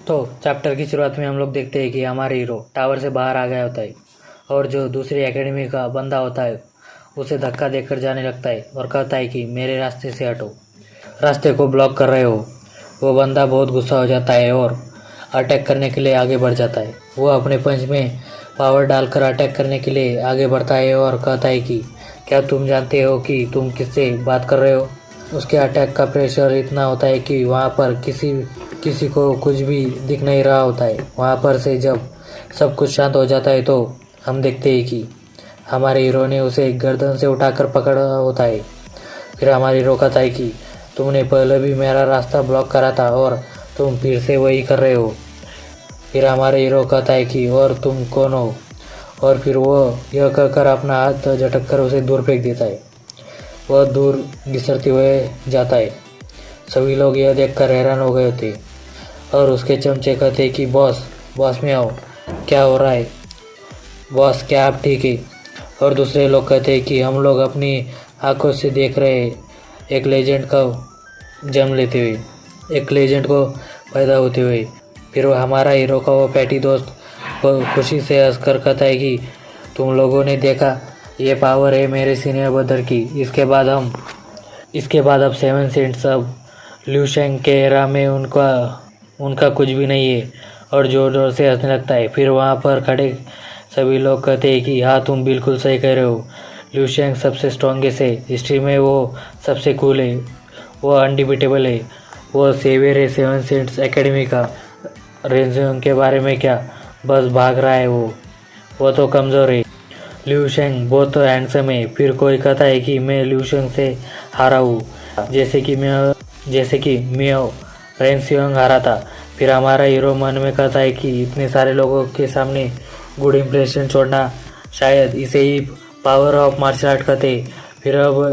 तो चैप्टर की शुरुआत में हम लोग देखते हैं कि हमारे हीरो टावर से बाहर आ गया होता है और जो दूसरी एकेडमी का बंदा होता है उसे धक्का देकर जाने लगता है और कहता है कि मेरे रास्ते से हटो, रास्ते को ब्लॉक कर रहे हो। वो बंदा बहुत गुस्सा हो जाता है और अटैक करने के लिए आगे बढ़ जाता है। वो अपने पंच में पावर डालकर अटैक करने के लिए आगे बढ़ता है और कहता है कि क्या तुम जानते हो कि तुम किससे बात कर रहे हो। उसके अटैक का प्रेशर इतना होता है कि वहाँ पर किसी को कुछ भी दिख नहीं रहा होता है। वहाँ पर से जब सब कुछ शांत हो जाता है तो हम देखते हैं कि हमारे हीरो ने उसे गर्दन से उठाकर पकड़ा होता है। फिर हमारे हीरो कहता है कि तुमने पहले भी मेरा रास्ता ब्लॉक करा था और तुम फिर से वही कर रहे हो। फिर हमारे हीरो कहता है कि और तुम कौन हो, और फिर वो यह कहकर अपना हाथ झटक कर उसे दूर फेंक देता है। वह दूर घिसरते हुए जाता है। सभी लोग यह देखकर हैरान हो गए थे और उसके चमचे कहते कि बॉस में आओ, क्या हो रहा है बॉस, क्या आप ठीक है। और दूसरे लोग कहते हैं कि हम लोग अपनी आंखों से देख रहे एक लेजेंड का जन्म लेते हुए, एक लेजेंड को पैदा होते हुए। फिर वो हमारा हीरो का वो पैटी दोस्त खुशी से हंसकर कहता है कि तुम लोगों ने देखा, ये पावर है मेरे सीनियर ब्रदर की। इसके बाद अब सेवन सेंट्स अब ल्यू शेंग के एरा में उनका कुछ भी नहीं है। और जोर जोर से हंसने लगता है। फिर वहाँ पर खड़े सभी लोग कहते हैं कि हाँ, तुम बिल्कुल सही कह रहे हो, ल्यू शेंग सबसे स्ट्रॉन्गेस्ट है, हिस्ट्री में वो सबसे कूल है, वो अनडिबिटेबल है, वो सेवियर है सेवन सेंट्स एकेडमी का। रेंजिंग के बारे में क्या, बस भाग रहा है, वो तो कमज़ोर है। ल्यू शेंग बहुत हैंडसम है। फिर कोई कहता है कि मैं ल्यू शेंग से हारा हूँ, जैसे कि मियाओ रेंसियोंग हारा था। फिर हमारा हीरो मन में कहता है कि इतने सारे लोगों के सामने गुड इम्प्रेशन छोड़ना, शायद इसे ही पावर ऑफ मार्शल आर्ट कहते। फिर अब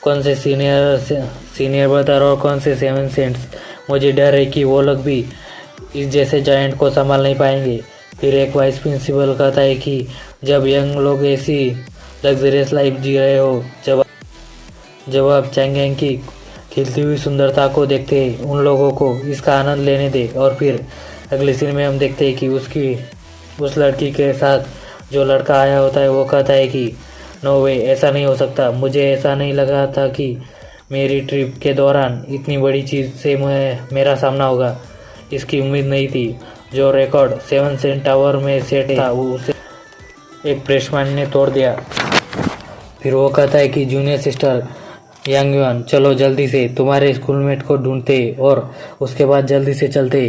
कौन से सीनियर ब्रदर और कौन से सेवन सेंट्स, मुझे डर है कि वो लोग भी इस जैसे जायंट को संभाल नहीं पाएंगे। फिर एक वाइस प्रिंसिपल कहता है कि जब यंग लोग ऐसी लग्जरियस लाइफ जी रहे हो, जब आप चैंगेंग की खिलती हुई सुंदरता को देखते हैं, उन लोगों को इसका आनंद लेने दे। और फिर अगले सीन में हम देखते हैं कि उस लड़की के साथ जो लड़का आया होता है वो कहता है कि नो वे, ऐसा नहीं हो सकता। मुझे ऐसा नहीं लगा था कि मेरी ट्रिप के दौरान इतनी बड़ी चीज़ से मेरा सामना होगा। इसकी उम्मीद नहीं थी। जो रिकॉर्ड सेवन सेंट टावर में सेट था उसे एक फ्रेशमैन ने तोड़ दिया। फिर वो कहता है कि जूनियर सिस्टर यांग युआन, चलो जल्दी से तुम्हारे स्कूलमेट को ढूंढते और उसके बाद जल्दी से चलते।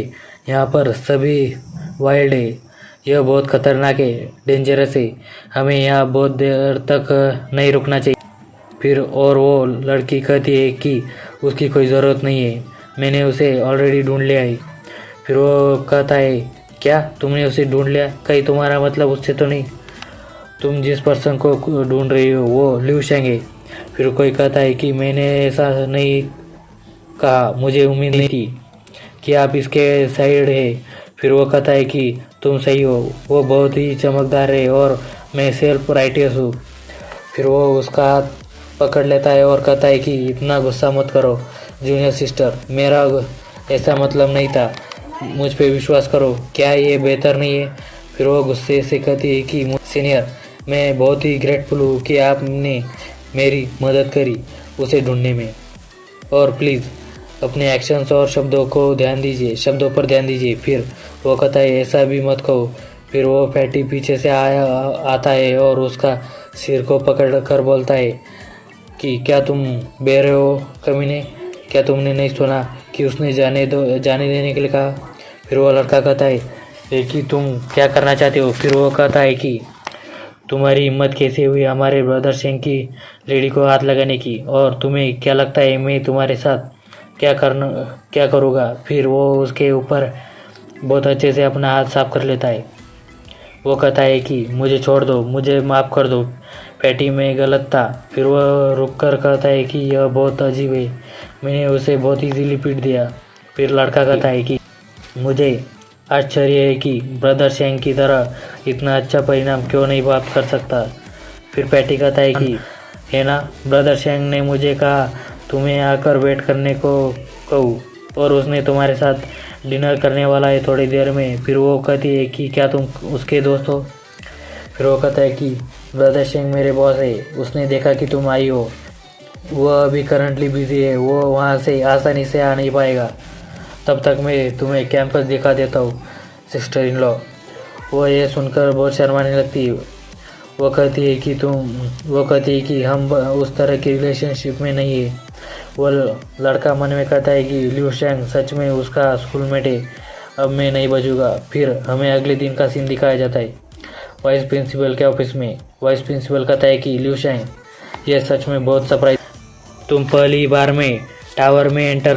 यहाँ पर सभी वाइल्ड है, यह बहुत खतरनाक है, डेंजरस है, हमें यहाँ बहुत देर तक नहीं रुकना चाहिए। फिर और वो लड़की कहती है कि उसकी कोई ज़रूरत नहीं है, मैंने उसे ऑलरेडी ढूंढ लिया है। फिर वो कहता है क्या तुमने उसे ढूंढ लिया, कहीं तुम्हारा मतलब उससे तो नहीं, तुम जिस पर्सन को ढूंढ रही हो वो ल्यू शेंग है। फिर कोई कहता है कि मैंने ऐसा नहीं कहा, मुझे उम्मीद नहीं थी कि आप इसके साइड है। फिर वो कहता है कि तुम सही हो, वो बहुत ही चमकदार है और मैं सेल्फ राइटियस हूँ। फिर वो उसका हाथ पकड़ लेता है और कहता है कि इतना गुस्सा मत करो जूनियर सिस्टर, मेरा ऐसा मतलब नहीं था, मुझ पे विश्वास करो, क्या ये बेहतर नहीं है। फिर वो गुस्से से कहती है कि सीनियर, मैं बहुत ही ग्रेटफुल हूँ कि आपने मेरी मदद करी उसे ढूंढने में, और प्लीज़ अपने एक्शंस और शब्दों पर ध्यान दीजिए। फिर वो कहता है ऐसा भी मत कहो। फिर वो फैटी पीछे से आता है और उसका सिर को पकड़ कर बोलता है कि क्या तुम बेर हो कमीने, क्या तुमने नहीं सुना कि उसने जाने देने के लिए कहा। फिर वो लड़का कहता है कि तुम क्या करना चाहते हो। फिर वो कहता है कि तुम्हारी हिम्मत कैसे हुई हमारे ब्रदर शेंग की लेडी को हाथ लगाने की, और तुम्हें क्या लगता है मैं तुम्हारे साथ क्या करूँगा। फिर वो उसके ऊपर बहुत अच्छे से अपना हाथ साफ कर लेता है। वो कहता है कि मुझे छोड़ दो, मुझे माफ़ कर दो, पैटी में गलत था। फिर वह रुक कर कहता है कि यह बहुत अजीब है, मैंने उसे बहुत इजीली पीट दिया। फिर लड़का कहता है कि मुझे आश्चर्य है कि ब्रदर शेंग की तरह इतना अच्छा परिणाम क्यों नहीं प्राप्त कर सकता। फिर पैटी कहता है कि है ना, ब्रदर शेंग ने मुझे कहा तुम्हें आकर वेट करने को कहूँ, और उसने तुम्हारे साथ डिनर करने वाला है थोड़ी देर में। फिर वो कहती है कि क्या तुम उसके दोस्त हो? फिर वो कहता है कि ब्रदर शेंग मेरे बॉस है, उसने देखा कि तुम आई हो, वह अभी करंटली बिजी है, वो वहाँ से आसानी से आ नहीं पाएगा, तब तक मैं तुम्हें कैंपस दिखा देता हूँ सिस्टर इन लॉ। वो ये सुनकर बहुत शर्माने लगती है। वो कहती है कि हम उस तरह की रिलेशनशिप में नहीं है। वो लड़का मन में कहता है कि लिू शेंग सच में उसका स्कूलमेट है, अब मैं नहीं बचूंगा। फिर हमें अगले दिन का सीन दिखाया जाता है वाइस प्रिंसिपल के ऑफिस में। वाइस प्रिंसिपल कहता है कि लिू शेंग ये सच में बहुत सरप्राइज, तुम पहली बार में टावर में एंटर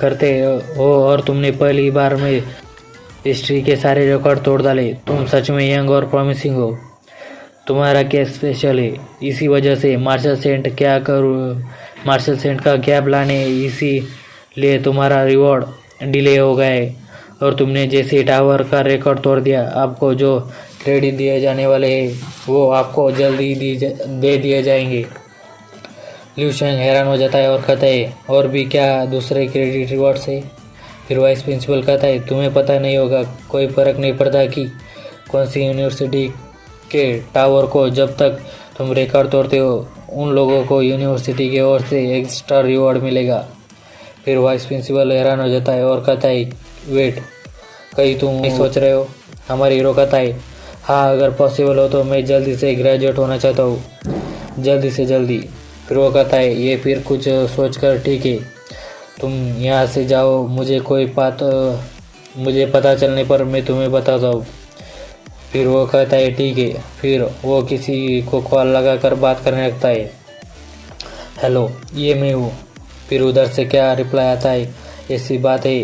करते हो और तुमने पहली बार में हिस्ट्री के सारे रिकॉर्ड तोड़ डाले। तुम सच में यंग और प्रॉमिसिंग हो, तुम्हारा केस स्पेशल है, इसी वजह से मार्शल सेंट का गैप लाने इसीलिए तुम्हारा रिवॉर्ड डिले हो गया है। और तुमने जैसे टावर का रिकॉर्ड तोड़ दिया, आपको जो क्रेडिट दिए जाने वाले हैं वो आपको जल्दी दे दिए जाएंगे। लिू शेंग हैरान हो जाता है और कहता है और भी क्या दूसरे क्रेडिट रिवॉर्ड्स है? फिर वाइस प्रिंसिपल कहता है तुम्हें पता नहीं होगा, कोई फ़र्क नहीं पड़ता कि कौन सी यूनिवर्सिटी के टावर को, जब तक तुम रिकॉर्ड तोड़ते हो उन लोगों को यूनिवर्सिटी की ओर से एक्स्ट्रा रिवॉर्ड मिलेगा। फिर वाइस प्रिंसिपल हैरान हो जाता है और कहता है वेट, कहीं तुम नहीं सोच रहे हो? हमारा हीरो कहता है हाँ, अगर पॉसिबल हो तो मैं जल्दी से ग्रेजुएट होना चाहता हूँ, जल्दी से जल्दी। फिर वो कहता है ये फिर कुछ सोचकर ठीक है, तुम यहाँ से जाओ, मुझे पता चलने पर मैं तुम्हें बताता हूँ। फिर वो कहता है ठीक है। फिर वो किसी को कॉल लगाकर बात करने लगता है, हेलो ये मैं हूँ। फिर उधर से क्या रिप्लाई आता है, ऐसी बात है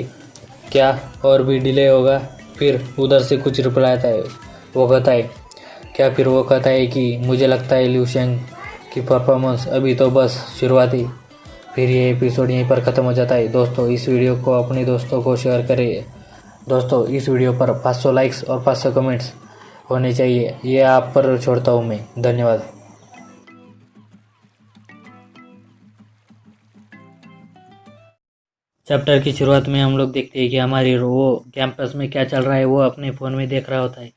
क्या, और भी डिले होगा? फिर उधर से कुछ रिप्लाई आता है, वो कहता है क्या? फिर वो कहता है कि मुझे लगता है लिू शेंग की परफॉर्मेंस अभी तो बस शुरुआती। फिर ये एपिसोड यहीं पर ख़त्म हो जाता है। दोस्तों इस वीडियो को अपने दोस्तों को शेयर करें। दोस्तों इस वीडियो पर 500 लाइक्स और 500 कमेंट्स होने चाहिए, ये आप पर छोड़ता हूँ मैं। धन्यवाद। चैप्टर की शुरुआत में हम लोग देखते हैं कि हमारी वो कैंपस में क्या चल रहा है वो अपने फ़ोन में देख रहा होता है।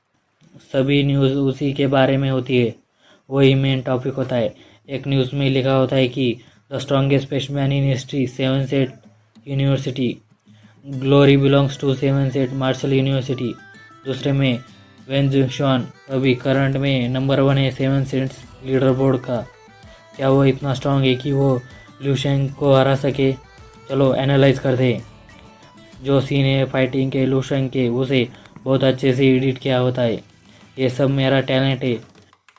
सभी न्यूज़ उसी के बारे में होती है, वही मेन टॉपिक होता है। एक न्यूज़ में लिखा होता है कि the strongest spaceman in history, seven set university, glory belongs to seven set martial university. दूसरे में वेन जिंगशुआन अभी करंट में नंबर 1 है सेवन सेट्स लीडर बोर्ड का। क्या वो इतना स्ट्रांग है कि वो लिू शेंग को हरा सके? चलो एनालाइज करते हैं। जो सीन है फाइटिंग के लिू शेंग के, उसे बहुत अच्छे से एडिट किया होता है। ये सब मेरा टैलेंट है,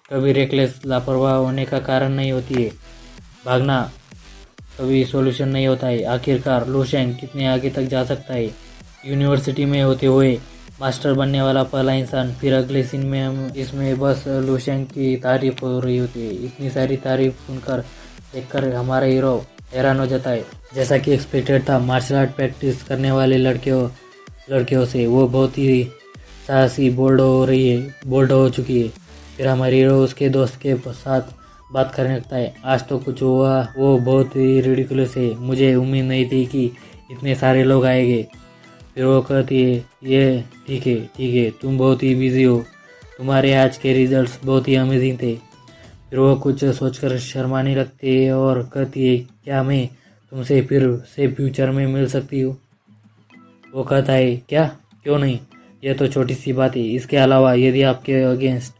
कभी रेकलेस लापरवाह होने का कारण नहीं होती है, भागना कभी सॉल्यूशन नहीं होता है। आखिरकार लिू शेंग कितने आगे तक जा सकता है? यूनिवर्सिटी में होते हुए मास्टर बनने वाला पहला इंसान। फिर अगले सीन में हम इसमें बस लिू शेंग की तारीफ हो रही होती है। इतनी सारी तारीफ सुनकर देखकर हमारा हीरो हैरान हो जाता है। जैसा कि एक्सपेक्टेड था, मार्शल आर्ट प्रैक्टिस करने वाले लड़कियों से वो बहुत ही साहसी बोल्ड हो चुकी है। फिर हमारे हीरो उसके दोस्त के साथ बात करने लगता है, आज तो कुछ हुआ, वो बहुत ही रिडिकुलस है, मुझे उम्मीद नहीं थी कि इतने सारे लोग आएंगे। फिर वो कहती है ये ठीक है, तुम बहुत ही बिजी हो, तुम्हारे आज के रिजल्ट्स बहुत ही अमेजिंग थे। फिर वो कुछ सोचकर शर्माने लगती है और कहती है क्या मैं तुमसे फिर से फ्यूचर में मिल सकती हूँ? वो कहता है क्या, क्यों नहीं, यह तो छोटी सी बात है। इसके अलावा यदि आपके अगेंस्ट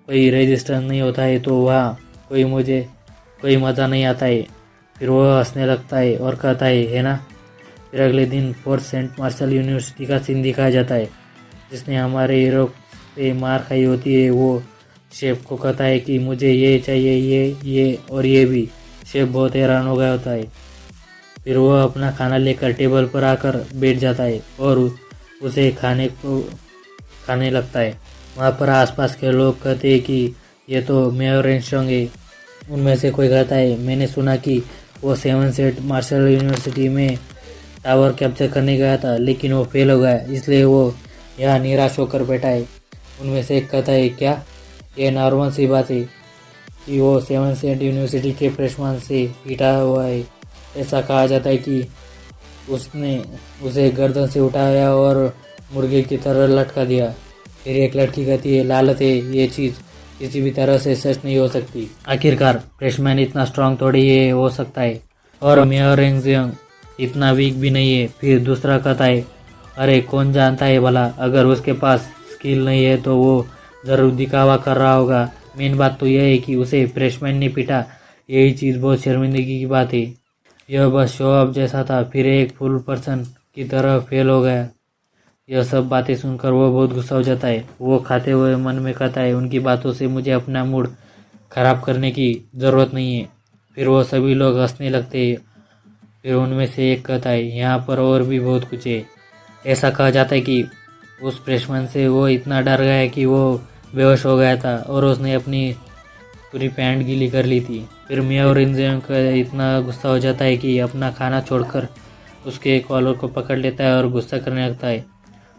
कोई रेजिस्टेंस नहीं होता है तो वहाँ कोई मज़ा नहीं आता है। फिर वो हंसने लगता है और कहता है ना। फिर अगले दिन फोर्थ सेंट मार्शल यूनिवर्सिटी का सीन दिखाया जाता है, जिसने हमारे हीरो पे मार खाई होती है। वो शेफ को कहता है कि मुझे ये चाहिए, ये और ये भी। शेफ बहुत हैरान हो गया होता है। फिर वो अपना खाना लेकर टेबल पर आकर बैठ जाता है और उसे खाने लगता है। वहाँ पर आसपास के लोग कहते हैं कि ये तो मेयर रेंस्ट्रॉन्ग है। उनमें से कोई कहता है मैंने सुना कि वो सेवन सेट मार्शल यूनिवर्सिटी में टावर कैप्चर करने गया था, लेकिन वो फेल हो गया, इसलिए वो यहाँ निराश होकर बैठा है। उनमें से एक कहता है क्या, ये नॉर्मल सी बात है कि वो सेवन सेट यूनिवर्सिटी के फ्रेशमैन से पीटा हुआ है। ऐसा कहा जाता है कि उसने उसे गर्दन से उठाया और मुर्गे की तरह लटका दिया। फिर एक लड़की कहती है, लालत है, ये चीज़ किसी भी तरह से सच नहीं हो सकती। आखिरकार फ्रेशमैन इतना स्ट्रांग थोड़ी ही हो सकता है, और मेयर रेंगजियांग इतना वीक भी नहीं है। फिर दूसरा कहता है, अरे कौन जानता है भला, अगर उसके पास स्किल नहीं है तो वो ज़रूर दिखावा कर रहा होगा। मेन बात तो यह है कि उसे फ्रेशमैन ने पीटा, यही चीज़ बहुत शर्मिंदगी की बात है। यह बस शो ऑफ जैसा था, फिर एक फुल पर्सन की तरह फेल हो गया। यह सब बातें सुनकर वो बहुत गुस्सा हो जाता है। वो खाते हुए मन में कहता है, उनकी बातों से मुझे अपना मूड खराब करने की ज़रूरत नहीं है। फिर वो सभी लोग हंसने लगते हैं। फिर उनमें से एक कहता है, यहाँ पर और भी बहुत कुछ है। ऐसा कहा जाता है कि उस फ्रेशमैन से वो इतना डर गया कि वो बेहोश हो गया था और उसने अपनी पूरी पैंट गीली कर ली थी। फिर मियाँ और इंजन का इतना गुस्सा हो जाता है कि अपना खाना छोड़कर उसके कॉलर को पकड़ लेता है और गुस्सा करने लगता है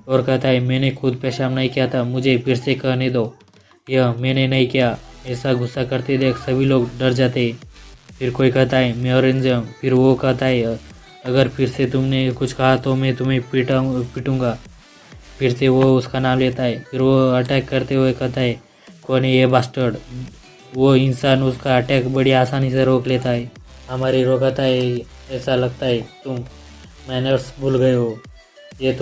और कहता है, मैंने खुद पेशाब नहीं किया था, मुझे फिर से कहने दो, यह मैंने नहीं किया। ऐसा गुस्सा करते देख सभी लोग डर जाते हैं। फिर कोई कहता है, मैं और इंजन। फिर वो कहता है, अगर फिर से तुमने कुछ कहा तो मैं तुम्हें पीटूंगा। फिर से वो उसका नाम लेता है। फिर वो अटैक करते हुए कहता है, कौन है ये बास्टर्ड। वो इंसान उसका अटैक बड़ी आसानी से रोक लेता है। हमारी रोकता है, ऐसा लगता है तुम मैनर्स भूल गए हो, ये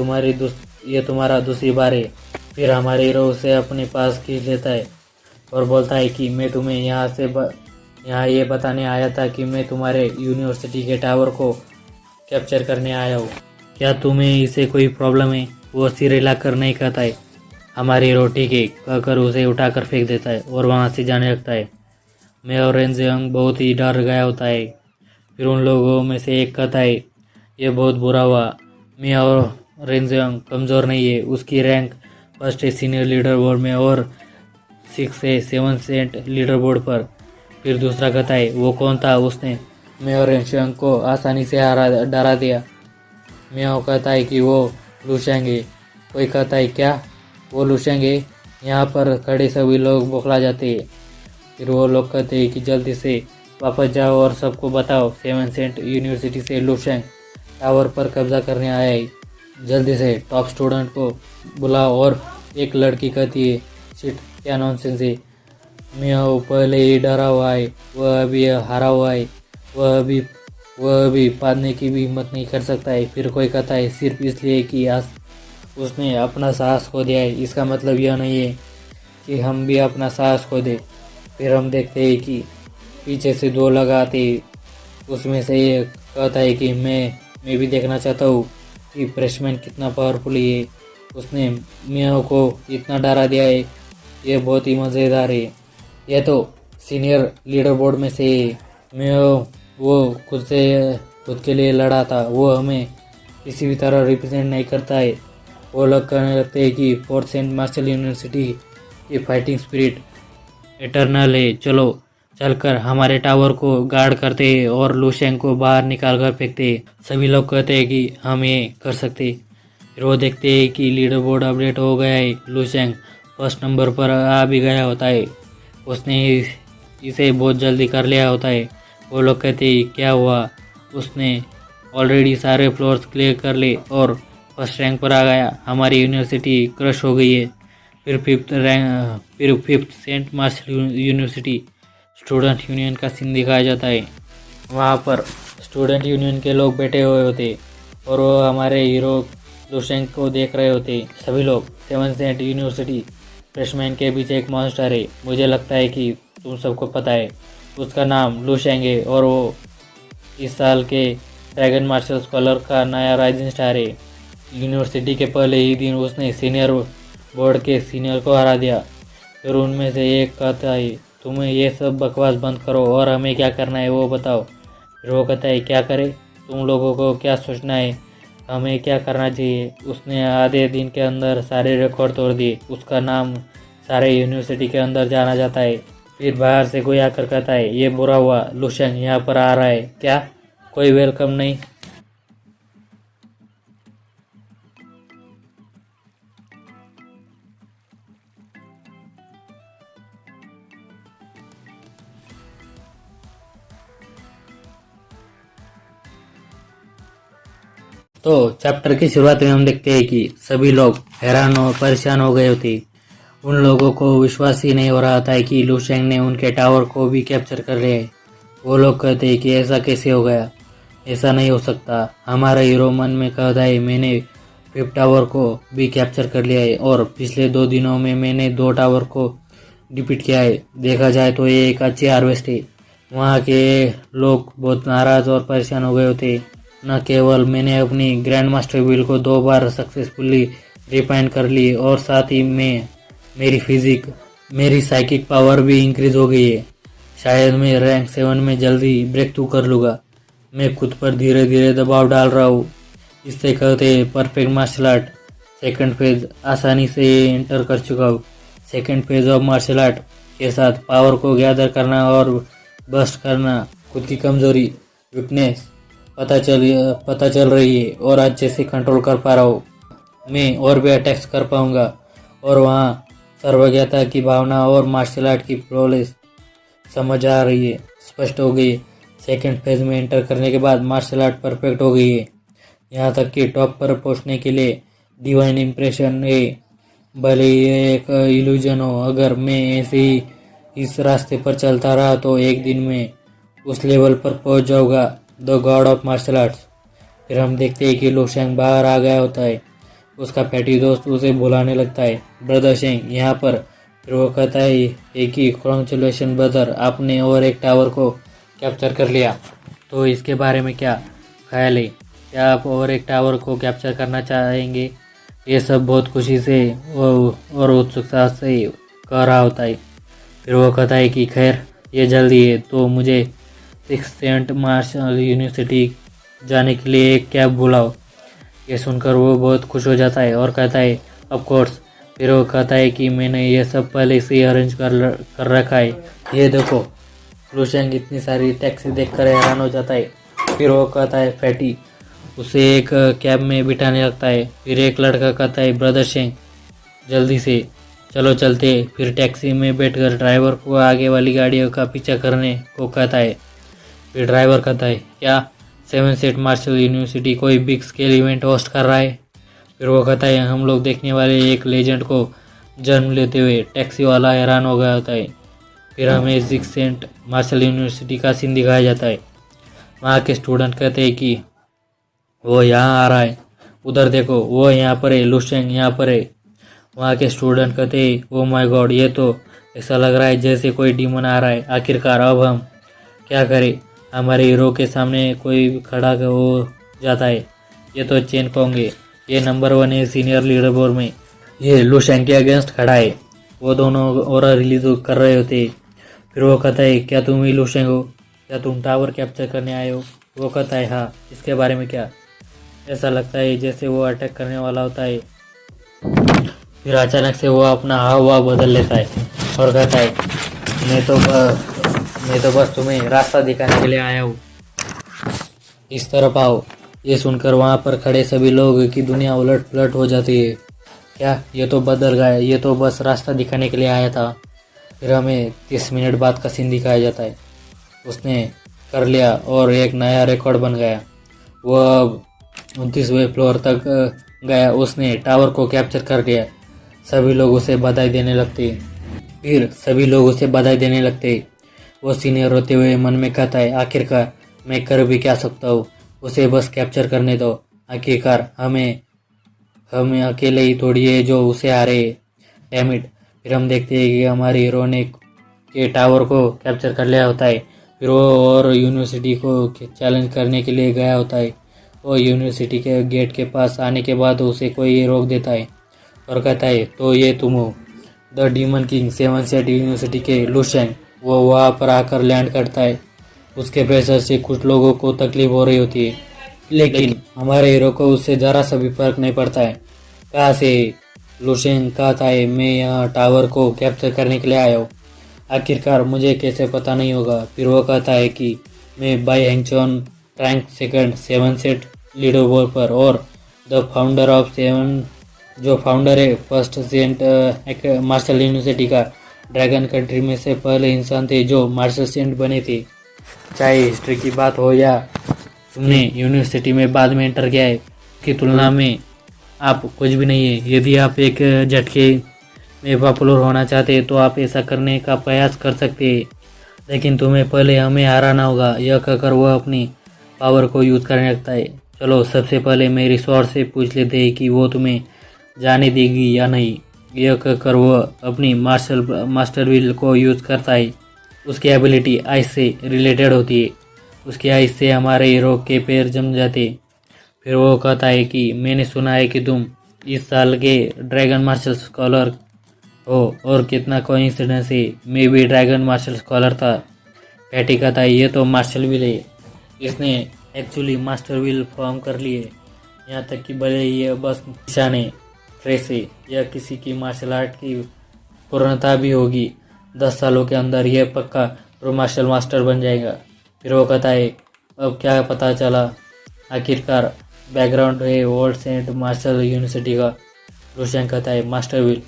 तुम्हारा दूसरी बार है। फिर हमारे हीरो उसे अपने पास खींच लेता है और बोलता है कि मैं तुम्हें यहाँ ये बताने आया था कि मैं तुम्हारे यूनिवर्सिटी के टावर को कैप्चर करने आया हूँ। क्या तुम्हें इसे कोई प्रॉब्लम है? वो सिर हिलाकर नहीं कहता है। हमारी हीरो ठीक है कहकर उसे उठाकर फेंक देता है और वहाँ से जाने लगता है। मैं और रेंजयंग बहुत ही डर गया होता है। फिर उन लोगों में से एक कहता है, ये बहुत बुरा हुआ। मैं और रेंजयंग कमज़ोर नहीं है। उसकी रैंक फर्स्ट है सीनियर लीडर बोर्ड में और 6 से 7 सेंट लीडर बोर्ड पर। फिर दूसरा कहता है, वो कौन था उसने मैं और रेंजयंग को आसानी से डरा दिया। मियाओ कहता है कि वो लुशेंग है। कोई कहता है, क्या वो लुशेंग है? यहाँ पर खड़े सभी लोग बौखला जाते हैं। फिर वो लोग कहते हैं कि जल्दी से वापस जाओ और सबको बताओ, 7 सेंट यूनिवर्सिटी से लुशेंग टावर पर कब्जा करने आया है। जल्दी से टॉप स्टूडेंट को बुलाओ। और एक लड़की कहती है, शिट, क्या नॉनसेंस है। मियाओ पहले ही डरा हुआ है, वह अभी हारा हुआ है, वह अभी पादने की भी हिम्मत नहीं कर सकता है। फिर कोई कहता है, सिर्फ इसलिए कि आज उसने अपना साहस खो दिया है, इसका मतलब यह नहीं है कि हम भी अपना साहस खो दे। फिर हम देखते हैं कि पीछे से 2 लोग आते हैं। उसमें से एक कहता है कि मैं भी देखना चाहता हूँ कि फ्रेशमैन कितना पावरफुल है। उसने मियाँ को इतना डरा दिया है, ये बहुत ही मज़ेदार है। यह तो सीनियर लीडर बोर्ड में से मियाँ वो खुद के लिए लड़ा था, वो हमें किसी भी तरह रिप्रेजेंट नहीं करता है। वो लोग कहने लगते हैं कि 4th सेंट मार्शल यूनिवर्सिटी की फाइटिंग स्पिरिट इटरनल है। चलो चलकर हमारे टावर को गार्ड करते हैं और लुशेंग को बाहर निकाल कर फेंकते हैं। सभी लोग कहते हैं कि हम ये कर सकते हैं। फिर वो देखते हैं कि लीडर बोर्ड अपडेट हो गया है। लुशेंग फर्स्ट नंबर पर आ भी गया होता है। उसने इसे बहुत जल्दी कर लिया होता है। वो लोग कहते हैं, क्या हुआ? उसने ऑलरेडी सारे फ्लोर्स क्लियर कर लिए और फर्स्ट रैंक पर आ गया। हमारी यूनिवर्सिटी क्रश हो गई है। फिर fifth saint martial university student union का सीन दिखाया जाता है। वहाँ पर स्टूडेंट यूनियन के लोग बैठे हुए होते और वो हमारे हीरो लुशेंग को देख रहे होते। सभी लोग 7 सेंट यूनिवर्सिटी फ्रेशमैन के बीच एक मॉन्स्टर है। मुझे लगता है कि तुम सबको पता है, उसका नाम लुशेंग है और वो इस साल के ड्रैगन मार्शल स्कॉलर का नया राइजिंग स्टार है। यूनिवर्सिटी के पहले ही दिन उसने सीनियर बोर्ड के सीनियर को हरा दिया। फिर उनमें से एक कहता है, तुम्हें ये सब बकवास बंद करो और हमें क्या करना है वो बताओ। फिर वो कहता है, क्या करें? तुम लोगों को क्या सोचना है, हमें क्या करना चाहिए? उसने आधे दिन के अंदर सारे रिकॉर्ड तोड़ दिए। उसका नाम सारे यूनिवर्सिटी के अंदर जाना जाता है। फिर बाहर से कोई आकर कहता है, ये बुरा हुआ, लुशेंग यहाँ पर आ रहा है। क्या कोई वेलकम नहीं? तो चैप्टर की शुरुआत में हम देखते हैं कि सभी लोग हैरान और परेशान हो गए होते। उन लोगों को विश्वास ही नहीं हो रहा था कि लू शेंग ने उनके टावर को भी कैप्चर कर लिया है। वो लोग कहते हैं कि ऐसा कैसे हो गया, ऐसा नहीं हो सकता। हमारा हीरो मन में कहता है मैंने 5 टावर को भी कैप्चर कर लिया है और पिछले 2 दिनों में मैंने 2 टावर को डिफीट किया है। देखा जाए तो ये एक अच्छी हार्वेस्ट है। वहाँ के लोग बहुत नाराज और परेशान हो गए होते। न केवल मैंने अपनी ग्रैंड मास्टर व्हील को 2 बार सक्सेसफुली रिफाइन कर ली और साथ ही में मेरी साइकिक पावर भी इंक्रीज हो गई है। शायद मैं रैंक 7 में जल्दी ब्रेक थ्रू कर लूँगा। मैं खुद पर धीरे धीरे दबाव डाल रहा हूँ। इससे कहते perfect martial art second phase आसानी से एंटर कर चुका हूँ। Second phase of martial art के साथ पावर को गैदर करना और बस्ट करना, खुद की कमजोरी वीकनेस पता चल रही है और अच्छे से कंट्रोल कर पा रहा हूँ। मैं और भी अटैक्स कर पाऊंगा और वहाँ सर्वज्ञता की भावना और मार्शल आर्ट की फ्लॉलेस समझ आ रही है, स्पष्ट हो गई है। सेकंड फेज में एंटर करने के बाद मार्शल आर्ट परफेक्ट हो गई है। यहाँ तक कि टॉप पर पहुँचने के लिए डिवाइन इम्प्रेशन है। भले ये एक इल्यूजन हो, अगर मैं ऐसे ही इस रास्ते पर चलता रहा तो एक दिन में उस लेवल पर पहुंच जाऊंगा, the god of martial arts. फिर हम देखते हैं कि लू शेंग बाहर आ गया होता है। उसका पैटी दोस्त उसे बुलाने लगता है, ब्रदर शेंग यहाँ पर। फिर वो कहता है एक ही कॉन्ग्रेचुलेशन ब्रदर, आपने और एक टावर को कैप्चर कर लिया। तो इसके बारे में क्या ख्याल है? क्या आप और एक टावर को कैप्चर करना चाहेंगे? ये सब बहुत खुशी से और उत्सुकता से कह रहा होता है। फिर वो कहता है कि खैर ये जल्दी है तो मुझे 6 सेंट मार्शल यूनिवर्सिटी जाने के लिए एक कैब बुलाओ। ये सुनकर वो बहुत खुश हो जाता है और कहता है ऑफ कोर्स। फिर वो कहता है कि मैंने ये सब पहले से ही अरेंज कर रखा है। ये देखो। लू शेंग इतनी सारी टैक्सी देखकर हैरान हो जाता है। फिर वो कहता है फैटी, उसे एक कैब में बिठाने लगता है। फिर एक लड़का कहता है ब्रदर शेंग जल्दी से चलो चलते। फिर टैक्सी में बैठकर ड्राइवर को आगे वाली गाड़ियों का पीछा करने को कहता है। फिर ड्राइवर कहता है क्या 7 सेट मार्शल यूनिवर्सिटी कोई बिग स्केल इवेंट होस्ट कर रहा है? फिर वो कहता है हम लोग देखने वाले एक लेजेंड को जन्म लेते हुए। टैक्सी वाला हैरान हो गया होता है। फिर हमें 6 सेंट मार्शल यूनिवर्सिटी का सीन दिखाया जाता है। वहाँ के स्टूडेंट कहते हैं कि वो यहाँ आ रहा है, उधर देखो वो यहाँ पर है, लू शेंग यहाँ पर है। वहाँ के स्टूडेंट कहते हैं ओ माय गॉड, ये तो ऐसा लग रहा है जैसे कोई डीमन आ रहा है। आखिरकार अब हम क्या करें? हमारे हीरो के सामने कोई खड़ा हो जाता है। ये तो चेन कोंग है, ये नंबर 1 है सीनियर लीडर बोर्ड में। ये लू शेंग के अगेंस्ट खड़ा है। वो दोनों और रिलीज कर रहे होते। फिर वो कहता है क्या तुम ही लू शेंग हो? क्या तुम टावर कैप्चर करने आए हो? वो कहता है हाँ। इसके बारे में क्या? ऐसा लगता है जैसे वो अटैक करने वाला होता है। फिर अचानक से वो अपना हाव भाव बदल लेता है और कहता है मैं तो बस तुम्हें रास्ता दिखाने के लिए आया हूँ, इस तरफ आओ। ये सुनकर वहाँ पर खड़े सभी लोग की दुनिया उलट पुलट हो जाती है। क्या ये तो बदल गया, ये तो बस रास्ता दिखाने के लिए आया था। फिर हमें 30 मिनट बाद का सीन दिखाया जाता है। उसने कर लिया और एक नया रिकॉर्ड बन गया। वो अब 29वें फ्लोर तक गया। उसने टावर को कैप्चर कर लिया। सभी लोग उसे बधाई देने लगते। वो सीनियर होते हुए मन में कहता है आखिरकार मैं कर भी क्या सकता हूँ, उसे बस कैप्चर करने दो। आखिरकार हमें अकेले ही थोड़ी है जो उसे हारे। Damn it. फिर हम देखते हैं कि हमारे हीरो ने के टावर को कैप्चर कर लिया होता है। फिर वो और यूनिवर्सिटी को चैलेंज करने के लिए गया होता है। वो यूनिवर्सिटी के गेट के पास आने के बाद उसे कोई रोक देता है और कहता है तो ये तुम हो the demon king 7 set university के लू शेंग। वो वहाँ पर आकर लैंड करता है। उसके प्रेशर से कुछ लोगों को तकलीफ हो रही होती है, लेकिन हमारे हीरो को उससे ज़रा सा भी फर्क नहीं पड़ता है। कहाँ से लू शेंग कहता है मैं यहाँ टावर को कैप्चर करने के लिए आया हूँ। आखिरकार मुझे कैसे पता नहीं होगा। फिर वो कहता है कि मैं Bai Hangchon rank second 7 sect leaderboard पर और द फाउंडर ऑफ 7 जो फाउंडर है फर्स्ट सेंट मार्शल यूनिवर्सिटी का। ड्रैगन कंट्री में से पहले इंसान थे जो मार्शल सेंट बने थे। चाहे हिस्ट्री की बात हो या तुमने यूनिवर्सिटी में बाद में एंटर किया है, उसकी तुलना में आप कुछ भी नहीं है। यदि आप एक झटके में पॉपुलर होना चाहते हैं तो आप ऐसा करने का प्रयास कर सकते हैं, लेकिन तुम्हें पहले हमें हराना होगा। यह कहकर वह अपनी पावर को यूज़ करने लगता है। चलो सबसे पहले मेरी स्वॉर्ड से पूछ लेते हैं कि वो तुम्हें जाने देगी या नहीं। यह कहकर वह अपनी मास्टर व्हील को यूज़ करता है। उसकी एबिलिटी आइस से रिलेटेड होती है। उसकी आइस से हमारे हीरो के पैर जम जाते। फिर वो कहता है कि मैंने सुना है कि तुम इस साल के ड्रैगन मार्शल स्कॉलर हो, और कितना कोइंसिडेंस है, मैं भी ड्रैगन मार्शल स्कॉलर था। पैटी कहता है ये तो मार्शल व्हील है, इसने एक्चुअली मास्टर व्हील फॉर्म कर लिए। यहाँ तक कि भले ही यह बस निशाने ट्रेस है, यह किसी की मार्शल आर्ट की पूर्णता भी होगी। 10 सालों के अंदर यह पक्का प्रो मार्शल मास्टर बन जाएगा। फिर वो कहता है अब क्या पता चला, आखिरकार बैकग्राउंड है वर्ल्ड सेंट मार्शल यूनिवर्सिटी का। रोशन कहता है मास्टर व्हील।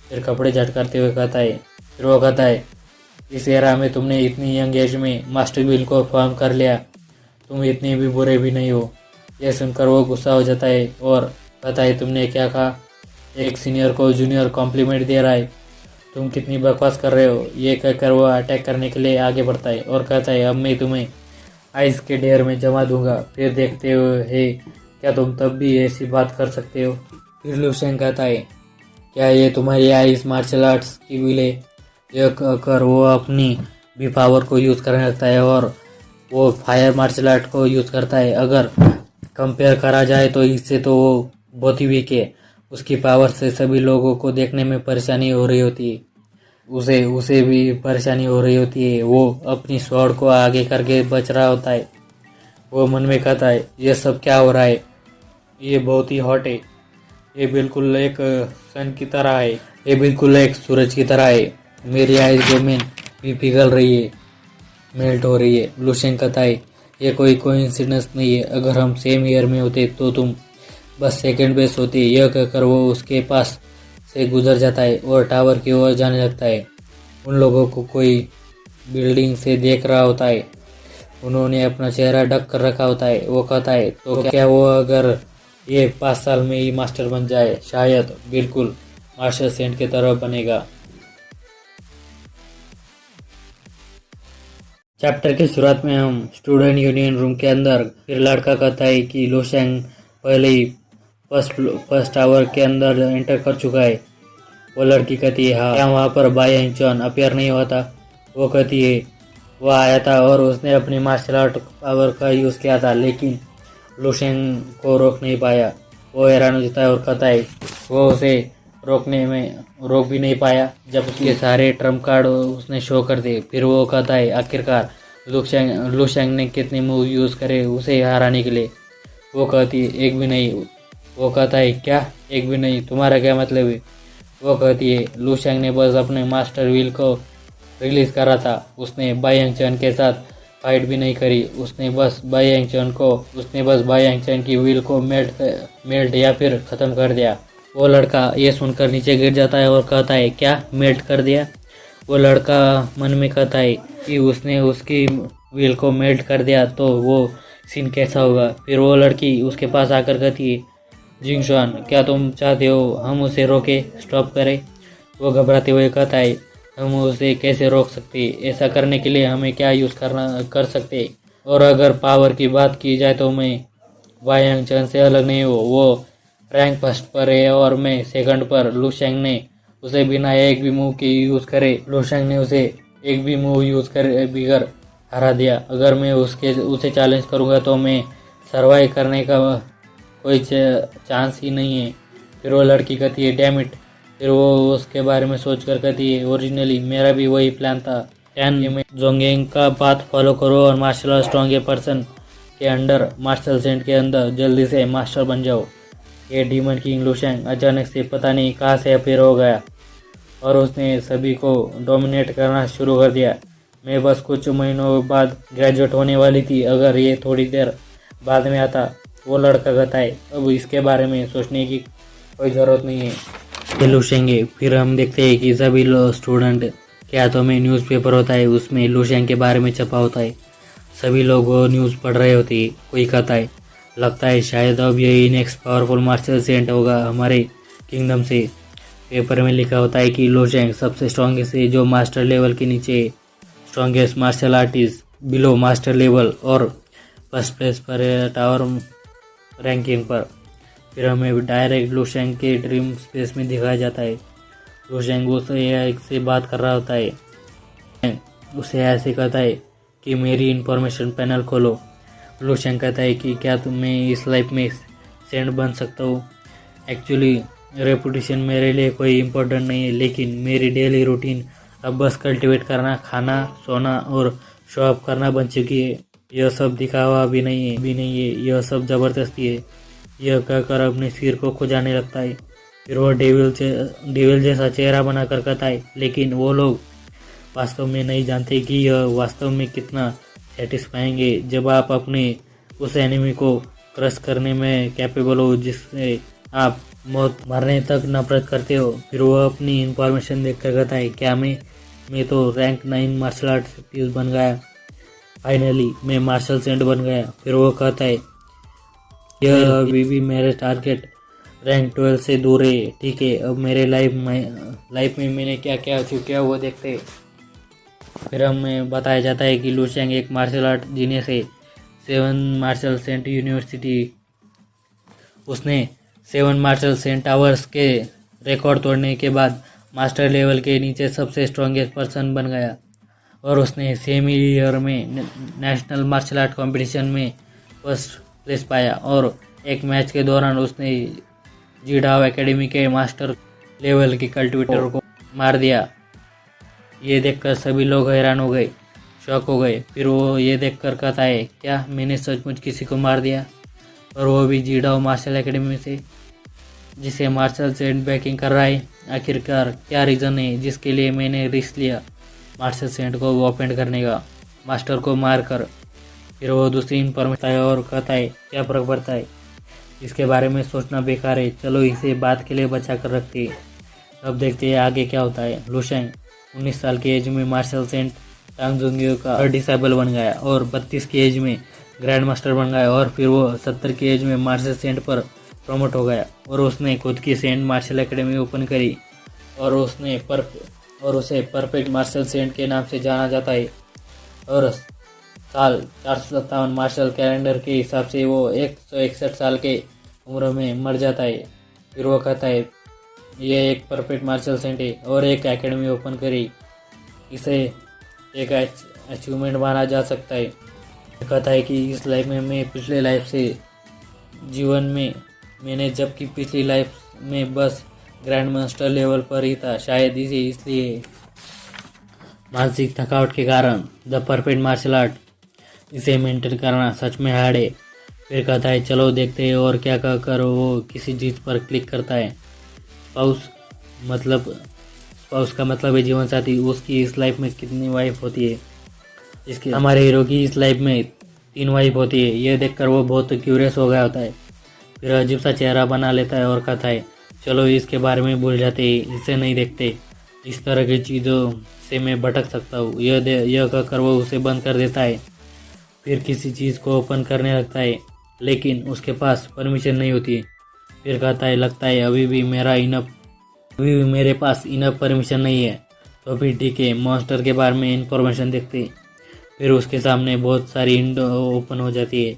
फिर कपड़े झटकारते हुए कहता है, फिर वो कहता है इस एरा में तुमने इतनी यंग एज में मास्टर व्हील को फॉर्म कर लिया, तुम इतने भी बुरे भी नहीं हो। यह सुनकर वो गुस्सा हो जाता है और कहता है तुमने क्या कहा, एक सीनियर को जूनियर कॉम्प्लीमेंट दे रहा है, तुम कितनी बकवास कर रहे हो। ये कहकर वो अटैक करने के लिए आगे बढ़ता है और कहता है अब मैं तुम्हें आइस के ढेर में जमा दूंगा, फिर देखते हुए क्या तुम तब भी ऐसी बात कर सकते हो। फिर लुशेन कहता है क्या ये तुम्हारी आइस मार्शल आर्ट्स की व्हील है। यह कहकर वो अपनी भी पावर को यूज़ करने लगता है और वो फायर मार्शल आर्ट को यूज़ करता है। अगर कंपेयर करा जाए तो इससे तो वो बहुत ही वीक है। उसकी पावर से सभी लोगों को देखने में परेशानी हो रही होती है, उसे भी परेशानी हो रही होती है। वो अपनी स्वॉर्ड को आगे करके बच रहा होता है। वो मन में कहता है ये सब क्या हो रहा है, ये बहुत ही हॉट है, ये बिल्कुल एक सन की तरह है, ये बिल्कुल एक सूरज की तरह है। मेरी आइस जमीन भी पिघल रही है, मेल्ट हो रही है। लुशेन कहता है ये कोई कोइंसिडेंस नहीं है, अगर हम सेम ईयर में होते तो तुम बस सेकंड बेस होती। यह कहकर वो उसके पास से गुजर जाता है और टावर की ओर जाने लगता है। उन लोगों को कोई बिल्डिंग से देख रहा होता है, उन्होंने अपना चेहरा ढक कर रखा होता है। वो कहता है तो क्या वो अगर ये 5 साल में ही मास्टर बन जाए, शायद बिल्कुल मास्टर सेंट की तरह बनेगा। चैप्टर की शुरुआत में हम स्टूडेंट यूनियन रूम के अंदर, फिर लड़का कहता है कि लोशेंग पहले ही फर्स्ट आवर के अंदर एंटर कर चुका है। वो लड़की कहती है हाँ, क्या वहाँ पर बाय इंचॉन अपियर नहीं हुआ था। वो कहती है वो आया था और उसने अपनी मार्शल आर्ट पावर का यूज़ किया था, लेकिन लुशेंग को रोक नहीं पाया। वो हैरान हो जाता है और कहता है वो उसे रोक भी नहीं पाया जब उसके सारे ट्रम्प कार्ड उसने शो कर दिए। फिर वो कहता है आखिरकार लुशेंग ने कितने मूव यूज़ करे उसे हराने के लिए। वो कहती है एक भी नहीं। वो कहता है क्या एक भी नहीं, तुम्हारा क्या मतलब है। वो कहती है लुशेंग ने बस अपने मास्टर व्हील को रिलीज़ करा था, उसने बायांग चैन के साथ फाइट भी नहीं करी, उसने बस बायांग चैन की व्हील को मेल्ट या फिर ख़त्म कर दिया। वो लड़का ये सुनकर नीचे गिर जाता है और कहता है क्या मेल्ट कर दिया। वो लड़का मन में कहता है कि उसने उसकी व्हील को मेल्ट कर दिया तो वो सीन कैसा होगा। फिर वो लड़की उसके पास आकर कहती है जिंगशुआन क्या तुम चाहते हो हम उसे रोके, स्टॉप करें। वो घबराते हुए कहता है हम उसे कैसे रोक सकते, ऐसा करने के लिए हमें क्या यूज़ कर सकते। और अगर पावर की बात की जाए तो मैं बायांग चैन से अलग नहीं हूँ। वो रैंक फर्स्ट पर है और मैं सेकंड पर। लुशेंग ने उसे बिना एक भी मूव के यूज़ करे एक भी मूव यूज़ करे बिगर हरा दिया। अगर मैं उसे चैलेंज करूँगा तो मैं सर्वाइव करने का कोई चांस ही नहीं है। फिर वो लड़की कहती है डैम इट। फिर वो उसके बारे में सोच कर कहती है ओरिजिनली मेरा भी वही प्लान था। मैं जोंगेंग का बात फॉलो करो और मार्शल आर्ट स्ट्रॉन्ग पर्सन के अंडर मार्शल सेंट के अंदर जल्दी से मास्टर बन जाओ। ये डीमन किंग लुशेंग अचानक से पता नहीं कहाँ से अपीयर हो गया और उसने सभी को डोमिनेट करना शुरू कर दिया। मैं बस कुछ महीनों बाद ग्रेजुएट होने वाली थी, अगर ये थोड़ी देर बाद में आता। वो लड़का कहता है अब इसके बारे में सोचने की कोई ज़रूरत नहीं है, लुशेंगे। फिर हम देखते हैं कि सभी स्टूडेंट के हाथों में न्यूज़पेपर होता है, उसमें लुशेंग के बारे में छपा होता है। सभी लोग वो न्यूज़ पढ़ रहे होते हैं। कोई कहता है लगता है शायद अब यही नेक्स्ट पावरफुल मार्शल सेंट होगा हमारे किंगडम से। पेपर में लिखा होता है कि लोशेंग सबसे स्ट्रॉन्गेस्ट है जो मास्टर लेवल के नीचे, strongest martial artist below master level और फर्स्ट प्लेस पर है टावर रैंकिंग पर। फिर हमें डायरेक्ट लोशेंग के ड्रीम स्पेस में दिखाया जाता है। लोशेंग उसे AI से बात कर रहा होता है, उसे ऐसे कहता है कि मेरी इंफॉर्मेशन पैनल खोलो। लोशेंग कहता है कि क्या मैं इस लाइफ में सेंट बन सकता हूँ। एक्चुअली रेपुटेशन मेरे लिए कोई इम्पोर्टेंट नहीं है, लेकिन मेरी डेली रूटीन अब बस कल्टिवेट करना, खाना, सोना और शो अप करना बन चुकी है। यह सब दिखावा भी नहीं है, यह सब ज़बरदस्ती है। यह कहकर अपने सिर को खुजाने लगता है। फिर वह डेविल जैसा चेहरा बनाकर कहता है, लेकिन वो लोग वास्तव में नहीं जानते कि यह वास्तव में कितना सेटिस्फाइंग है जब आप अपने उस एनिमी को क्रश करने में कैपेबल हो जिससे आप मरने तक नफरत करते हो। फिर वह अपनी इंफॉर्मेशन देखकर कहता है, क्या मैं तो रैंक 9 मार्शल आर्टिस्ट बन गया। फाइनली मैं मार्शल सेंट बन गया। फिर वो कहता है, यह अभी भी मेरे टारगेट रैंक 12 से दूर है। ठीक है, अब मेरे लाइफ में मैंने क्या क्या अचीव किया वो देखते हैं। फिर हमें बताया जाता है कि लूशेंग एक मार्शल आर्ट जीनियस है। 7 मार्शल सेंट यूनिवर्सिटी, उसने 7 मार्शल सेंट आवर्स के रिकॉर्ड तोड़ने के बाद मास्टर लेवल के नीचे सबसे स्ट्रॉन्गेस्ट पर्सन बन गया और उसने सेम ईयर में नेशनल मार्शल आर्ट कंपटीशन में फर्स्ट प्लेस पाया और एक मैच के दौरान उसने जीडाव एकेडमी के मास्टर लेवल के कल्टिवेटर को मार दिया। ये देखकर सभी लोग हैरान हो गए, शॉक हो गए। फिर वो ये देखकर कहता है, क्या मैंने सचमुच किसी को मार दिया, और वो भी जीडाव मार्शल एकेडमी से, जिसे मार्शल सेंट बैकिंग कर रहा है। आखिरकार क्या रीज़न है जिसके लिए मैंने रिस्क लिया मार्शल सेंट को ऑफेंड करने का, मास्टर को मार कर। फिर वो दूसरी इन्फॉर्मेशन है और कहता है, क्या फर्क पड़ता है, इसके बारे में सोचना बेकार है, चलो इसे बात के लिए बचा कर रखते हैं। अब देखते हैं आगे क्या होता है। लूशेंग 19 साल की एज में मार्शल सेंट टांग जुंगियो का डिसेबल बन गया और 32 की एज में ग्रैंड मास्टर बन गया और फिर वो 70 की एज में मार्शल सेंट पर प्रमोट हो गया और उसने खुद की सेंट मार्शल एकेडमी ओपन करी और उसे परफेक्ट मार्शल सेंट के नाम से जाना जाता है। और साल 457 मार्शल कैलेंडर के हिसाब से वो 161 साल के उम्र में मर जाता है। फिर वो कहता है, ये एक परफेक्ट मार्शल सेंट है और एक एकेडमी ओपन करी, इसे एक अचीवमेंट माना जा सकता है। कहता है कि इस लाइफ में मैं पिछले लाइफ से जीवन में मैंने, जबकि पिछली लाइफ में बस ग्रैंड मास्टर लेवल पर ही था, शायद इसे इसलिए मानसिक थकावट के कारण द परफेक्ट मार्शल आर्ट इसे मेंटेन करना सच में हार्ड है। फिर कहता है, चलो देखते हैं और क्या कहकर वो किसी चीज़ पर क्लिक करता है। स्पाउस का मतलब है जीवन साथी। उसकी इस लाइफ में कितनी वाइफ होती है, इसके हमारे हीरो की इस लाइफ में 3 वाइफ होती है। यह देखकर वो बहुत क्यूरियस हो गया होता है। फिर अजीब सा चेहरा बना लेता है और कहता है, चलो इसके बारे में भूल जाते हैं, इसे नहीं देखते, इस तरह की चीज़ों से मैं भटक सकता हूँ। यह कहकर वो उसे बंद कर देता है। फिर किसी चीज़ को ओपन करने लगता है, लेकिन उसके पास परमिशन नहीं होती है। फिर कहता है, लगता है अभी भी मेरे पास इनफ परमिशन नहीं है। तो फिर ठीक है, मॉन्स्टर के बारे में इंफॉर्मेशन देखते। फिर उसके सामने बहुत सारी विंडो ओपन हो जाती है।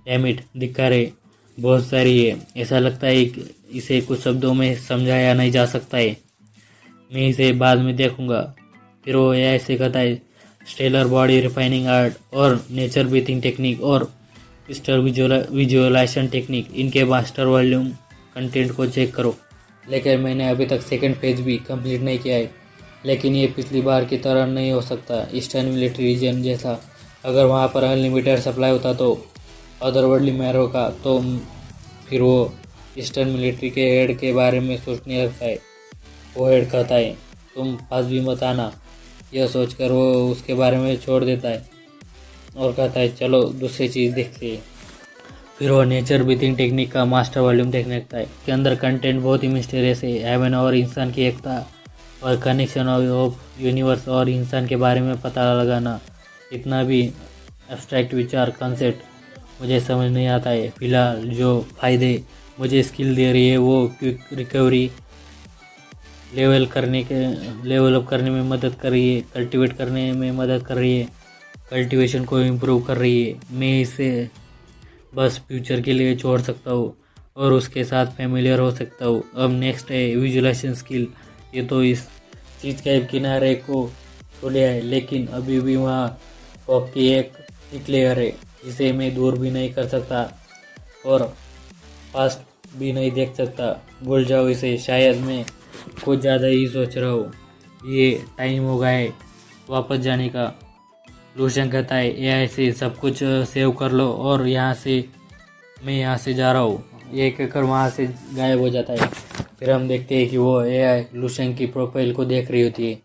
डैम इट, धिक्कारे बहुत सारी है। ऐसा लगता है कि इसे कुछ शब्दों में समझाया नहीं जा सकता है, मैं इसे बाद में देखूंगा। फिर वो ऐसे कहता है, स्टेलर बॉडी रिफाइनिंग आर्ट और नेचर ब्रीथिंग टेक्निक और क्रिस्टल विजुअलाइजेशन टेक्निक, इनके मास्टर वॉल्यूम कंटेंट को चेक करो। लेकिन मैंने अभी तक सेकंड पेज भी कंप्लीट नहीं किया है। लेकिन ये पिछली बार की तरह नहीं हो सकता। ईस्टर्न मिलिट्री रीजन जैसा, अगर वहाँ पर अनलिमिटेड सप्लाई होता तो अदरवर्ल्डली मैरो का, तो फिर वो ईस्टर्न मिलिट्री के हेड के बारे में सोचने लगता है। वो हेड कहता है, तुम पास भी मत आना। यह सोचकर वो उसके बारे में छोड़ देता है और कहता है, चलो दूसरी चीज़ देखते हैं। फिर वो नेचर ब्रीथिंग टेक्निक का मास्टर वॉल्यूम देखने लगता है। इसके अंदर कंटेंट बहुत ही मिस्टीरियस है। हेवन और इंसान की एकता और कनेक्शन ऑफ यूनिवर्स और इंसान के बारे में पता लगाना, इतना भी एब्स्ट्रैक्ट विचार कंसेप्ट मुझे समझ नहीं आता है। फिलहाल जो फ़ायदे मुझे स्किल दे रही है वो क्विक रिकवरी, लेवल अप करने में मदद कर रही है, कल्टीवेट करने में मदद कर रही है, कल्टीवेशन को इम्प्रूव कर रही है। मैं इसे बस फ्यूचर के लिए छोड़ सकता हूँ और उसके साथ फेमिलियर हो सकता हूँ। अब नेक्स्ट है विजुअलाइजेशन स्किल। ये तो इस चीज़ के किनारे को छू लिया है, लेकिन अभी भी वहाँ फॉग की एक थिक लेयर है जिसे मैं दूर भी नहीं कर सकता और पास्ट भी नहीं देख सकता। भूल जाओ इसे, शायद मैं कुछ ज़्यादा ही सोच रहा हूँ। ये टाइम हो गया है वापस जाने का। लूशन कहता है एआई से सब कुछ सेव कर लो और मैं यहाँ से जा रहा हूँ। ये कहकर वहाँ से गायब हो जाता है। फिर हम देखते हैं कि वो एआई लूशन की प्रोफाइल को देख रही होती है।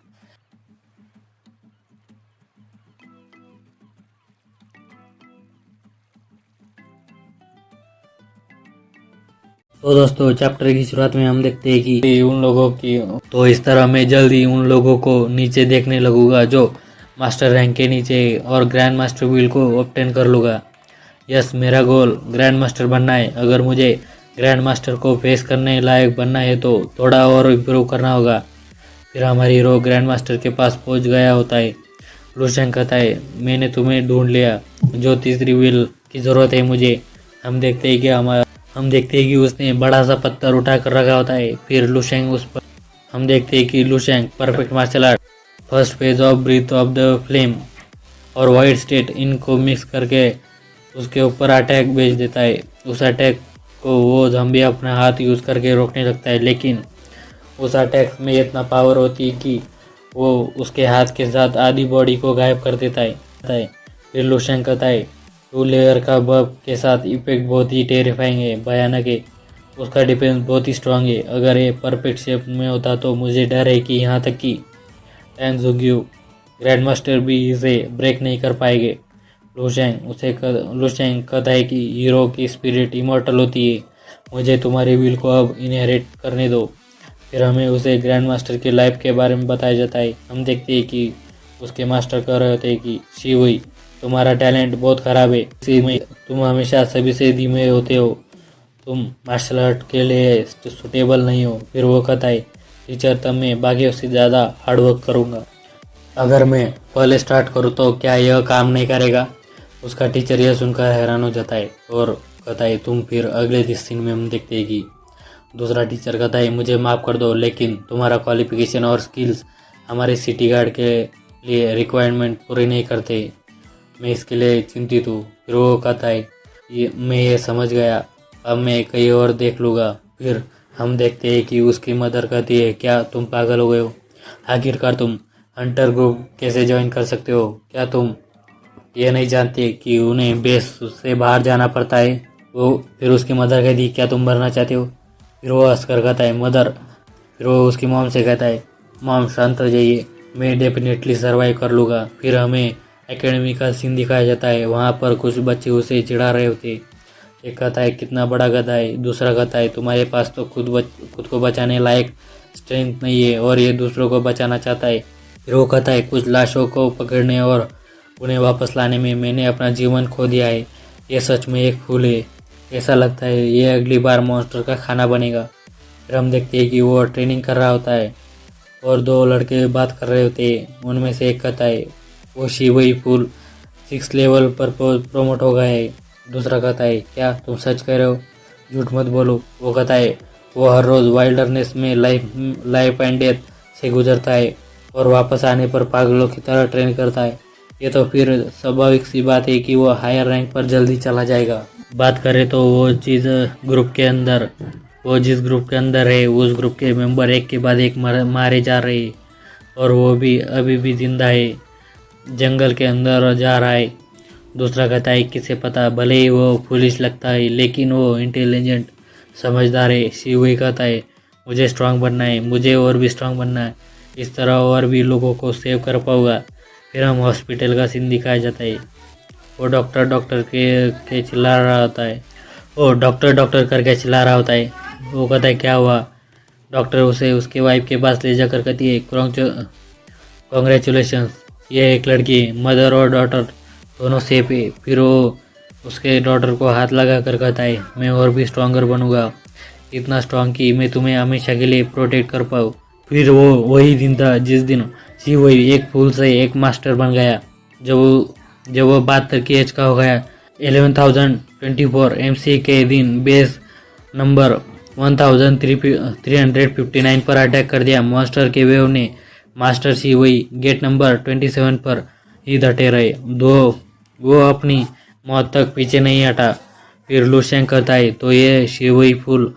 तो दोस्तों चैप्टर की शुरुआत में हम देखते हैं कि उन लोगों की, तो इस तरह मैं जल्दी उन लोगों को नीचे देखने लगूंगा जो मास्टर रैंक के नीचे और ग्रैंड मास्टर व्हील को ऑब्टेन कर लूँगा। यस, मेरा गोल ग्रैंड मास्टर बनना है। अगर मुझे ग्रैंड मास्टर को फेस करने लायक बनना है तो थोड़ा और इम्प्रूव करना होगा। फिर हमारी हीरो ग्रैंड मास्टर के पास पहुंच गया होता है। लूशन कहता है मैंने तुम्हें ढूंढ लिया, जो तीसरी व्हील की ज़रूरत है मुझे। हम देखते हैं कि उसने बड़ा सा पत्थर उठा कर रखा होता है। फिर लूशेंग उस पर हम देखते हैं कि Lusheng perfect martial art, first phase of breath of the flame और वाइट स्टेट इनको मिक्स करके उसके ऊपर अटैक भेज देता है। उस अटैक को वो ज़ॉम्बी अपना हाथ यूज़ करके रोकने लगता है, लेकिन उस अटैक में इतना पावर होती है कि वो उसके हाथ के साथ आधी बॉडी को गायब कर देता है। फिर लूशेंग कहता है 2 लेयर का बफ के साथ इफेक्ट बहुत ही टेरिफाइंग है, भयानक है। उसका डिफेंस बहुत ही स्ट्रांग है। अगर ये परफेक्ट शेप में होता तो मुझे डर है कि यहाँ तक कि टैंगजुग्यू ग्रैंड मास्टर भी इसे ब्रेक नहीं कर पाएंगे। लूशेंग कहता है कि हीरो की स्पिरिट इमॉर्टल होती है, मुझे तुम्हारी विल को अब इनहेरिट करने दो। फिर हमें उसे ग्रैंड मास्टर की लाइफ के बारे में बताया जाता है। हम देखते हैं कि उसके मास्टर कह रहे होते हैं कि शिवई, तुम्हारा टैलेंट बहुत ख़राब है, तुम हमेशा सभी से धीमे होते हो, तुम मार्शल आर्ट के लिए सुटेबल नहीं हो। फिर वो कहता है टीचर, तब मैं बाकियों से ज़्यादा हार्डवर्क करूँगा। अगर मैं पहले स्टार्ट करूँ तो क्या यह काम नहीं करेगा? उसका टीचर यह सुनकर हैरान हो जाता है और कहता है तुम। फिर अगले सीन में हम देखते हैं कि दूसरा टीचर कहता है मुझे माफ़ कर दो, लेकिन तुम्हारा क्वालिफिकेशन और स्किल्स हमारे सिटी गार्ड के लिए रिक्वायरमेंट पूरी नहीं करते। मैं इसके लिए चिंतित हूँ। फिर वो कहता है मैं ये समझ गया, अब मैं कहीं और देख लूँगा। फिर हम देखते हैं कि उसकी मदर कहती है क्या तुम पागल हो गए हो? आखिरकार तुम हंटर ग्रुप कैसे ज्वाइन कर सकते हो? क्या तुम ये नहीं जानते कि उन्हें बेस से बाहर जाना पड़ता है? फिर उसकी मदर कहती क्या तुम मरना चाहते हो? फिर वो हंसकर कहता है मदर। फिर वो उसकी मॉम से कहता है मॉम शांत हो जाइए, मैं डेफिनेटली सर्वाइव कर लूँगा। फिर हमें एकेडमी का सीन दिखाया जाता है। वहाँ पर कुछ बच्चे उसे चिढ़ा रहे होते। एक कहता है कितना बड़ा गधा है, दूसरा कहता है तुम्हारे पास तो खुद को बचाने लायक स्ट्रेंथ नहीं है और ये दूसरों को बचाना चाहता है। फिर वो कहता है कुछ लाशों को पकड़ने और उन्हें वापस लाने में मैंने अपना जीवन खो दिया है, ये सच में एक फूल है, ऐसा लगता है ये अगली बार मॉन्स्टर का खाना बनेगा। फिर हम देखते हैं कि वो ट्रेनिंग कर रहा होता है और 2 लड़के बात कर रहे होते हैं। उनमें से एक कहता है वो शिवई फूल 6 लेवल पर प्रमोट हो गया है। दूसरा कहता है क्या तुम सच कह रहे हो? झूठ मत बोलो। वो कहता है वो हर रोज़ वाइल्डरनेस में लाइफ एंड डेथ से गुजरता है और वापस आने पर पागलों की तरह ट्रेन करता है। ये तो फिर स्वाभाविक सी बात है कि वो हायर रैंक पर जल्दी चला जाएगा। बात करें तो वो जिस ग्रुप के अंदर है उस ग्रुप के मेंबर एक के बाद एक मारे जा रहे हैं और वो भी अभी भी जिंदा है, जंगल के अंदर जा रहा है। दूसरा कहता है किसे पता, भले ही वो फुलिश लगता है लेकिन वो इंटेलिजेंट समझदार है। शिवई कहता है मुझे स्ट्रांग बनना है, मुझे और भी स्ट्रांग बनना है, इस तरह और भी लोगों को सेव कर पाऊंगा। फिर हम हॉस्पिटल का सीन दिखाया जाता है। वो डॉक्टर के चिल्ला रहा होता है। वो डॉक्टर करके चिल्ला रहा होता है। वो कहता है क्या हुआ? डॉक्टर उसे उसके वाइफ के पास ले जाकर कहती है कॉन्ग्रेचुलेशंस, ये एक लड़की, मदर और डॉटर दोनों सेफ है। फिर वो उसके डॉटर को हाथ लगा कर कहता है, मैं और भी स्ट्रॉन्गर बनूंगा, इतना स्ट्रॉन्ग कि मैं तुम्हें हमेशा के लिए प्रोटेक्ट कर पाऊँ। फिर वो वही दिन था जिस दिन शिवई एक फूल से एक मास्टर बन गया। जब वो 72 एज का हो गया, 11,024 MC के दिन बेस नंबर 1359 पर अटैक कर दिया। मॉन्स्टर के वेव ने मास्टर शिवई गेट नंबर 27 पर ही डटे रहे। वो अपनी मौत तक पीछे नहीं हटा। फिर लुशेंग कहता है, तो ये शिवई फूल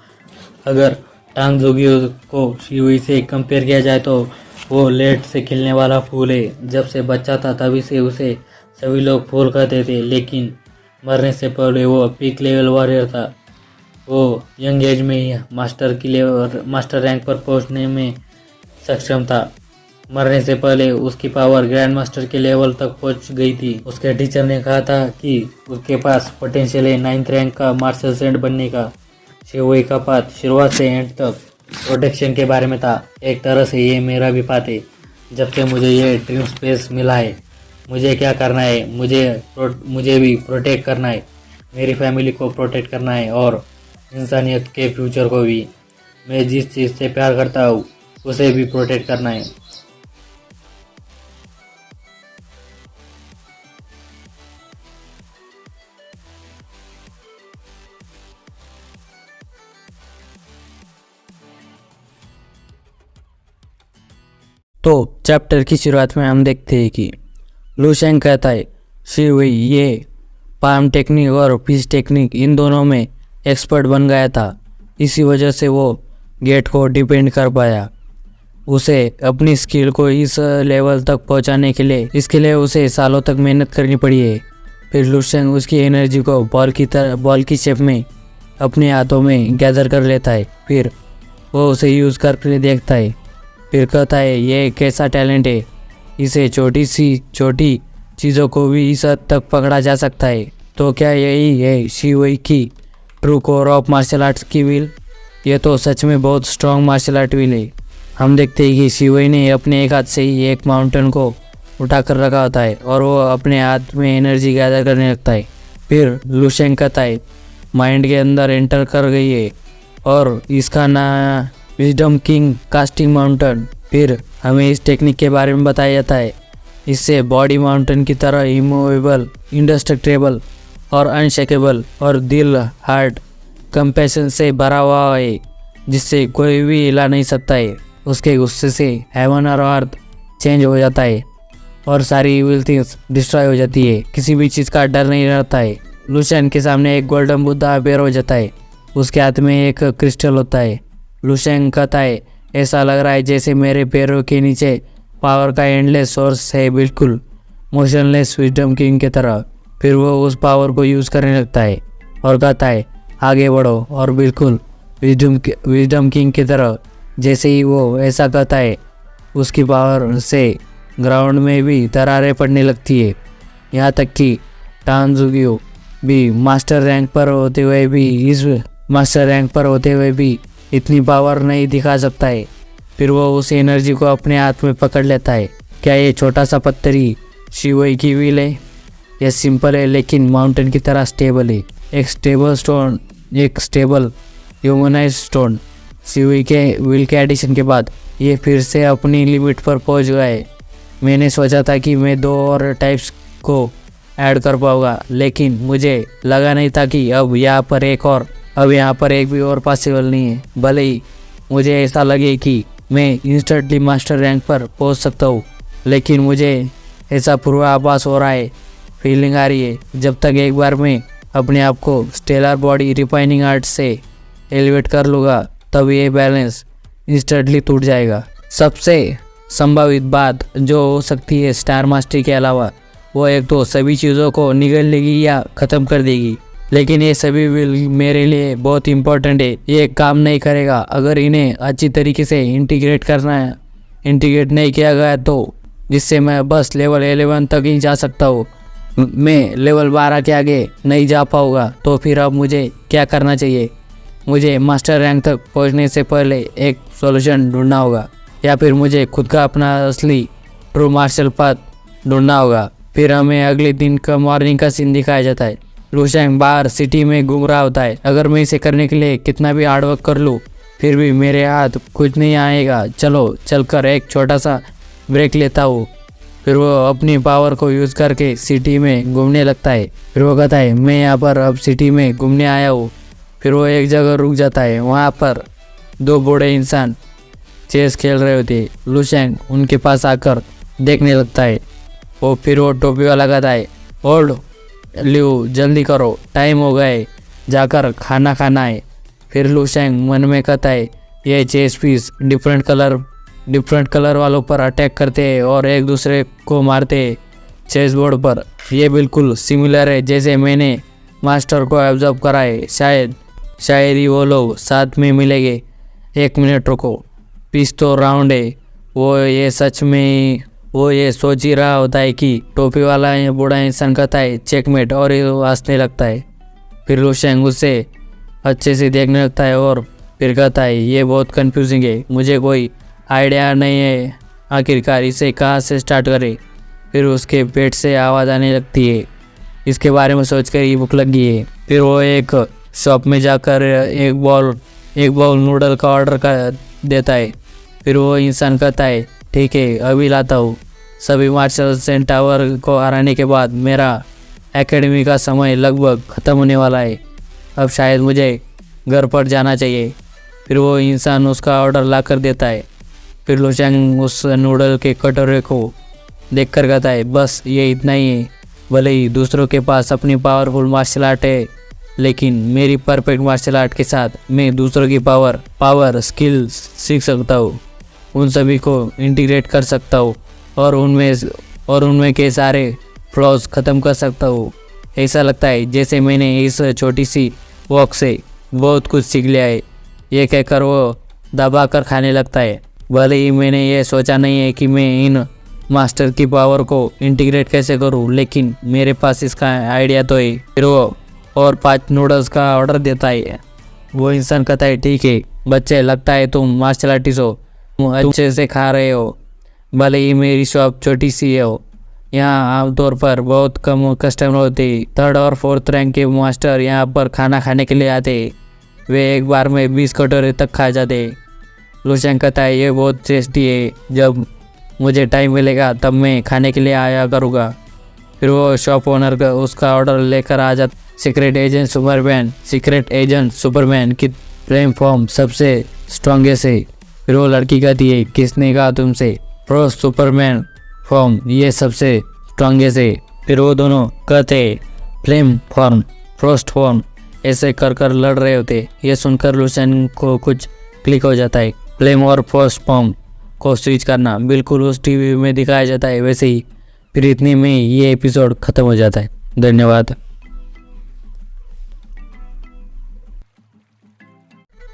अगर टांग जोगियों को शिवई से कंपेयर किया जाए तो वो लेट से खिलने वाला फूल है। जब से बच्चा था तभी से उसे सभी लोग फूल कहते थे, लेकिन मरने से पहले वो पीक लेवल वॉरियर था। वो यंग एज में ही मास्टर रैंक पर पहुंचने में सक्षम था। मरने से पहले उसकी पावर ग्रैंड मास्टर के लेवल तक पहुंच गई थी। उसके टीचर ने कहा था कि उसके पास पोटेंशियल है 9th रैंक का मार्शल सेंट बनने का। शिवई का पाथ शुरुआत से एंड तक प्रोटेक्शन के बारे में था। एक तरह से ये मेरा भी पाथ है। जब से मुझे ये ड्रीम स्पेस मिला है, मुझे क्या करना है, मुझे भी प्रोटेक्ट करना है, मेरी फैमिली को प्रोटेक्ट करना है और इंसानियत के फ्यूचर को भी। मैं जिस चीज़ से प्यार करता हूँ उसे भी प्रोटेक्ट करना है। तो चैप्टर की शुरुआत में हम देखते हैं कि लुशेंग कहता है शिवई ये पाम टेक्निक और पीस टेक्निक इन दोनों में एक्सपर्ट बन गया था। इसी वजह से वो गेट को डिपेंड कर पाया। उसे अपनी स्किल को इस लेवल तक पहुंचाने के लिए इसके लिए उसे सालों तक मेहनत करनी पड़ी है। फिर लुशेंग उसकी एनर्जी को बॉल की शेप में अपने हाथों में गैदर कर लेता है। फिर वो उसे यूज़ करके देखता है। फिर कहता है ये कैसा टैलेंट है, इसे छोटी चीज़ों को भी इस हद तक पकड़ा जा सकता है। तो क्या यही है शिवई की true core of martial arts की विल? ये तो सच में बहुत स्ट्रॉन्ग मार्शल आर्ट विल है। हम देखते हैं कि शिवई ने अपने एक हाथ से ही एक माउंटेन को उठा कर रखा होता है और वो अपने हाथ में एनर्जी गैदर करने लगता है। फिर लुशेंग कहता है माइंड के अंदर एंटर कर गई है और इसका नाम विजडम किंग कास्टिंग माउंटेन। फिर हमें इस टेक्निक के बारे में बताया जाता है। इससे बॉडी माउंटेन की तरह इमूवेबल, इंडेस्ट्रक्टेबल और अनशेकेबल और दिल हार्ट कंपैशन से भरा हुआ है, जिससे कोई भी हिला नहीं सकता है। उसके गुस्से से हेवन और अर्थ चेंज हो जाता है और सारी इविल थिंग्स डिस्ट्रॉय हो जाती है। किसी भी चीज़ का डर नहीं रहता है। लुशेंग के सामने एक गोल्डन बुद्धा अपेयर हो जाता है। उसके हाथ में एक क्रिस्टल होता है। लुशेंग कहता है ऐसा लग रहा है जैसे मेरे पैरों के नीचे पावर का एंडलेस सोर्स है, बिल्कुल मोशनलेस विजडम किंग की तरह। फिर वो उस पावर को यूज़ करने लगता है और कहता है आगे बढ़ो और बिल्कुल विजडम किंग की तरह। जैसे ही वो ऐसा कहता है उसकी पावर से ग्राउंड में भी दरारें पड़ने लगती है। यहाँ तक कि टांजुगियो भी मास्टर रैंक पर होते हुए भी इतनी पावर नहीं दिखा सकता है। फिर वो उस एनर्जी को अपने हाथ में पकड़ लेता है। क्या ये छोटा सा पत्थर ही शिवई की विल है? यह सिंपल है लेकिन माउंटेन की तरह स्टेबल है। एक स्टेबल ह्यूमनाइज स्टोन। शिवई के विल के एडिशन के बाद ये फिर से अपनी लिमिट पर पहुंच गए। मैंने सोचा था कि मैं 2 और टाइप्स को ऐड कर पाऊंगा, लेकिन मुझे लगा नहीं था कि अब यहाँ पर एक भी और पॉसिबल नहीं है। भले ही मुझे ऐसा लगे कि मैं इंस्टेंटली मास्टर रैंक पर पहुंच सकता हूँ, लेकिन मुझे ऐसा पूर्वाभास हो रहा है, फीलिंग आ रही है। जब तक एक बार मैं अपने आप को स्टेलर बॉडी रिफाइनिंग आर्ट से एलिवेट कर लूँगा, तब ये बैलेंस इंस्टेंटली टूट जाएगा। सबसे संभावित बात जो हो सकती है स्टार मास्टरी के अलावा, वो एक तो सभी चीज़ों को निगल लेगी या ख़त्म कर देगी। लेकिन ये सभी विल मेरे लिए बहुत इम्पोर्टेंट है। ये काम नहीं करेगा अगर इन्हें अच्छी तरीके से इंटीग्रेट नहीं किया गया, तो जिससे मैं बस लेवल 11 तक ही जा सकता हूँ। मैं लेवल 12 के आगे नहीं जा पाऊँगा। तो फिर अब मुझे क्या करना चाहिए? मुझे मास्टर रैंक तक पहुँचने से पहले एक सॉल्यूशन ढूंढना होगा, या फिर मुझे खुद का अपना असली ट्रू मार्शल पाथ ढूंढना होगा। फिर हमें अगले दिन का मॉर्निंग का सीन दिखाया जाता है। लूशैंग बाहर सिटी में घूम रहा होता है। अगर मैं इसे करने के लिए कितना भी हार्डवर्क कर लूँ फिर भी मेरे हाथ कुछ नहीं आएगा। चलो चलकर एक छोटा सा ब्रेक लेता हूँ। फिर वो अपनी पावर को यूज़ करके सिटी में घूमने लगता है। फिर वो कहता है मैं यहाँ पर अब सिटी में घूमने आया हूँ। फिर वो एक जगह रुक जाता है। वहाँ पर दो बूढ़े इंसान चेस खेल रहे होते। लूशैंग उनके पास आकर देखने लगता है। फिर वो टोपी वाला कहता है ओल्ड लियो जल्दी करो, टाइम हो गए, जाकर खाना खाना है। फिर लूशैंग मन में कहता है ये चेस पीस डिफरेंट कलर वालों पर अटैक करते हैं और एक दूसरे को मारते हैं चेस बोर्ड पर। ये बिल्कुल सिमिलर है जैसे मैंने मास्टर को ऑब्जर्व करा है। शायद ही वो लोग साथ में मिलेंगे। 1 मिनट रुको, पीस तो राउंड है। वो ये सोच ही रहा होता है कि टोपी वाला ये बूढ़ा इंसान कहता है चेकमेट और ये हंसने लगता है। फिर लूशैंग उसे अच्छे से देखने लगता है और फिर कहता है ये बहुत कंफ्यूजिंग है, मुझे कोई आइडिया नहीं है आखिरकार इसे कहाँ से स्टार्ट करें। फिर उसके पेट से आवाज़ आने लगती है। इसके बारे में सोचकर ही भूख लगी है। फिर वो एक शॉप में जाकर एक बाउल नूडल का ऑर्डर कर देता है। फिर वो इंसान कहता है ठीक है अभी लाता हूँ। सभी मार्शल सेंट टावर को हराने के बाद मेरा एकेडमी का समय लगभग ख़त्म होने वाला है। अब शायद मुझे घर पर जाना चाहिए। फिर वो इंसान उसका ऑर्डर ला कर देता है। फिर लूशैंग उस नूडल के कटोरे को देखकर कहता है बस ये इतना ही है। भले ही दूसरों के पास अपनी पावरफुल मार्शल आर्ट है लेकिन मेरी परफेक्ट मार्शल आर्ट के साथ मैं दूसरों की पावर स्किल सीख सकता हूँ, उन सभी को इंटीग्रेट कर सकता हूँ और उनमें के सारे फ्लॉज ख़त्म कर सकता हूँ। ऐसा लगता है जैसे मैंने इस छोटी सी वॉक से बहुत कुछ सीख लिया है। ये कहकर वो दबा कर खाने लगता है। भले ही मैंने ये सोचा नहीं है कि मैं इन मास्टर की पावर को इंटीग्रेट कैसे करूँ, लेकिन मेरे पास इसका आइडिया तो है। फिर वो और 5 नूडल्स का ऑर्डर देता है। वो इंसान कहता है ठीक है बच्चे, लगता है तुम मार्शल आर्टिस्ट हो, तुम अच्छे से खा रहे हो। भले ही मेरी शॉप छोटी सी हो, यहाँ आमतौर पर बहुत कम कस्टमर होते। 3rd और 4th रैंक के मास्टर यहाँ पर खाना खाने के लिए आते। वे एक बार में 20 कटोरे तक खा जाते। लूशैंग कहता है ये बहुत टेस्टी है, जब मुझे टाइम मिलेगा तब मैं खाने के लिए आया करूँगा। फिर वो शॉप ओनर का उसका ऑर्डर लेकर आ जाता। सीक्रेट एजेंट सुपरमैन की फ्लेम फॉर्म सबसे स्ट्रॉन्गेस्ट है। फिर वो लड़की कहती है किसने कहा तुमसे? फ्रोस्ट सुपरमैन फॉर्म ये सबसे स्ट्रॉन्गेस्ट है। फिर वो दोनों कहते फ्लेम फॉर्म फ्रोस्ट फॉर्म ऐसे कर लड़ रहे होते। ये सुनकर लूशैंग को कुछ क्लिक हो जाता है। फ्लेम और फ्रोस्ट फॉर्म को स्विच करना बिल्कुल उस टीवी में दिखाया जाता है वैसे ही। फिर इतने में ये एपिसोड ख़त्म हो जाता है। धन्यवाद।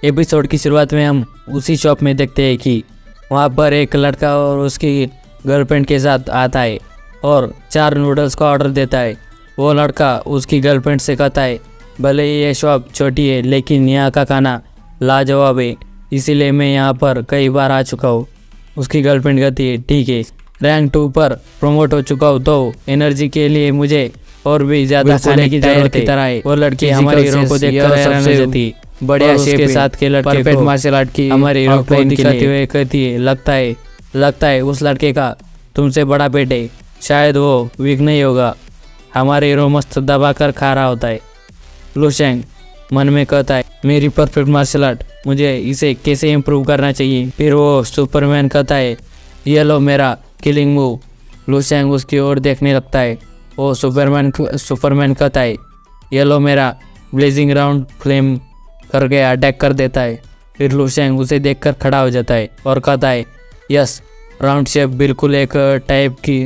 एपिसोड की शुरुआत में हम उसी शॉप में देखते हैं कि वहाँ पर एक लड़का और उसकी गर्लफ्रेंड के साथ आता है और 4 नूडल्स का ऑर्डर देता है। वो लड़का उसकी गर्लफ्रेंड से कहता है भले ही ये शॉप छोटी है लेकिन यहाँ का खाना लाजवाब है, इसीलिए मैं यहाँ पर कई बार आ चुका हूँ। उसकी गर्लफ्रेंड कहती है ठीक है, रैंक 2 पर प्रमोट हो चुका हूँ तो एनर्जी के लिए मुझे और भी ज़्यादा खाने की जरूरत है। वो लड़की हमारे हीरो को देखकर हैरान हो जाती है। बढ़िया शेप के साथ के लड़के परफेक्ट मार्शल आर्ट की हमारे हीरो को दिखाते हुए कहती है लगता है उस लड़के का तुमसे बड़ा पेट है, शायद वो वीक नहीं होगा। हमारे हीरो मस्त दबा कर खा रहा होता है। लूशैंग मन में कहता है मेरी परफेक्ट मार्शल आर्ट, मुझे इसे कैसे इम्प्रूव करना चाहिए। फिर वो सुपरमैन कहता है ये लो मेरा किलिंग मूव। लूशैंग उसकी ओर देखने लगता है। वो सुपरमैन कहता है ये लो मेरा ब्लेजिंग राउंड फ्लेम करके अटैक कर देता है। फिर लूशैंग उसे देखकर खड़ा हो जाता है और कहता है यस, राउंड शेप बिल्कुल एक टाइप की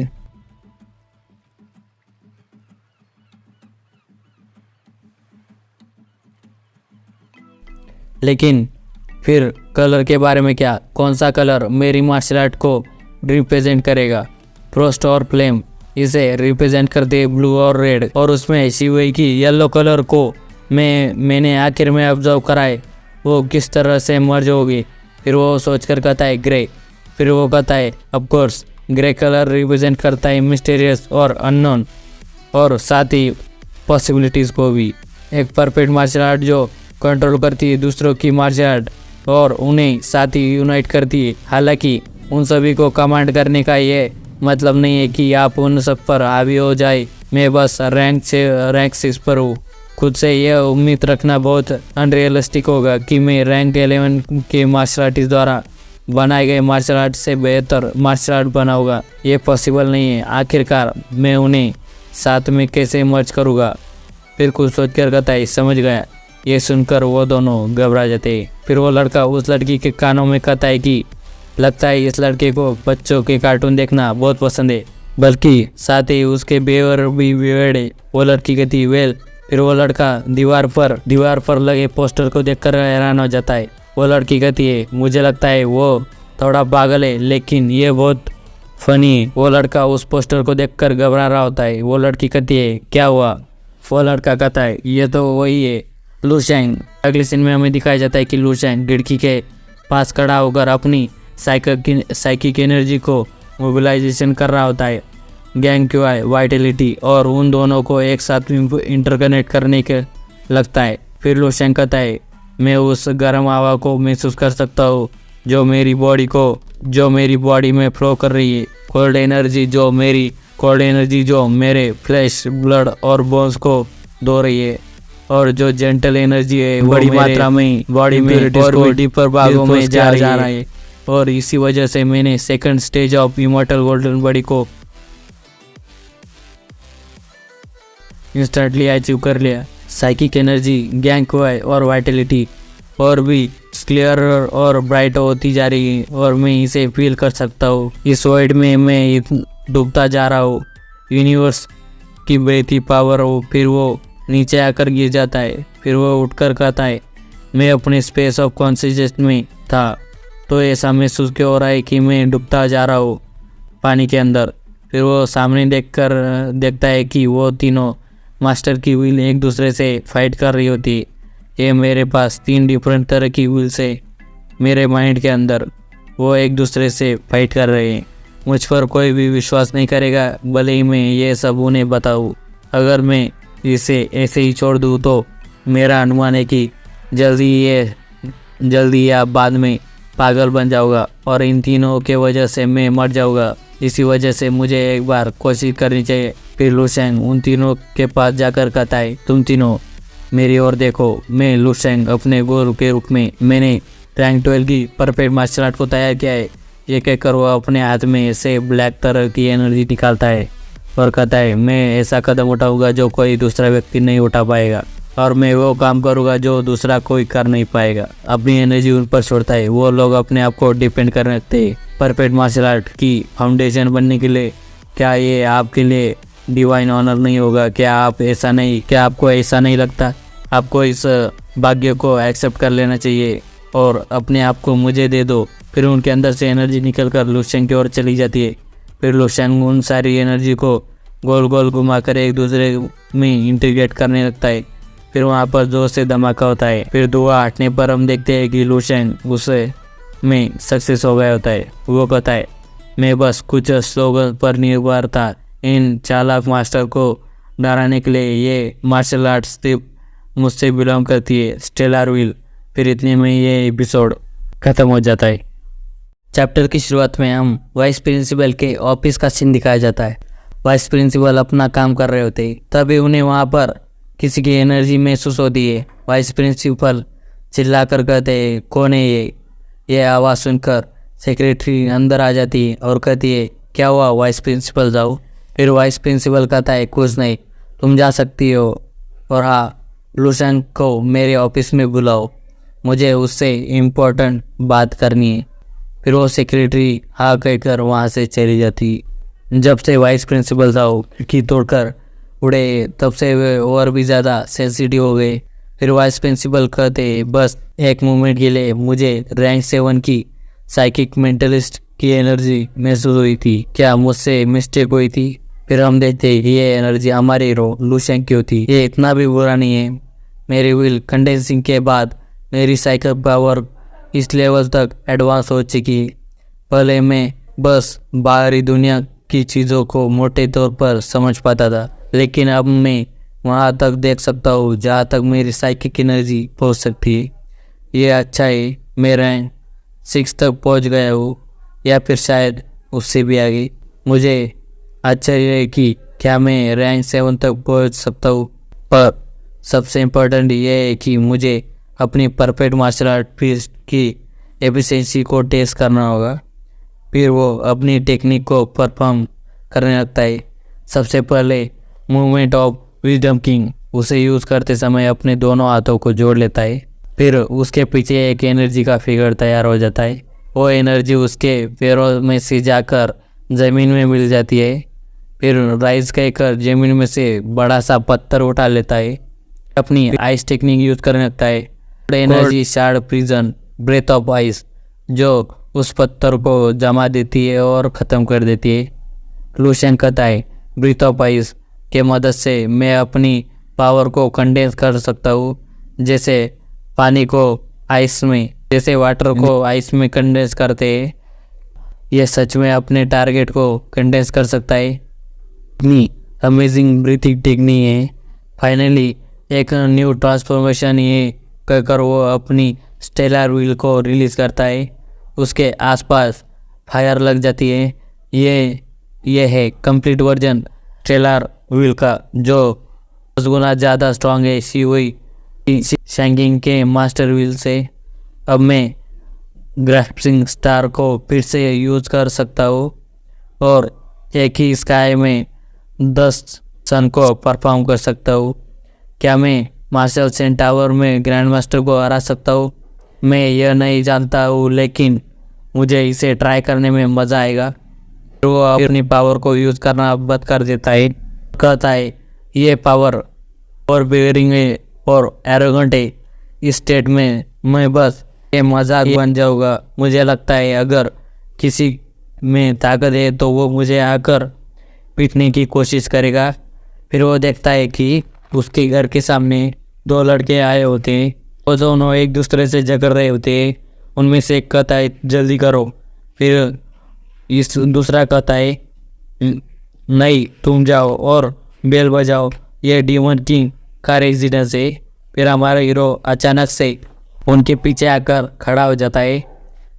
लेकिन फिर कलर के बारे में क्या? कौन सा कलर मेरी मार्शल आर्ट को रिप्रेजेंट करेगा? फ्रोस्ट और फ्लेम इसे रिप्रेजेंट करते ब्लू और रेड, और उसमें शिवई की येलो कलर को मैंने आखिर में ऑब्जर्व करा है, वो किस तरह से मर्ज होगी। फिर वो सोचकर कहता है ग्रे। फिर वो कहता है of course grey colour represent करता है मिस्टीरियस और अननोन, और साथ ही पॉसिबिलिटीज़ को भी। एक परफेक्ट मार्शल आर्ट जो कंट्रोल करती है दूसरों की मार्शल आर्ट और उन्हें साथ ही यूनाइट करती है। हालांकि उन सभी को कमांड करने का ये मतलब नहीं है कि आप उन सब पर हावी हो जाए। मैं बस रैंक 6 पर हूँ। खुद से यह उम्मीद रखना बहुत अनरियलिस्टिक होगा कि मैं रैंक 11 के मार्शल आर्टिस्ट द्वारा बनाए गए मार्शल आर्ट से बेहतर मार्शल आर्ट बनाऊंगा। ये पॉसिबल नहीं है। आखिरकार मैं उन्हें साथ में कैसे मर्ज करूँगा। फिर कुछ सोच कर कहता है, समझ गया। ये सुनकर वो दोनों घबरा जाते। फिर वो लड़का उस लड़की के कानों में कहता है कि लगता है इस लड़के को बच्चों के कार्टून देखना बहुत पसंद है, बल्कि साथ ही उसके बेवर भी बिगड़े। वो लड़की कहती वेल। फिर वो लड़का दीवार पर लगे पोस्टर को देखकर हैरान हो जाता है। वो लड़की कहती है मुझे लगता है वो थोड़ा पागल है, लेकिन ये बहुत फनी है। वो लड़का उस पोस्टर को देखकर घबरा रहा होता है। वो लड़की कहती है क्या हुआ। वो लड़का कहता है ये तो वही है लू शैंग। अगले सीन में हमें दिखाया जाता है कि लू शैंग खिड़की के पास खड़ा होकर अपनी साइकिक एनर्जी को मोबिलाइजेशन कर रहा होता है। गैंग क्यूआई, वाइटलिटी और उन दोनों को एक साथ इंटरकनेक्ट करने के लगता है। फिर लू शैंग कहता है मैं उस गर्म हवा को महसूस कर सकता हूँ जो मेरी बॉडी में फ्लो कर रही है। कोल्ड एनर्जी जो मेरे फ्लैश, ब्लड और बोन्स को धो रही है, और जो जेंटल एनर्जी है बड़ी मात्रा में बॉडी में और डीपर भागों में जा रहा है। और इसी वजह से मैंने second stage of immortal golden body को इंस्टेंटली अचीव कर लिया। साइकिक एनर्जी, गैंग क्यूआई और वाइटलिटी और भी क्लियर और ब्राइट होती जा रही है और मैं इसे फील कर सकता हूँ। इस वर्ल्ड में मैं डूबता जा रहा हूँ। यूनिवर्स की बड़ी पावर हो। फिर वो नीचे आकर गिर जाता है। फिर वो उठकर कहता है मैं अपने स्पेस ऑफ कॉन्शियसनेस में था, तो ऐसा महसूस क्यों हो रहा है कि मैं डूबता जा रहा हूँ पानी के अंदर। फिर वो सामने देखता है कि वो तीनों मास्टर की व्हील एक दूसरे से फाइट कर रही होती। ये मेरे पास 3 डिफरेंट तरह की व्हील्स है मेरे माइंड के अंदर। वो एक दूसरे से फाइट कर रहे हैं। मुझ पर कोई भी विश्वास नहीं करेगा भले ही मैं ये सब उन्हें बताऊँ। अगर मैं इसे ऐसे ही छोड़ दूँ तो मेरा अनुमान है कि जल्दी या बाद में पागल बन जाऊँगा और इन तीनों के वजह से मैं मर जाऊँगा। इसी वजह से मुझे एक बार कोशिश करनी चाहिए। फिर लू शैंग उन तीनों के पास जाकर कहता है तुम तीनों मेरी ओर देखो। मैं लू शैंग अपने गोल के रूप में मैंने रैंक 12 की परफेक्ट मार्शल आर्ट को तैयार किया है। ये कहकर वो अपने हाथ में से ब्लैक तरह की एनर्जी निकालता है और कहता है मैं ऐसा कदम उठाऊंगा जो कोई दूसरा व्यक्ति नहीं उठा पाएगा, और मैं वो काम करूंगा जो दूसरा कोई कर नहीं पाएगा। अपनी एनर्जी उन पर छोड़ता है। वो लोग अपने आप को डिपेंड कर रखते हैं परफेक्ट मार्शल आर्ट की फाउंडेशन बनने के लिए। क्या ये आपके लिए डिवाइन ऑनर नहीं होगा? क्या आपको ऐसा नहीं लगता? आपको इस भाग्य को एक्सेप्ट कर लेना चाहिए और अपने आप को मुझे दे दो। फिर उनके अंदर से एनर्जी निकल कर लू शैंग की ओर चली जाती है। फिर लू शैंग उन सारी एनर्जी को गोल गोल घुमाकर एक दूसरे में इंटीग्रेट करने लगता है। फिर वहाँ पर जोर से धमाका होता है। फिर धुआं हटने पर हम देखते हैं कि लू शैंग गुस्से में सक्सेस हो गया होता है। वो कहता है मैं बस कुछ स्लोगन पर निर्भर था। इन चालाक मास्टर को डराने के लिए ये मार्शल आर्ट्स सिर्फ मुझसे बिलोंग करती है, स्टेलर व्हील। फिर इतने में ये एपिसोड ख़त्म हो जाता है। चैप्टर की शुरुआत में हम वाइस प्रिंसिपल के ऑफिस का सीन दिखाया जाता है। वाइस प्रिंसिपल अपना काम कर रहे होते हैं, तभी उन्हें वहाँ पर किसी की एनर्जी महसूस होती है। वाइस प्रिंसिपल चिल्ला कर कहते हैं कौन है ये आवाज़ सुनकर सेक्रेटरी अंदर आ जाती है और कहती है क्या हुआ वाइस प्रिंसिपल, जाओ। फिर वाइस प्रिंसिपल कहता है कुछ नहीं, तुम जा सकती हो, और हाँ लू शैंग को मेरे ऑफिस में बुलाओ, मुझे उससे इम्पोर्टेंट बात करनी है। फिर वो सेक्रेटरी हाँ कहकर वहाँ से चली जाती। जब से वाइस प्रिंसिपल जाओ खिड़की तोड़कर उड़े, तब से वे और भी ज़्यादा सेंसिटिव हो गए। फिर वाइस प्रिंसिपल कहते बस एक मोमेंट के लिए मुझे रैंक 7 की साइकिक मेंटलिस्ट की एनर्जी महसूस हुई थी। क्या मुझसे मिस्टेक हुई थी? फिर हम देखते ये एनर्जी हमारे हीरो लू शैंग की होती। ये इतना भी बुरा नहीं है। मेरी व्हील कंडेंसिंग के बाद मेरी साइकिक पावर इस लेवल तक एडवांस हो चुकी है। पहले मैं बस बाहरी दुनिया की चीज़ों को मोटे तौर पर समझ पाता था, लेकिन अब मैं वहाँ तक देख सकता हूँ जहाँ तक मेरी साइकिक एनर्जी पहुँच सकती है। ये अच्छा है, मैं रैंक 6 तक पहुँच गया हूँ या फिर शायद उससे भी आगे। मुझे आश्चर्य है कि क्या मैं रैंक 7 तक पहुँच सकता हूँ, पर सबसे इम्पोर्टेंट ये है कि मुझे अपनी परफेक्ट मार्शल आर्ट पीस की एफिशिएंसी को टेस्ट करना होगा। फिर वो अपनी टेक्निक को परफॉर्म करने लगता है। सबसे पहले मूवमेंट ऑफ विजडम किंग, उसे यूज़ करते समय अपने दोनों हाथों को जोड़ लेता है। फिर उसके पीछे एक एनर्जी का फिगर तैयार हो जाता है। वो एनर्जी उसके पैरों में से जाकर ज़मीन में मिल जाती है। फिर राइज कहकर ज़मीन में से बड़ा सा पत्थर उठा लेता है। अपनी आइस टेक्निक यूज़ करने लगता है। Energy shard prison breath of ice, जो उस पत्थर को जमा देती है और ख़त्म कर देती है। लूशन कहता है ब्रीथ ऑफ आइस के मदद से मैं अपनी पावर को कंडेंस कर सकता हूँ, जैसे पानी को आइस में, जैसे वाटर को आइस में कंडेंस करते हैं। यह सच में अपने टारगेट को कंडेंस कर सकता है। इतनी अमेजिंग ब्रीथिंग टेक्निक है। फाइनली एक न्यू ट्रांसफॉर्मेशन ये कहकर वो अपनी स्टेलर व्हील को रिलीज़ करता है। उसके आसपास फायर लग जाती है। ये है कंप्लीट वर्जन स्टेलर व्हील का, जो 10 गुना ज़्यादा स्ट्रॉन्ग है शिवई शैंगिंग के मास्टर व्हील से। अब मैं ग्रास्पिंग स्टार को फिर से यूज़ कर सकता हूँ और एक ही स्काई में 10 सन को परफॉर्म कर सकता हूँ। क्या मैं मार्शल सेंटावर में ग्रैंड मास्टर को हरा सकता हूँ? मैं यह नहीं जानता हूँ, लेकिन मुझे इसे ट्राई करने में मज़ा आएगा। वो अपनी पावर को यूज़ करना बंद कर देता है। कहता है ये पावर और बेयरिंग है और एरोगेंट है। इस स्टेट में मैं बस ये मजाक बन जाऊँगा। मुझे लगता है अगर किसी में ताकत है तो वो मुझे आकर पीटने की कोशिश करेगा। फिर वो देखता है कि उसके घर के सामने 2 लड़के आए होते हैं। वो दोनों एक दूसरे से झगड़ रहे होते हैं। उनमें से एक कहता है जल्दी करो, फिर इस दूसरा कहता है नहीं तुम जाओ और बेल बजाओ, ये डीमन किंग का रेजिडेंस है। फिर हमारा हीरो अचानक से उनके पीछे आकर खड़ा हो जाता है।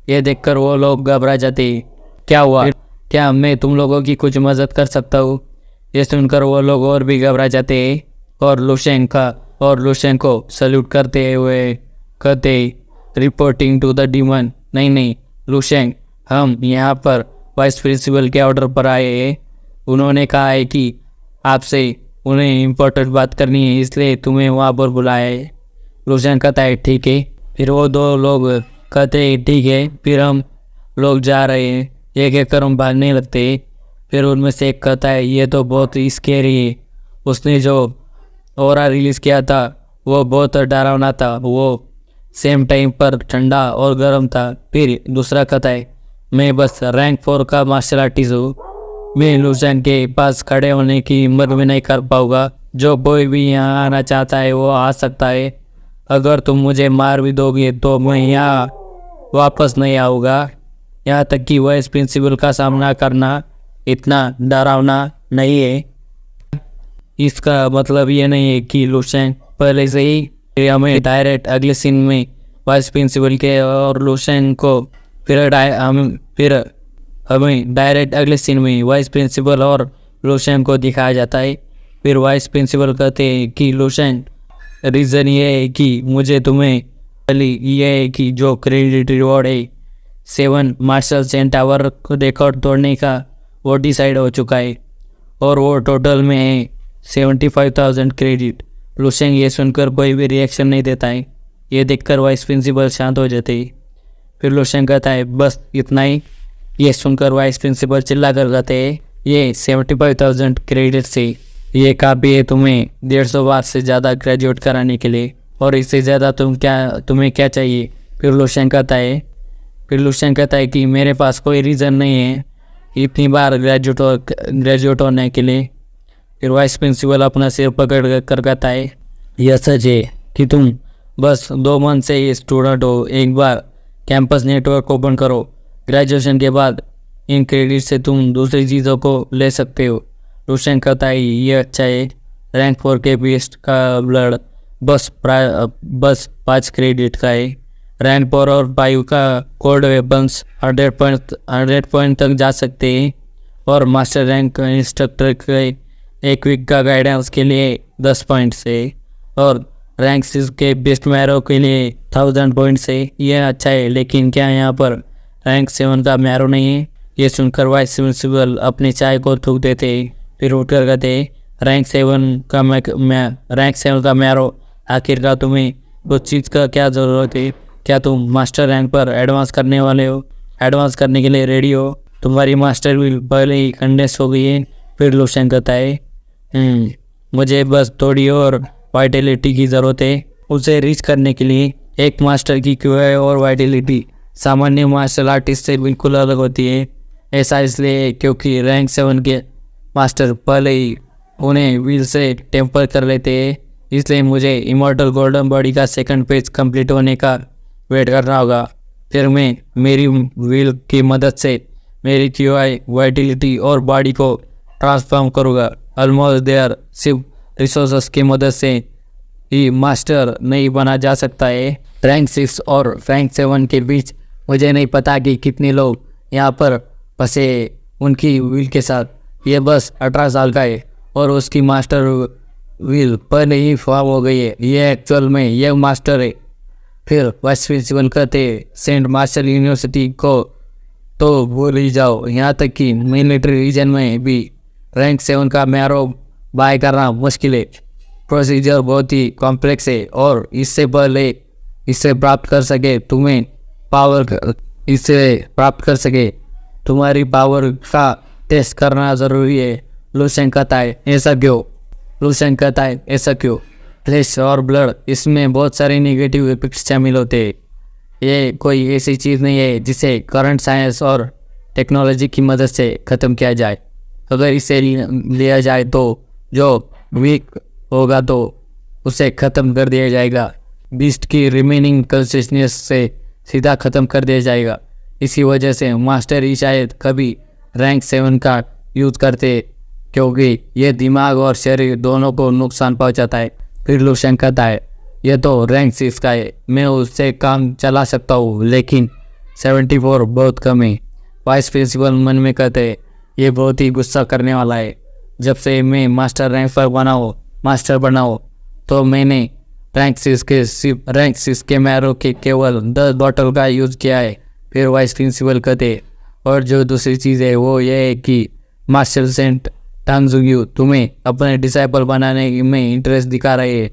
ये देखकर वो लोग घबरा जाते हैं। क्या हुआ? क्या मैं तुम लोगों की कुछ मदद कर सकता हूँ? ये सुनकर वो लोग और भी घबरा जाते हैं और लुशेन को सल्यूट करते हुए कहते रिपोर्टिंग टू द डीमन। नहीं लुशेन, हम यहाँ पर वाइस प्रिंसिपल के ऑर्डर पर आए हैं। उन्होंने कहा है कि आपसे उन्हें इम्पोर्टेंट बात करनी है, इसलिए तुम्हें वहाँ पर बुलाया है। लुशेन कहता है ठीक है। फिर वो 2 लोग कहते हैं ठीक है। फिर हम लोग जा रहे हैं। एक एक कर हम भागने लगते हैं। फिर उनमें से एक कहता है ये तो बहुत ही स्केरी है। उसने जो ऑरा रिलीज़ किया था वो बहुत डरावना था। वो सेम टाइम पर ठंडा और गर्म था। फिर दूसरा कहता है मैं बस रैंक 4 का मार्शल आर्टिस्ट हूँ। मैं लुशेन के पास खड़े होने की हिम्मत भी नहीं कर पाऊँगा। जो कोई भी यहाँ आना चाहता है वो आ सकता है। अगर तुम मुझे मार भी दोगे तो मैं यहाँ वापस नहीं आऊँगा। यहाँ तक कि वाइस प्रिंसिपल का सामना करना इतना डरावना नहीं है। इसका मतलब ये नहीं है कि लुशेन पहले से ही हमें डायरेक्ट अगले सीन में वाइस प्रिंसिपल के और लुशेन को फिर हमें डायरेक्ट अगले सीन में वाइस प्रिंसिपल और लुशेन को दिखाया जाता है। फिर वाइस प्रिंसिपल कहते हैं कि लुशेन, रीज़न ये है कि मुझे तुम्हें पहले ये है कि जो क्रेडिट रिवॉर्ड है 7 मार्शल सेंटावर रिकॉर्ड तोड़ने का वो डिसाइड हो चुका है और वो टोटल में है 75,000 क्रेडिट। लुशेन ये सुनकर कोई भी रिएक्शन नहीं देता है। ये देखकर वाइस प्रिंसिपल शांत हो जाते हैं। फिर लुशेन कहता है बस इतना ही। ये सुनकर वाइस प्रिंसिपल चिल्ला कर कहते हैं ये 75,000 क्रेडिट से ये काफ़ी है तुम्हें 150 बार से ज़्यादा ग्रेजुएट कराने के लिए, और इससे ज़्यादा तुम्हें क्या चाहिए? फिर लुशेन कहता है कि मेरे पास कोई रीज़न नहीं है इतनी बार ग्रेजुएट होने के लिए। फिर वाइस प्रिंसिपल अपना सिर पकड़ कर कहता है यह सच है कि तुम बस 2 मंथ से ही स्टूडेंट हो। एक बार कैंपस नेटवर्क ओपन करो। ग्रेजुएशन के बाद इन क्रेडिट से तुम दूसरी चीज़ों को ले सकते हो। लुशेन कहता है ये अच्छा है। रैंक 4 के बीस्ट का ब्लड बस 5 क्रेडिट का है। रैंक 4 और 5 का कोड वेपन्स 100 पॉइंट तक जा सकते हैं और मास्टर रैंक इंस्ट्रक्टर के एक वीक का गाइडेंस के लिए 10 पॉइंट से और रैंक 6 के बेस्ट मैरो के लिए 1000 पॉइंट से। यह अच्छा है, लेकिन क्या यहाँ पर रैंक 7 का मैरो नहीं है? ये सुनकर वाइस प्रिंसिपल अपनी चाय को थूक देते, फिर उठकर कहते रैंक 7 का मैरो आखिर का तुम्हें कुछ चीज़ का क्या ज़रूरत है? क्या तुम मास्टर रैंक पर एडवांस करने वाले हो? एडवांस करने के लिए रेडी हो? तुम्हारी मास्टर व्हील पहले ही कंडेंस हो गई है। फिर लूसेंग कहता है मुझे बस थोड़ी और वाइटलिटी की ज़रूरत है। उसे रीच करने के लिए एक मास्टर की क्यूआई और वाइटलिटी सामान्य मार्शल आर्टिस्ट से बिल्कुल अलग होती है। ऐसा इसलिए क्योंकि रैंक 7 के मास्टर पहले ही उन्हें व्हील से टेम्पर कर लेते हैं। इसलिए मुझे इमॉर्टल गोल्डन बॉडी का सेकंड पेज कंप्लीट होने का वेट करना होगा। फिर मैं मेरी व्हील की मदद से मेरी क्यूआई वाइटलिटी और बॉडी को ट्रांसफॉर्म करूँगा। ऑलमोस्ट देयर सिर्फ रिसोर्सेस की मदद से ही मास्टर नहीं बना जा सकता है। रैंक 6 और रैंक 7 के बीच मुझे नहीं पता कि कितने लोग यहाँ पर फंसे उनकी व्हील के साथ। ये बस 18 साल का है और उसकी मास्टर व्हील पहले ही फॉर्म हो गई है। ये एक्चुअल में ये मास्टर है। फिर वाइस प्रिंसिपल कहते सेंट मार्शल यूनिवर्सिटी को तो भूल ही जाओ, यहाँ तक कि मिलिट्री रीजन में भी रैंक 7 का मैरो बाय करना मुश्किल है। प्रोसीजर बहुत ही कॉम्प्लेक्स है और इससे प्राप्त कर सके तुम्हारी पावर का टेस्ट करना ज़रूरी है। लूसेंग कहता है ऐसा क्यों? फ्लैश और ब्लड, इसमें बहुत सारे नेगेटिव इफेक्ट्स शामिल होते हैं। ये कोई ऐसी चीज़ नहीं है जिसे करंट साइंस और टेक्नोलॉजी की मदद से ख़त्म किया जाए। अगर इसे लिया जाए तो जो वीक होगा तो उसे ख़त्म कर दिया जाएगा। बीस्ट की रिमेनिंग कंसिस्टेंस से सीधा ख़त्म कर दिया जाएगा। इसी वजह से मास्टर ही शायद कभी रैंक 7 का यूज़ करते, क्योंकि ये दिमाग और शरीर दोनों को नुकसान पहुंचाता है। फिर लूसेंग कहता है ये तो रैंक 6 का है, मैं उससे काम चला सकता हूँ, लेकिन 74 बहुत कम है। वाइस प्रिंसिपल मन में कहते ये बहुत ही गुस्सा करने वाला है। जब से मैं मास्टर रैंक पर मास्टर बनाओ तो मैंने रैंक 6 के मैरो के केवल 10 बॉटल का यूज़ किया है। फिर वाइस प्रिंसिपल कहते और जो दूसरी चीज़ है वो ये है कि मार्शल सेंट टांगजुग्यू तुम्हें अपने डिसाइपल बनाने में इंटरेस्ट दिखा रहे हैं,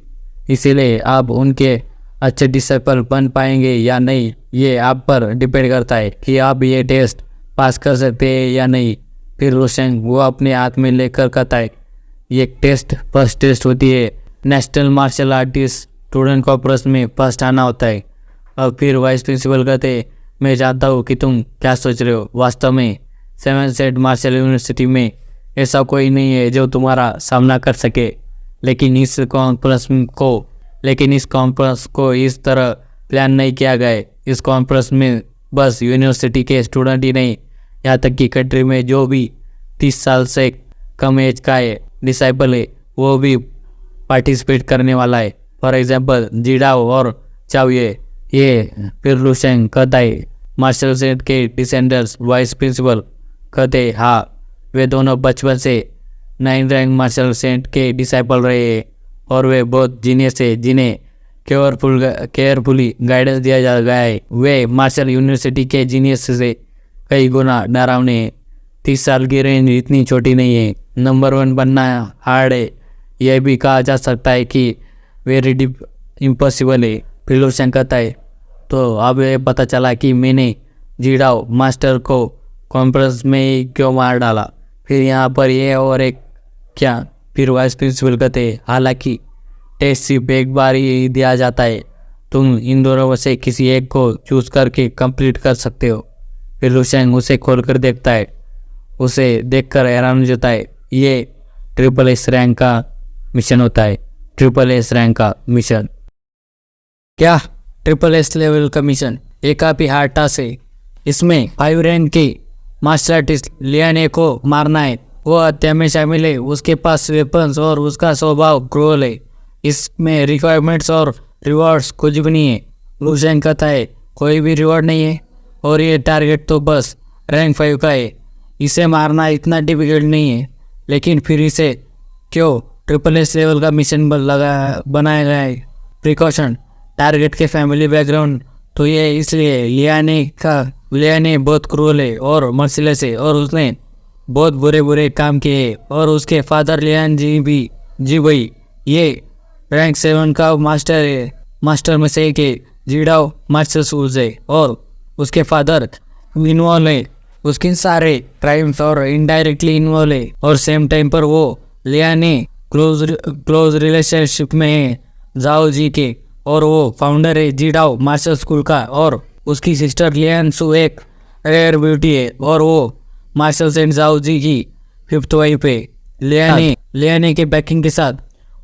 इसीलिए आप उनके अच्छे डिसाइपल बन पाएंगे या नहीं ये आप पर डिपेंड करता है कि आप ये टेस्ट पास कर सकते हैं या नहीं। फिर लूसेंग वो अपने हाथ में लेकर कहता है ये टेस्ट फर्स्ट टेस्ट होती है। National martial artist student corporation में फर्स्ट आना होता है। और फिर वाइस प्रिंसिपल कहते मैं जानता हूँ कि तुम क्या सोच रहे हो। वास्तव में 7 सेंट मार्शल यूनिवर्सिटी में ऐसा कोई नहीं है जो तुम्हारा सामना कर सके, लेकिन इस कॉन्फ्रेंस को इस तरह प्लान नहीं किया गया है। इस कॉन्फ्रेंस में बस यूनिवर्सिटी के स्टूडेंट ही नहीं, यहाँ तक कि कंट्री में जो भी 30 साल से कम एज का है डिसाइपल है वो भी पार्टिसिपेट करने वाला है। फॉर एग्जांपल जिडाओ और चाविए। ये फिर लूसेंग कहता है मार्शल सेंट के डिसेंडर्स। वाइस प्रिंसिपल कहते हाँ, वे दोनों बचपन से 9 रैंक मार्शल सेंट के डिसाइपल रहे हैं और वे बहुत जीनियस है जिन्हें केयरफुली गाइडेंस दिया जा गया है। वे मार्शल यूनिवर्सिटी के जीनियस से कई गुना डरावने हैं। 30 साल की रेंज इतनी छोटी नहीं है। नंबर 1 बनना हार्ड है, यह भी कहा जा सकता है कि वेरी इम्पॉसिबल है। फिर लूसेंग कहता है तो अब ये पता चला कि मैंने जिडाओ मास्टर को कॉन्फ्रेंस में ही क्यों मार डाला। फिर यहाँ पर ये और एक क्या। फिर वाइस प्रिंसिपल कहते हालांकि टेस्ट सिर्फ एक बार ही दिया जाता है, तुम इन दोनों में से किसी एक को चूज करके कंप्लीट कर सकते हो। फिर लूसेंग उसे खोलकर देखता है, उसे देखकर हैरान हो जाता है। ये SSS रैंक का मिशन होता है। SSS रैंक का मिशन क्या? SSS लेवल का मिशन ये काफ़ी हार्ड टास्क है। इसमें 5 रैंक के मास्टर आर्टिस्ट लियाने को मारना है वो हत्या में शामिल है, उसके पास वेपन्स और उसका स्वभाव क्रूअल है। इसमें रिक्वायरमेंट्स और रिवॉर्ड्स कुछ भी नहीं है। लू शेंग कहता है कोई भी रिवॉर्ड नहीं है और ये टारगेट तो बस रैंक 5 का है। इसे मारना इतना डिफिकल्ट नहीं है, लेकिन फिर इसे क्यों SSS लेवल का मिशन बनाया गया है। प्रिकॉशन, टारगेट के फैमिली बैकग्राउंड तो ये इसलिए लियाने बहुत क्रूअल है और मर्सिलेस है और उसने बहुत बुरे काम किए हैं। और उसके फादर लियान जी भाई ये रैंक 7 का मास्टर में से एक है। जीडाओ मास्टर स्कूल से और उसके फादर इन्वॉल्व है उसके सारे क्राइम्स और इनडायरेक्टली इन्वॉल्व है। और सेम टाइम पर वो लियाने क्लोज रिलेशनशिप में है जाओ जी के, और वो फाउंडर है जीडाओ मास्टर स्कूल का। और उसकी सिस्टर लियान सू एक रेयर ब्यूटी है और वो मास्टर सेंट जाओ जी की 5th वाइफ है। लियाने के बैकिंग के साथ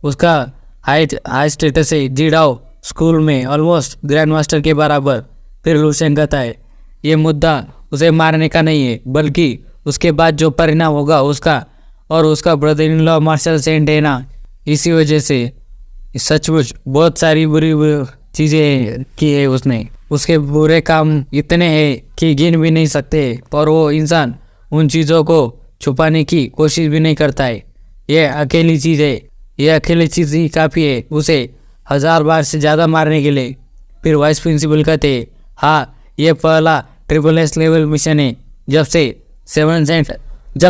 उसका हाई स्टेटस है जीडाओ स्कूल में, ऑलमोस्ट ग्रैंड मास्टर के बराबर। फिर लू शेंग कहता है ये मुद्दा उसे मारने का नहीं है, बल्कि उसके बाद जो परिणाम होगा उसका और उसका brother in law martial saint है ना, इसी वजह से सचमुच बहुत सारी बुरी चीज़ें की है उसने। उसके बुरे काम इतने हैं कि गिन भी नहीं सकते, पर वो इंसान उन चीज़ों को छुपाने की कोशिश भी नहीं करता है। ये अकेली चीज़ ही काफ़ी है उसे 1000 बार से ज़्यादा मारने के लिए। फिर वाइस प्रिंसिपल कहते हाँ ये पहला SSS लेवल मिशन है जब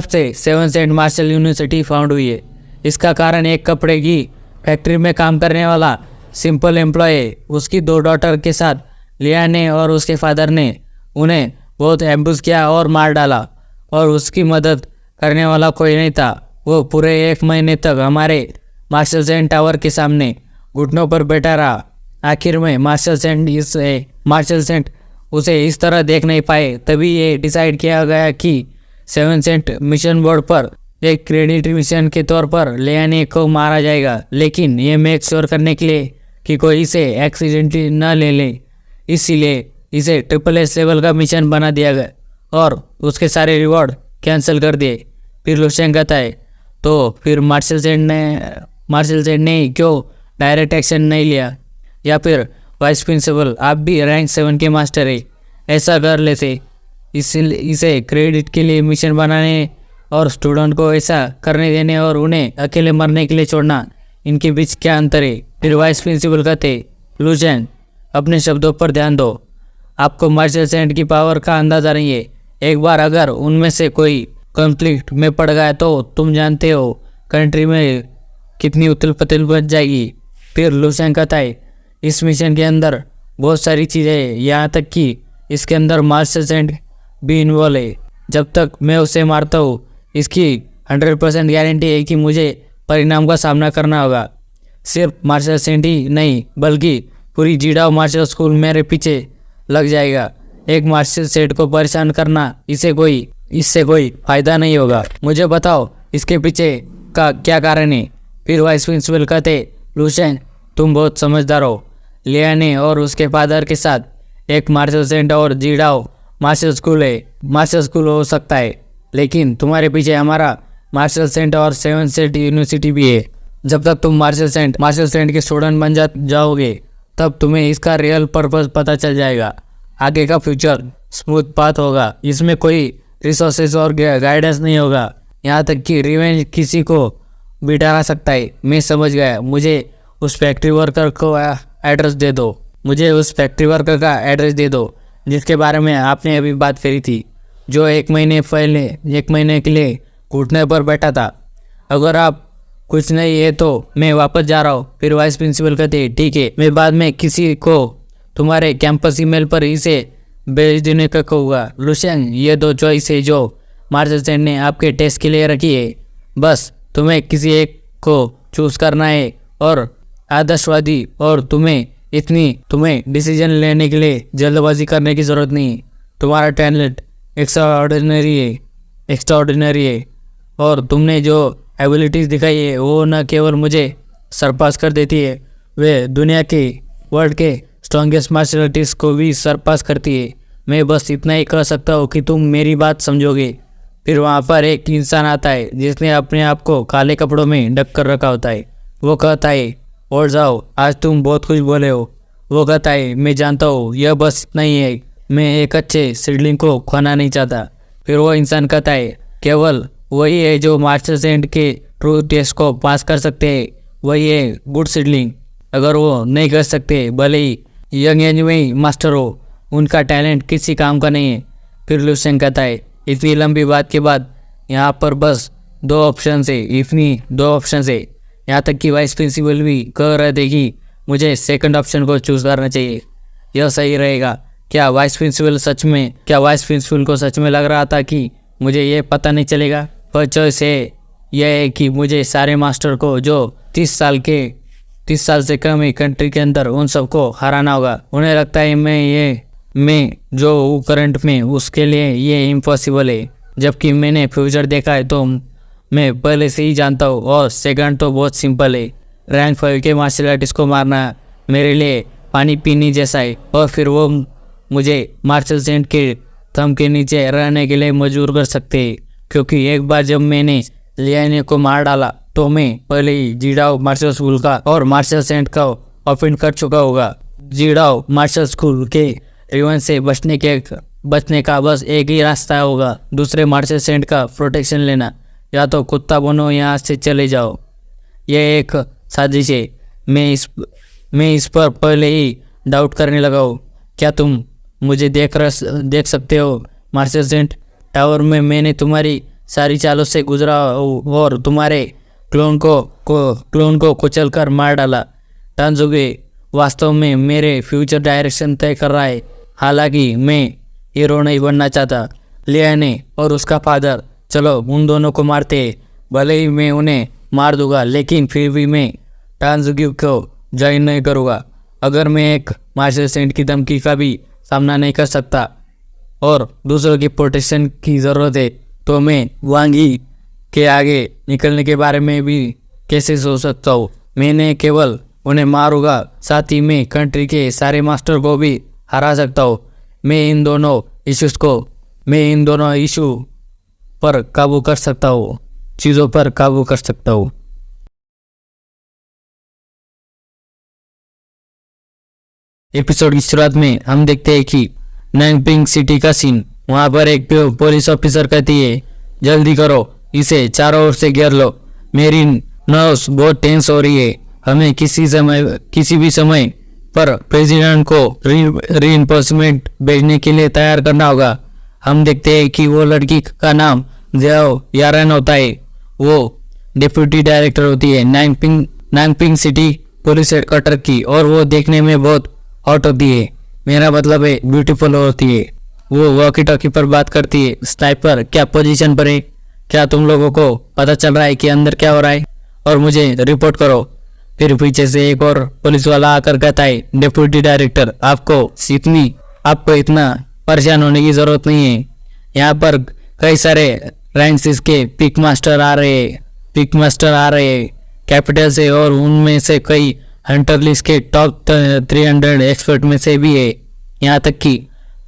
से 7 सेंट मार्शल यूनिवर्सिटी फाउंड हुई है। इसका कारण एक कपड़े की फैक्ट्री में काम करने वाला सिंपल एम्प्लॉय है। उसकी 2 डॉटर के साथ लिया ने और उसके फादर ने उन्हें बहुत एम्बुश किया और मार डाला, और उसकी मदद करने वाला कोई नहीं था। वो पूरे 1 महीने तक हमारे मार्शल सेंट टावर के सामने घुटनों पर बैठा रहा। आखिर में मार्शल सेंट उसे इस तरह देख नहीं पाए, तभी ये डिसाइड किया गया कि 7 सेंट मिशन बोर्ड पर एक क्रेडिट मिशन के तौर पर लियाने को मारा जाएगा, लेकिन ये मेक श्योर करने के लिए कि कोई इसे एक्सीडेंटली न ले ले, इसीलिए इसे SSS लेवल का मिशन बना दिया गया और उसके सारे रिवॉर्ड कैंसिल कर दिए। फिर लू शेंग कहता है तो फिर मार्शल सेंट ने क्यों डायरेक्ट एक्शन नहीं लिया, या फिर वाइस प्रिंसिपल आप भी रैंक 7 के मास्टर है, ऐसा कर लेते। इसे क्रेडिट के लिए मिशन बनाने और स्टूडेंट को ऐसा करने देने और उन्हें अकेले मरने के लिए छोड़ना, इनके बीच क्या अंतर है। फिर वाइस प्रिंसिपल कहते लू शेंग अपने शब्दों पर ध्यान दो, आपको मार्शल सेंट की पावर का अंदाज़ा नहीं है। एक बार अगर उनमें से कोई कॉन्फ्लिक्ट में पड़ गया तो तुम जानते हो कंट्री में कितनी उथल पुथल बच जाएगी। फिर लू शेंग कहता है इस मिशन के अंदर बहुत सारी चीज़ें हैं, यहाँ तक कि इसके अंदर मार्शल सेंट भी इन्वॉल्व है। जब तक मैं उसे मारता हूँ इसकी 100% गारंटी है कि मुझे परिणाम का सामना करना होगा। सिर्फ मार्शल सेंट ही नहीं बल्कि पूरी जीडाओ मार्शल स्कूल मेरे पीछे लग जाएगा। एक मार्शल सेंट को परेशान करना इससे कोई फ़ायदा नहीं होगा। मुझे बताओ इसके पीछे का क्या कारण है। फिर वाइस प्रिंसिपल कहते लू शेंग तुम बहुत समझदार हो। लियाने और उसके फादर के साथ एक मार्शल सेंट और जीडाओ मार्शल स्कूल है। मार्शल स्कूल हो सकता है, लेकिन तुम्हारे पीछे हमारा मार्शल सेंट और 7 सेंट यूनिवर्सिटी भी है। जब तक तुम मार्शल सेंट के स्टूडेंट बन जाओगे तब तुम्हें इसका रियल पर्पस पता चल जाएगा। आगे का फ्यूचर स्मूथ पाथ होगा, इसमें कोई रिसोर्सेज और गाइडेंस नहीं होगा, यहाँ तक कि रिवेंज किसी को भी डरा सकता है। मैं समझ गया, मुझे उस फैक्ट्री वर्कर को एड्रेस दे दो। जिसके बारे में आपने अभी बात करी थी, जो 1 महीने के लिए घुटने पर बैठा था। अगर आप कुछ नहीं है तो मैं वापस जा रहा हूँ। फिर वाइस प्रिंसिपल कहते ठीक है, मैं बाद में किसी को तुम्हारे कैंपस ईमेल पर इसे भेज देने का कहूँगा। लू शेंग ये 2 चॉइस है जो मार्शल सेंट ने आपके टेस्ट के लिए रखी है, बस तुम्हें किसी एक को चूज करना है और आदर्शवादी, और तुम्हें डिसीजन लेने के लिए जल्दबाजी करने की ज़रूरत नहीं। तुम्हारा टैलेंट एक्स्ट्राऑर्डिनरी है और तुमने जो एबिलिटीज़ दिखाई है वो न केवल मुझे सरपास कर देती है, वे दुनिया के वर्ल्ड के स्ट्रॉन्गेस्ट मार्शल आर्टिस्ट को भी सरपास करती है। मैं बस इतना ही कह सकता हूँ कि तुम मेरी बात समझोगे। फिर वहाँ पर एक इंसान आता है जिसने अपने आप को काले कपड़ों में ढक कर रखा होता है। वो कहता है, और जाओ, आज तुम बहुत कुछ बोले हो। वो कहता है, मैं जानता हूँ, यह बस इतना ही है, मैं एक अच्छे सिडलिंग को खोना नहीं चाहता। फिर वो इंसान कहता है, केवल वही है जो मास्टर सेंट के ट्रू टेस्ट को पास कर सकते हैं, वही है गुड सिडलिंग। अगर वो नहीं कर सकते, भले ही यंग एज में ही मास्टर हो, उनका टैलेंट किसी काम का नहीं है। फिर लुसेंग कहता है, इतनी लंबी बात के बाद यहाँ पर बस 2 ऑप्शन है, इतनी 2 ऑप्शन है। यहाँ तक कि वाइस प्रिंसिपल भी कह रहे थे कि मुझे सेकंड ऑप्शन को चूज़ करना चाहिए, यह सही रहेगा। क्या वाइस प्रिंसिपल को सच में लग रहा था कि मुझे ये पता नहीं चलेगा? पर चॉइस है यह है कि मुझे सारे मास्टर को जो 30 साल से कम ही कंट्री के अंदर उन सबको हराना होगा। उन्हें लगता है मैं जो हूँ करंट में, उसके लिए ये इम्पॉसिबल है, जबकि मैंने फ्यूचर देखा है तो मैं पहले से ही जानता हूँ। और सेकंड तो बहुत सिंपल है, रैंक 5 के मार्शल आर्टिस्ट को मारना मेरे लिए पानी पीने जैसा है। और फिर वो मुझे मार्शल सेंट के थंब के नीचे रहने के लिए मजबूर कर सकते हैं, क्योंकि एक बार जब मैंने लियाने को मार डाला तो मैं पहले ही जीडाओ मार्शल स्कूल का और मार्शल सेंट का ऑफेंड कर चुका होगा। जीडाओ मार्शल स्कूल के रिवेंज से बचने का बस एक ही रास्ता होगा, दूसरे मार्शल सेंट का प्रोटेक्शन लेना। या तो कुत्ता बनो, यहाँ से चले जाओ। यह एक साजिश है। मैं इस पर पहले ही डाउट करने लगा हूँ। क्या तुम मुझे देख सकते हो मार्शल सेंट? टावर में मैंने तुम्हारी सारी चालों से गुजरा और तुम्हारे क्लोन को कुचल कर मार डाला। टांजुगे वास्तव में मेरे फ्यूचर डायरेक्शन तय कर रहा है। हालांकि मैं हीरो नहीं बनना चाहता। लियाने और उसका फादर, चलो उन दोनों को मारते। भले ही मैं उन्हें मार दूंगा, लेकिन फिर भी मैं टांजुगी को ज्वाइन नहीं करूँगा। अगर मैं एक मार्शल सेंट की धमकी का भी सामना नहीं कर सकता और दूसरों की प्रोटेक्शन की ज़रूरत है, तो मैं वांगी के आगे निकलने के बारे में भी कैसे सोच सकता हूँ? मैंने केवल उन्हें मारूंगा, साथ ही मैं कंट्री के सारे मास्टर को भी हरा सकता हूँ। मैं इन दोनों इशू पर काबू कर सकता हूँ, चीज़ों पर काबू कर सकता हूँ। एपिसोड की शुरुआत में हम देखते हैं कि नैंगपिंग सिटी का सीन। वहाँ पर एक पुलिस ऑफिसर कहती है, जल्दी करो, इसे चारों ओर से घेर लो, मेरी नर्व्स बहुत टेंस हो रही है। हमें किसी भी समय पर प्रेसिडेंट को रीइंफोर्समेंट भेजने के लिए तैयार करना होगा। हम देखते हैं कि वो लड़की का नाम ज़ियाओ यारन होता है। वो डिप्यूटी डायरेक्टर होती है नैंगपिंग सिटी पुलिस हेडक्वार्टर की, और वो देखने में बहुत हॉट होती है। मेरा मतलब है ब्यूटीफुल होती है। वो वॉकी टॉकी पर बात करती है, स्नाइपर क्या पोजीशन पर है? क्या तुम लोगों को पता चल रहा है कि अंदर क्या हो रहा है? और मुझे रिपोर्ट करो। फिर पीछे से एक और पुलिस वाला आकर कहता है, डिप्यूटी डायरेक्टर, आपको इतना परेशान होने की जरूरत नहीं है। यहाँ पर कई सारे रैंक्स के पिक मास्टर आ रहे हैं कैपिटल से, और उनमें से कई हंटर लिस्ट के टॉप 300 एक्सपर्ट में से भी है। यहाँ तक कि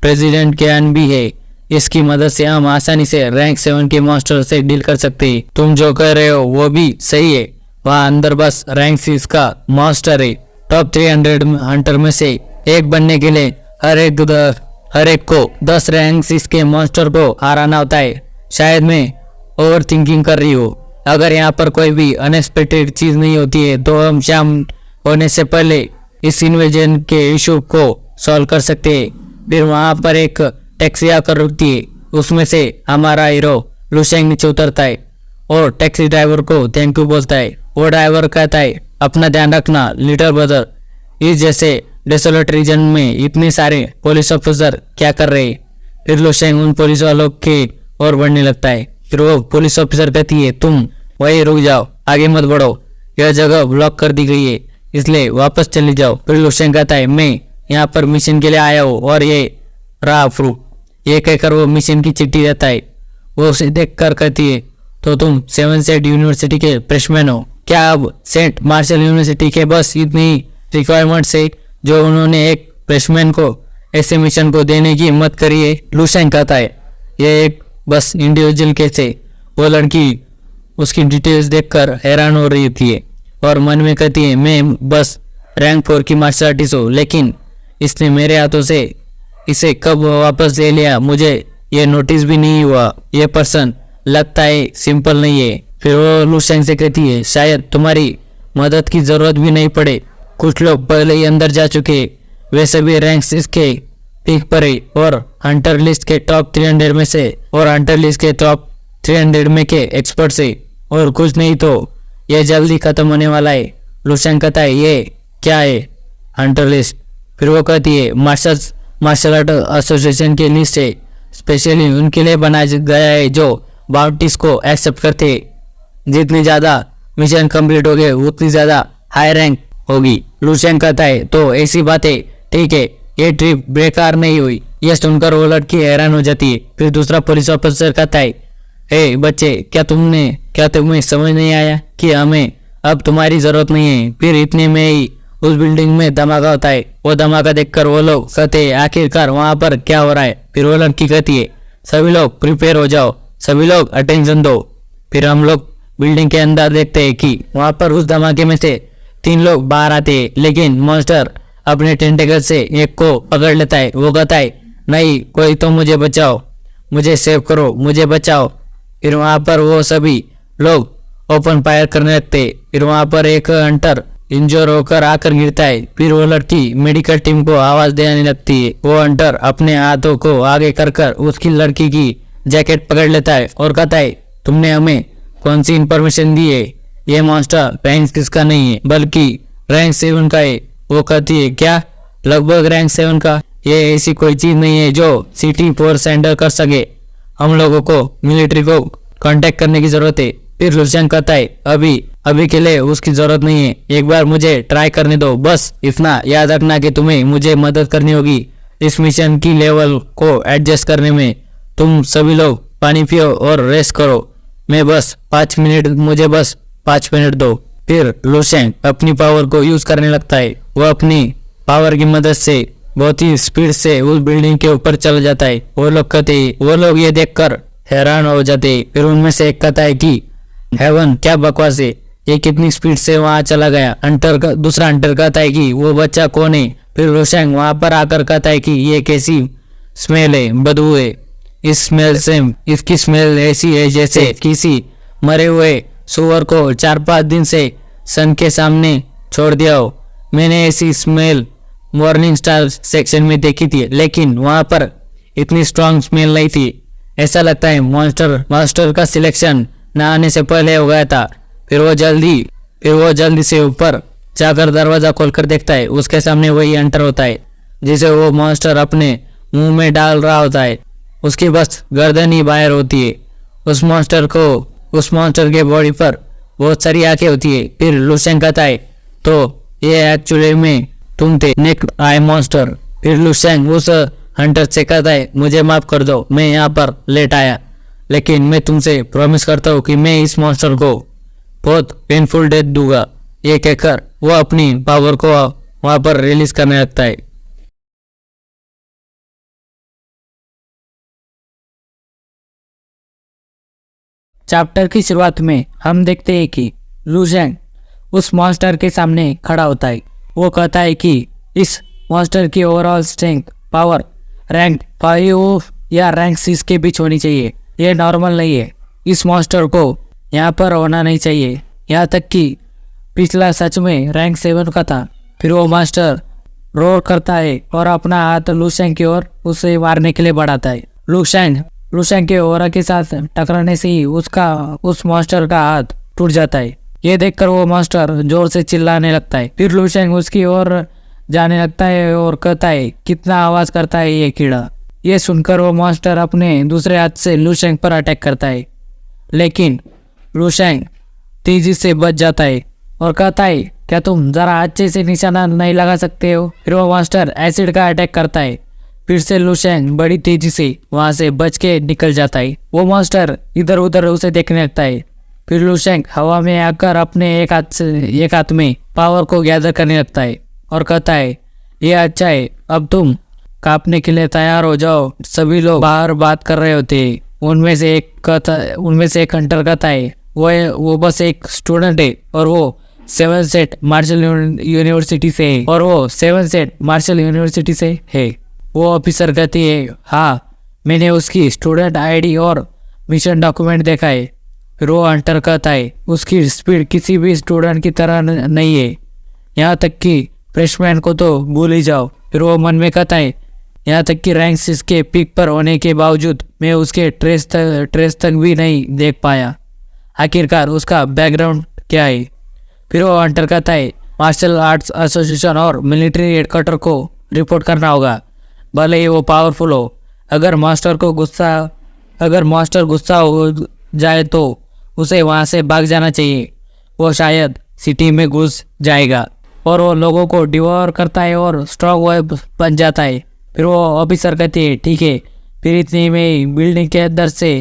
प्रेसिडेंट ज्ञान भी है। इसकी मदद से हम आसानी से रैंक 7 के मास्टर से डील कर सकते हैं। तुम जो कह रहे हो वो भी सही है। वहाँ अंदर बस रैंक 6 का मास्टर है। टॉप 300 हंटर में से एक बनने के लिए हर एक को 10 रैंक 6 के मास्टर को हराना होता है। शायद मैं ओवर थिंकिंग कर रही हूँ। अगर यहाँ पर कोई भी अनएक्सपेक्टेड चीज नहीं होती है तो हम शाम होने से पहले इस इन्वेजन के इशू को सॉल्व कर सकते हैं। फिर वहाँ पर एक टैक्सी आकर रुकती है। उसमें से हमारा हीरो लुशेंग नीचे उतरता है और टैक्सी ड्राइवर को थैंक यू बोलता है। वो ड्राइवर कहता है, अपना ध्यान रखना लिटिल ब्रदर। इस जैसे डेसोलेट रीजन में इतने सारे पुलिस ऑफिसर क्या कर रहे हैं? फिर लुशेंग उन पुलिस वालों के और बढ़ने लगता है। फिर वो पुलिस ऑफिसर कहती है, तुम वहीं रुक जाओ, आगे मत बढ़ो, यह जगह ब्लॉक कर दी गई है, इसलिए वापस चले जाओ। फिर लुशेंग कहता है, मैं यहाँ पर मिशन के लिए आया हूँ और ये रहा प्रूफ। ये कहकर वो मिशन की चिट्ठी देता है। वो उसे देख कर कहती है, तो तुम 7 सेंट यूनिवर्सिटी के फ्रेशमैन हो क्या? अब सेंट मार्शल यूनिवर्सिटी के बस इतनी रिक्वायरमेंट्स है जो उन्होंने एक फ्रेशमैन को ऐसे मिशन को देने की हिम्मत करी है? लुशेंग कहता है, यह एक बस इंडिविजुअल कैसे। वो लड़की उसकी डिटेल्स देखकर हैरान हो रही थी और मन में कहती है मैं बस रैंक 4 की मार्शल आर्टिस्ट हूँ, लेकिन इसने मेरे हाथों से इसे कब वापस ले लिया मुझे ये नोटिस भी नहीं हुआ। ये पर्सन लगता है सिंपल नहीं है। फिर वो लू शेंग से कहती है शायद तुम्हारी मदद की जरूरत भी नहीं पड़े, कुछ लोग पहले ही अंदर जा चुके, वैसे भी रैंक्स इसके पीक पर है और हंटर लिस्ट के टॉप 300 में से और हंटर लिस्ट के टॉप 300 में के एक्सपर्ट से, और कुछ नहीं तो ये जल्दी खत्म होने वाला है। लू शेंग कहता है ये क्या है हंटर लिस्ट। फिर वो कहती है मार्शल आर्ट एसोसिएशन की लिस्ट है, स्पेशली उनके लिए बनाया गया है जो बाउंटीज को एक्सेप्ट करते हैं। जितनी ज़्यादा मिशन कंप्लीट हो गए उतनी ज़्यादा हाई रैंक होगी। लू शेंग कहता है तो ऐसी बात है, ठीक है, ये ट्रिप बेकार नहीं हुई। यह सुनकर वो लड़की हैरान हो जाती है। फिर दूसरा पुलिस ऑफिसर कहता है हे बच्चे, क्या तुम्हें समझ नहीं आया कि हमें अब तुम्हारी जरूरत नहीं है। फिर इतने में ही उस बिल्डिंग में धमाका होता है। वो धमाका देखकर वो लोग कहते हैं आखिरकार वहां पर क्या हो रहा है। फिर वो लड़की कहती है सभी लोग प्रिपेयर हो जाओ, सभी लोग अटेंशन दो। फिर हम लोग बिल्डिंग के अंदर देखते हैं कि वहां पर उस धमाके में से 3 लोग बाहर आते हैं, लेकिन मॉन्स्टर अपने टेंटेकल से एक को पकड़ लेता है। वो कहता है नहीं, कोई तो मुझे बचाओ, मुझे सेव करो, मुझे बचाओ। फिर वहां पर वो सभी लोग ओपन फायर करने लगते। फिर वहां पर एक हंटर इंजोर होकर आकर गिरता है। फिर वो लड़की मेडिकल टीम को आवाज देने लगती है। वो हंटर अपने हाथों को आगे कर उसकी लड़की की जैकेट पकड़ लेता है और कहता है तुमने हमें कौन सी इंफॉर्मेशन दी है, ये मॉन्स्टर रैंक 6 का नहीं है बल्कि रैंक 7 का है। वो कहती है क्या, लगभग रैंक 7 का? ये ऐसी कोई चीज नहीं है जो सिटी फोर्स हैंडल कर सके, हम लोगों को मिलिट्री को कांटेक्ट करने की जरूरत है। फिर लू शेंग कहता है अभी के लिए उसकी जरूरत नहीं है, एक बार मुझे ट्राई करने दो, बस इतना याद रखना कि तुम्हें मुझे मदद करनी होगी इस मिशन की लेवल को एडजस्ट करने में। तुम सभी लोग पानी पियो और रेस्ट करो, मुझे बस 5 मिनट दो। फिर लू शेंग अपनी पावर को यूज करने लगता है। वो अपनी पावर की मदद से बहुत ही स्पीड से उस बिल्डिंग के ऊपर चला जाता है। वो लोग ये देखकर हैरान हो जाते। फिर उनमें से एक कहता है कि हेवन क्या बकवास है, ये कितनी स्पीड से वहां चला गया। दूसरा हंटर कहता है कि वो बच्चा कौन है। फिर लू शेंग वहां पर आकर कहता है कि ये कैसी स्मेल है, बदबू है, इसकी स्मेल ऐसी है जैसे किसी मरे हुए सुअर को 4-5 दिन से सन के सामने छोड़ दिया हो। मैंने ऐसी स्मेल मॉर्निंग स्टार सेक्शन में देखी थी, लेकिन वहां पर इतनी स्ट्रांग स्मेल नहीं थी। ऐसा लगता है मास्टर का सिलेक्शन न आने से पहले हो गया था। फिर वो जल्दी से ऊपर जाकर दरवाजा खोलकर देखता है। उसके सामने वही हंटर होता है जिसे वो मॉन्स्टर अपने मुंह में डाल रहा होता है। उसकी बस गर्दन ही बाहर होती है। उस मॉन्स्टर के बॉडी पर बहुत सारी आंखें होती है। फिर लू शेंग कहता है तो ये एक्चुअली में तुम थे नेक्ड आई मॉन्स्टर। फिर लू शेंग उस हंटर से कहता है मुझे माफ कर दो, मैं यहाँ पर लेट आया, लेकिन मैं तुमसे प्रॉमिस करता हूँ कि मैं इस मॉन्स्टर को बहुत पेनफुल डेथ दूंगा। ये कहकर वो अपनी पावर को वहां पर रिलीज करने लगता है। चैप्टर की शुरुआत में हम देखते हैं कि लू शेंग उस मॉन्स्टर के सामने खड़ा होता है। वो कहता है कि इस मॉन्स्टर की ओवरऑल स्ट्रेंथ पावर रैंक 5 या रैंक 6 के बीच होनी चाहिए। ये नॉर्मल नहीं है, इस मॉन्स्टर को यहाँ पर होना नहीं चाहिए। यहाँ तक कि पिछला सच में रैंक 7 का था। फिर वो मॉन्स्टर रोर करता है और अपना हाथ लू शेंग की ओर उसे मारने के लिए बढ़ाता है। लू शेंग के ओरा के साथ टकराने से ही उस मॉन्स्टर का हाथ टूट जाता है। ये देखकर वो मॉन्स्टर जोर से चिल्लाने लगता है। फिर लू शेंग उसकी ओर जाने लगता है और कहता है कितना आवाज करता है ये कीड़ा। ये सुनकर वो मॉन्स्टर अपने दूसरे हाथ से लू शेंग पर अटैक करता है, लेकिन लू शेंग तेजी से बच जाता है और कहता है क्या तुम जरा अच्छे से निशाना नहीं लगा सकते हो। फिर वो मॉन्स्टर एसिड का अटैक करता है। फिर से लू शेंग बड़ी तेजी से वहां से बच के निकल जाता है। वो मॉन्स्टर इधर उधर उसे देखने लगता है। फिर लू शेंग हवा में आकर अपने एक हाथ में पावर को गैदर करने लगता है और कहता है ये अच्छा है, अब तुम कांपने के लिए तैयार हो जाओ। सभी लोग बाहर बात कर रहे होते हैं। उनमें से एक हंटर कहता है वो बस एक स्टूडेंट है और वो 7 सेट मार्शल यूनिवर्सिटी से है। वो ऑफिसर कहती है हाँ, मैंने उसकी स्टूडेंट आईडी और मिशन डॉक्यूमेंट देखा है। फिर वो हंटर कहता है उसकी स्पीड किसी भी स्टूडेंट की तरह नहीं है, यहाँ तक कि फ्रेशमैन को तो भूल ही जाओ। फिर वो मन में कहता है यहाँ तक कि रैंक्स इसके पीक पर होने के बावजूद मैं उसके ट्रेस तक भी नहीं देख पाया। आखिरकार उसका बैकग्राउंड क्या है? फिर वो हंटर कहता है मार्शल आर्ट्स एसोसिएशन और मिलिट्री हेडक्वार्टर को रिपोर्ट करना होगा, भले ही वो पावरफुल हो। अगर मास्टर गुस्सा हो जाए तो उसे वहाँ से भाग जाना चाहिए। वो शायद सिटी में घुस जाएगा और वो लोगों को डिवोर करता है और स्ट्रॉन्ग वेब बन जाता है। फिर वो ऑफिसर कहते हैं ठीक है। फिर इतनी में बिल्डिंग के अंदर से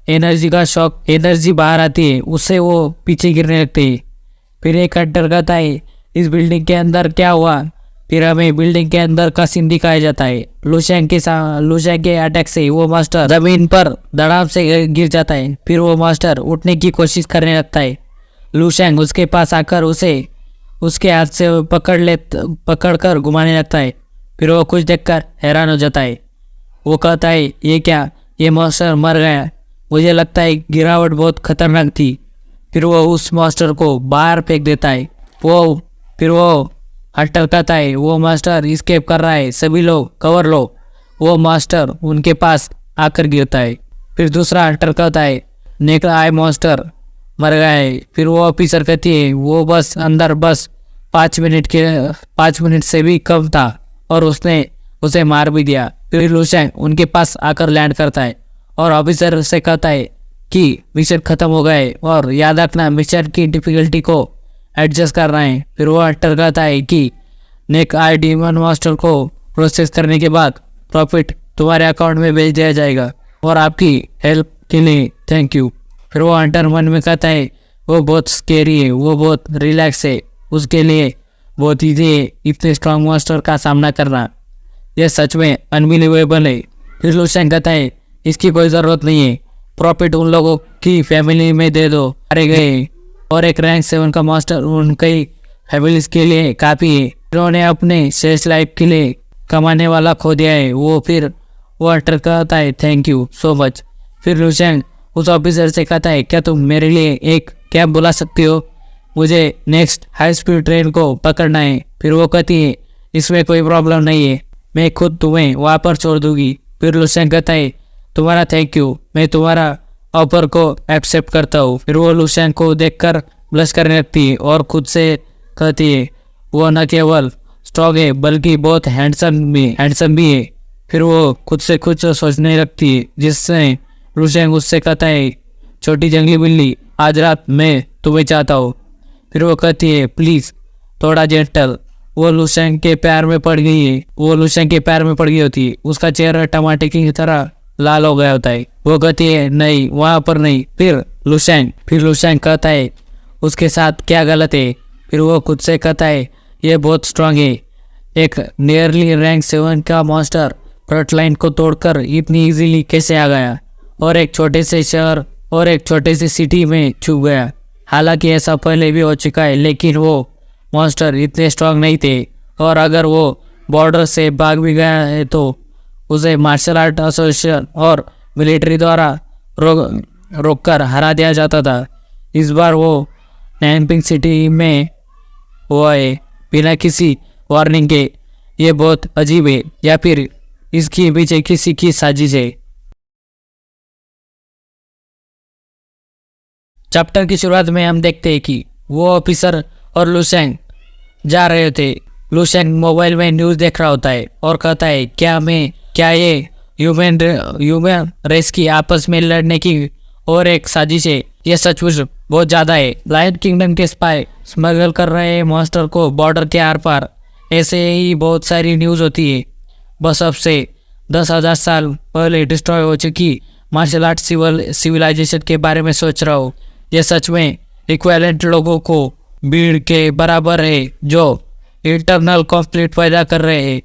एनर्जी बाहर आती है, उससे वो पीछे गिरने लगते हैं। फिर एक हंटर कहता है इस बिल्डिंग के अंदर क्या हुआ? फिर हमें बिल्डिंग के अंदर का सीन दिखाया जाता है। लुशैंग के अटैक से वो मास्टर जमीन पर धड़ाम से गिर जाता है। फिर वो मास्टर उठने की कोशिश करने लगता है। लुशैंग उसके पास आकर उसे उसके हाथ से पकड़कर घुमाने लगता है। फिर वो कुछ देखकर हैरान हो जाता है। वो कहता है ये क्या, ये मास्टर मर गया? मुझे लगता है गिरावट बहुत खतरनाक थी। फिर वो उस मास्टर को बाहर फेंक देता है। फिर वो हंटर कहता है वो मास्टर एस्केप कर रहा है, सभी लोग कवर लो। वो मास्टर उनके पास आकर गिरता है। फिर दूसरा हंटर कहता है नेक्स्ट आई मास्टर मर गया है। फिर वो ऑफिसर कहती है वो बस अंदर 5 मिनट से भी कम था और उसने उसे मार भी दिया। फिर लुशैंग उनके पास आकर लैंड करता है और ऑफिसर से कहता है कि मिशन खत्म हो गए और याद रखना मिशन की डिफिकल्टी को एडजस्ट कर रहे हैं। फिर वो हंटर कहता है कि नेक आई डीमन मास्टर को प्रोसेस करने के बाद प्रॉफिट तुम्हारे अकाउंट में भेज दिया जाएगा और आपकी हेल्प के लिए थैंक यू। फिर वो हंटर मन में कहता है वो बहुत स्केरी है, वो बहुत रिलैक्स है, उसके लिए बहुत ईजी है इतने स्ट्रॉन्ग मास्टर का सामना करना, यह सच में अनबिलीवेबल है। फिर लुशैंग कहता है इसकी कोई ज़रूरत नहीं है, प्रॉफिट उन लोगों की फैमिली में दे दो मारे गए और एक रैंक 7 का मास्टर उनकी फैमिलीज के लिए काफ़ी है। उन्होंने अपने शेष लाइफ के लिए कमाने वाला खो दिया है। वो हंटर कहता है थैंक यू सो मच। फिर लुशैंग उस ऑफिसर से कहता है क्या तुम मेरे लिए एक कैब बुला सकते हो, मुझे नेक्स्ट हाई स्पीड ट्रेन को पकड़ना है। फिर वो कहती है इसमें कोई प्रॉब्लम नहीं है, मैं खुद तुम्हें वहाँ पर छोड़ दूंगी। फिर लुशैंग कहता है तुम्हारा थैंक यू, मैं तुम्हारा ऑफर को एक्सेप्ट करता हूँ। फिर वो लुशैंग को देखकर ब्लश करने लगती है और खुद से कहती है वो न केवल स्ट्रॉन्ग है बल्कि बहुत हैंडसम भी है। फिर वो खुद से कुछ सोचने लगती है जिससे लुशैंग उससे कहता है छोटी जंगली बिल्ली आज रात मैं तुम्हें चाहता हूँ। फिर वो कहती है प्लीज़ थोड़ा जेंटल। वो लुशैंग के पैर में पड़ गई होती है। उसका चेहरा टमाटर की तरह लाल हो गया होता है। वो कहती है नहीं वहाँ पर नहीं। फिर लुशैंग कहता है उसके साथ क्या गलत है। फिर वो खुद से कहता है ये बहुत स्ट्रांग है, एक नियरली रैंक 7 का मॉन्स्टर फ्रंट लाइन को तोड़कर इतनी इजीली कैसे आ गया और एक छोटे से शहर और एक छोटे से सिटी में छुप गया। हालांकि ऐसा पहले भी हो चुका है लेकिन वो मॉन्स्टर इतने स्ट्रांग नहीं थे और अगर वो बॉर्डर से भाग भी गया है तो उसे मार्शल आर्ट एसोसिएशन और मिलिट्री द्वारा रोककर हरा दिया जाता था। इस बार वो नैनपिंग सिटी में हुआ है बिना किसी वार्निंग के। ये बहुत अजीब है या फिर इसके पीछे किसी की साजिश है। चैप्टर की शुरुआत में हम देखते हैं कि वो ऑफिसर और लुशैंग जा रहे थे। लुशैंग मोबाइल में न्यूज़ देख रहा होता है और कहता है क्या ये ह्यूमन रेस की आपस में लड़ने की और एक साजिश है। यह सचमुच बहुत ज़्यादा है। लायन किंगडम के स्पाई स्मगल कर रहे मॉन्स्टर को बॉर्डर के आर पार, ऐसे ही बहुत सारी न्यूज़ होती है। बस अब से 10,000 साल पहले डिस्ट्रॉय हो चुकी मार्शल आर्ट सिविलाइजेशन के बारे में सोच रहा हूँ। यह सच में इक्विवेलेंट लोगों को भीड़ के बराबर है जो इंटरनल कॉन्फ्लिक्ट पैदा कर रहे हैं।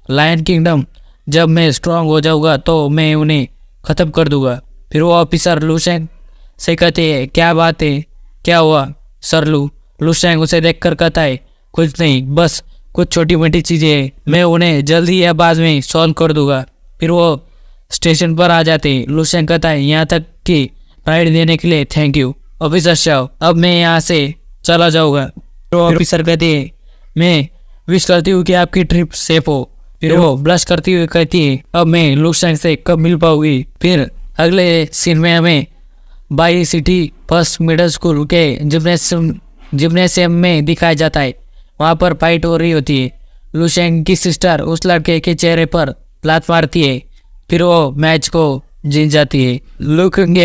लायन किंगडम जब मैं स्ट्रांग हो जाऊंगा तो मैं उन्हें ख़त्म कर दूंगा। फिर वो ऑफिसर लूशेंग से कहते हैं, क्या बात है, क्या हुआ सर लू? लूशेंग उसे देखकर कहता है, कुछ नहीं, बस कुछ छोटी मोटी चीज़ें हैं, मैं उन्हें जल्द ही या बाद में सॉल्व कर दूंगा। फिर वो स्टेशन पर आ जाते हैं। लूशेंग कहता है, यहाँ तक कि राइड देने के लिए थैंक यू ऑफिसर शाह, अब मैं यहाँ से चला जाऊँगा। फिर वो ऑफिसर कहते हैं, मैं विश करती हूँ कि आपकी ट्रिप सेफ हो। फिर वो ब्लश करती हुई कहती है, अब मैं लूशेंग से कब मिल पाऊंगी? फिर अगले सीन में हमें by city first middle school के जिम्नेशियम में दिखाया जाता है। वहाँ पर फाइट हो रही होती है। लूशेंग की सिस्टर उस लड़के के चेहरे पर लात मारती है। फिर वो मैच को जीत जाती है। लूशेंग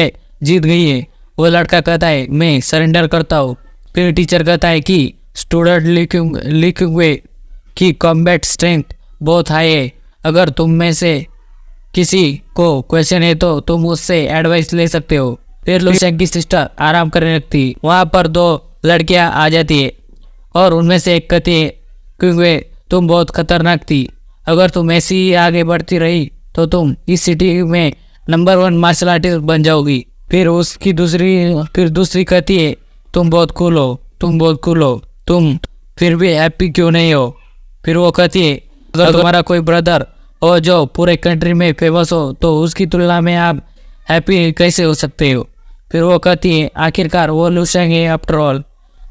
जीत गई है। वो लड़का कहता है, मैं सरेंडर करता हूँ। फिर टीचर कहता है कि स्टूडेंट लिखुंगे की कॉम्बैट स्ट्रेंथ बहुत हाई है। अगर तुम में से किसी को क्वेश्चन है तो तुम उससे एडवाइस ले सकते हो। फिर लूशेंग की सिस्टर आराम करने लगती। वहाँ पर 2 लड़कियाँ आ जाती है और उनमें से एक कहती है, क्योंकि तुम बहुत खतरनाक थी, अगर तुम ऐसी ही आगे बढ़ती रही तो तुम इस सिटी में नंबर 1 मार्शल आर्टिस्ट बन जाओगी। फिर दूसरी कहती है, तुम बहुत कूल हो, तुम फिर भी हैप्पी क्यों नहीं हो? फिर वो कहती है, अगर तुम्हारा कोई ब्रदर हो जो पूरे कंट्री में फेमस हो तो उसकी तुलना में आप हैप्पी कैसे हो सकते हो? फिर वो कहती है, आखिरकार वो लूशेंग है आफ्टर ऑल,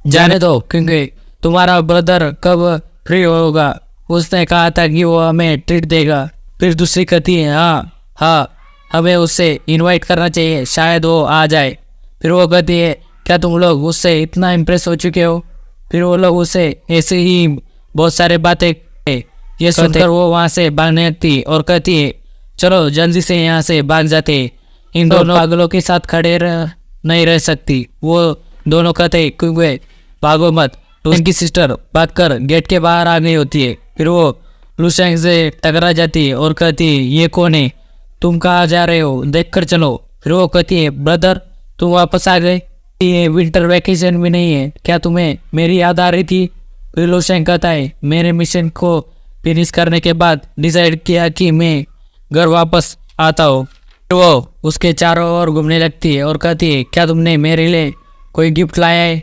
जाने दो, क्योंकि तुम्हारा ब्रदर कब फ्री होगा? उसने कहा था कि वो हमें ट्रीट देगा। फिर दूसरी कहती है, हाँ हमें उससे इनवाइट करना चाहिए, शायद वो आ जाए। फिर वो कहती है, क्या तुम लोग उससे इतना इम्प्रेस हो चुके हो? फिर वो लोग उससे ऐसे ही बहुत सारे बातें ये सुनकर वो वहाँ से भागने लगती और कहती है, चलो जल्दी से यहाँ से भाग जाते, इन दोनों पागलों के साथ खड़े नहीं रह सकती। वो दोनों कहते, क्योंकि भागो मत। उनकी सिस्टर भागकर गेट के बाहर आ गई होती है। फिर वो लूशेंग से टकरा जाती है और कहती है, ये कौन है? तुम कहाँ जा रहे हो? देख कर चलो। फिर वो कहती है, ब्रदर तुम वापस आ गए, ये विंटर वैकेशन भी नहीं है, क्या तुम्हें मेरी याद आ रही थी? फिर लूशेंग कहता है, मेरे मिशन को फिनिश करने के बाद डिसाइड किया कि मैं घर वापस आता हूँ। फिर वो उसके चारों ओर घूमने लगती है और कहती है, क्या तुमने मेरे लिए कोई गिफ्ट लाया है?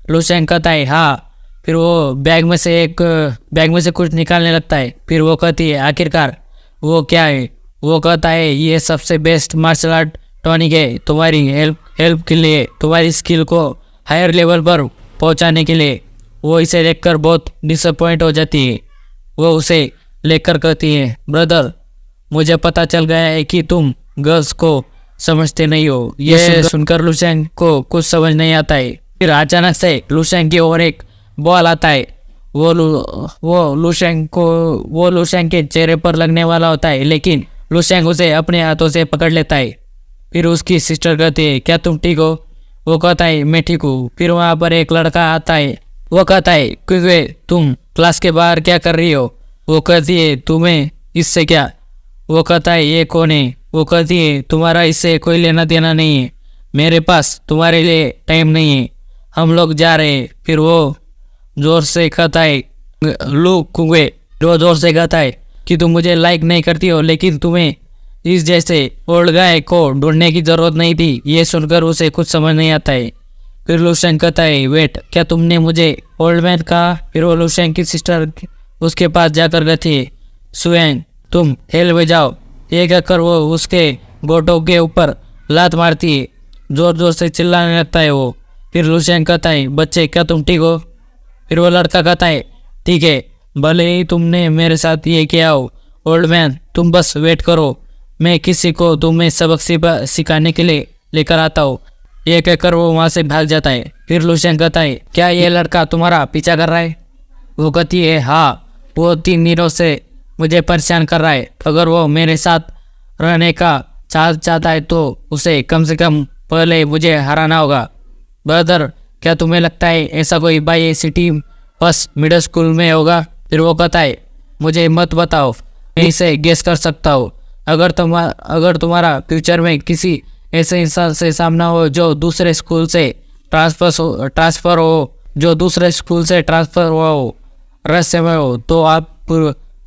लूशेंग कहता है, हाँ। फिर वो बैग में से कुछ निकालने लगता है। फिर वो कहती है, आखिरकार वो क्या है? वो कहता है, ये सबसे बेस्ट मार्शल आर्ट टॉनिक है, तुम्हारी हेल्प के लिए, तुम्हारी स्किल को हायर लेवल पर पहुंचाने के लिए। वो इसे देखकर बहुत डिसअपॉइंट हो जाती है। वो उसे लेकर कहती है, ब्रदर मुझे पता चल गया है कि तुम गर्ल्स को समझते नहीं हो। ये सुनकर लूशेंग को कुछ समझ नहीं आता है। फिर अचानक से लूशेंग की ओर एक बॉल आता है। वो लूशेंग के चेहरे पर लगने वाला होता है, लेकिन लूशेंग उसे अपने हाथों से पकड़ लेता है। फिर उसकी सिस्टर कहती है, क्या तुम ठीक हो? वो कहता है, मैं ठीक हूँ। फिर वहाँ पर एक लड़का आता है। वो कहता है, क्योंकि तुम क्लास के बाहर क्या कर रही हो? वो कहती है, तुम्हें इससे क्या? वो कहता है, ये कौन है? वो कहती है, तुम्हारा इससे कोई लेना देना नहीं है, मेरे पास तुम्हारे लिए टाइम नहीं है, हम लोग जा रहे हैं। फिर वो जोर से कहता है, जोर से कहता है कि तुम मुझे लाइक नहीं करती हो, लेकिन तुम्हें इस जैसे ओल्ड गाय को ढूंढने की जरूरत नहीं थी। ये सुनकर उसे कुछ समझ नहीं आता है। फिर लूशेंग कहता है, वेट, क्या तुमने मुझे ओल्ड मैन कहा? फिर वो लूशेंग की सिस्टर उसके पास जाकर कहती है, सुएंग तुम हेल में जाओ। ये कहकर वो उसके गोटों के ऊपर लात मारती है। जोर जोर से चिल्लाने लगता है वो। फिर लूशेंग कहता है, बच्चे क्या तुम ठीक हो? फिर वो लड़का कहता है, ठीक है, भले ही तुमने मेरे साथ ये किया हो, ओल्ड मैन तुम बस वेट करो, मैं किसी को तुम्हें सबक सिखाने के लिए लेकर आता हूँ। ये कहकर वो वहाँ से भाग जाता है। फिर लूशेंग कहता है, क्या ये लड़का तुम्हारा पीछा कर रहा है? वो कहती है, हाँ, वो 3 दिनों से मुझे परेशान कर रहा है। अगर वो मेरे साथ रहने का चाहता है तो उसे कम से कम पहले मुझे हराना होगा। ब्रदर क्या तुम्हें लगता है ऐसा कोई by city first middle school में होगा? फिर वो कहता है, मुझे मत बताओ, मैं इसे गेस कर सकता हूँ। अगर तुम्हारा फ्यूचर में किसी ऐसे इंसान से सामना हो जो दूसरे स्कूल से ट्रांसफ़र हो रहस्यमय हो, तो आप